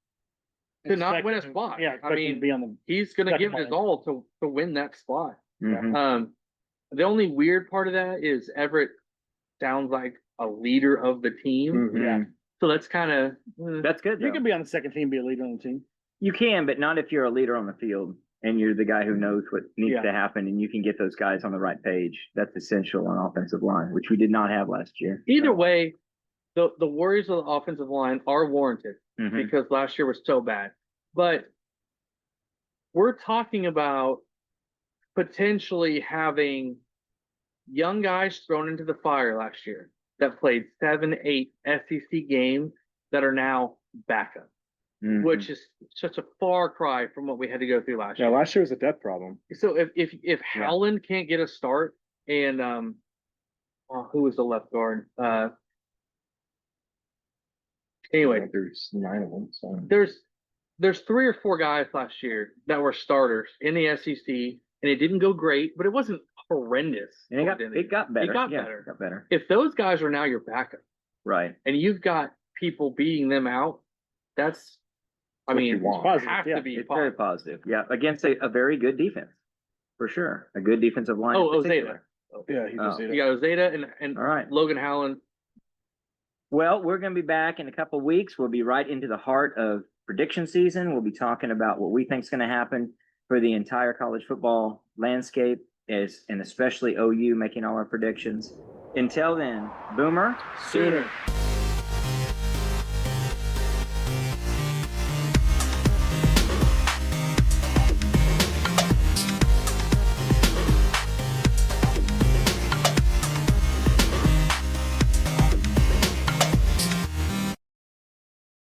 Speaker 3: to not win a spot.
Speaker 2: Yeah,
Speaker 3: I
Speaker 2: expecting to
Speaker 3: mean,
Speaker 2: be on the.
Speaker 3: he's going to
Speaker 2: second
Speaker 3: give it his
Speaker 2: line.
Speaker 3: all to win that spot.
Speaker 1: Mhm.
Speaker 3: The only weird part of that is Everett sounds like a leader of the team.
Speaker 4: Mhm.
Speaker 2: Yeah.
Speaker 3: So that's kind of
Speaker 1: That's good.
Speaker 2: You
Speaker 1: though.
Speaker 2: can be on the second team, be a leader on the team.
Speaker 1: You can, but not if you're a leader on the field and you're the guy who knows what needs
Speaker 3: Yeah.
Speaker 1: to happen, and you can get those guys on the right page. That's essential on offensive line, which we did not have last year.
Speaker 3: either way. The worries of the offensive line are warranted
Speaker 1: Mhm.
Speaker 3: because last year was so bad. But we're talking about potentially having young guys thrown into the fire last year that played 7, 8 SEC games that are now backup,
Speaker 1: Mhm.
Speaker 3: which is such a far cry from what we had to go through last
Speaker 4: Yeah,
Speaker 3: year.
Speaker 4: last year was a depth problem.
Speaker 3: So if Howland can't get a start and who was the left guard? Anyway,
Speaker 4: There's 9 of them. So.
Speaker 3: there's 3 or 4 guys last year that were starters in the SEC, and it didn't go great, but it wasn't horrendous.
Speaker 1: And it got better.
Speaker 3: It got
Speaker 1: Yeah,
Speaker 3: better.
Speaker 1: It got better.
Speaker 3: If those guys are now your backup,
Speaker 1: Right.
Speaker 3: and you've got people beating them out, that's, I
Speaker 4: What
Speaker 3: mean,
Speaker 4: you want.
Speaker 3: it has
Speaker 2: Yeah,
Speaker 3: to be
Speaker 1: It's very
Speaker 3: positive.
Speaker 1: positive. Yeah. Against a very good defense. For sure. A good defensive line.
Speaker 3: Oh,
Speaker 1: in particular.
Speaker 4: Yeah, he just
Speaker 1: Oh.
Speaker 4: did
Speaker 3: You
Speaker 4: it.
Speaker 3: got Ozeta and
Speaker 1: All right.
Speaker 3: Logan Howland.
Speaker 1: Well, we're going to be back in a couple of weeks. We'll be right into the heart of prediction season. We'll be talking about what we think is going to happen for the entire college football landscape, and especially OU making all our predictions. Until then, Boomer.
Speaker 3: Sooner.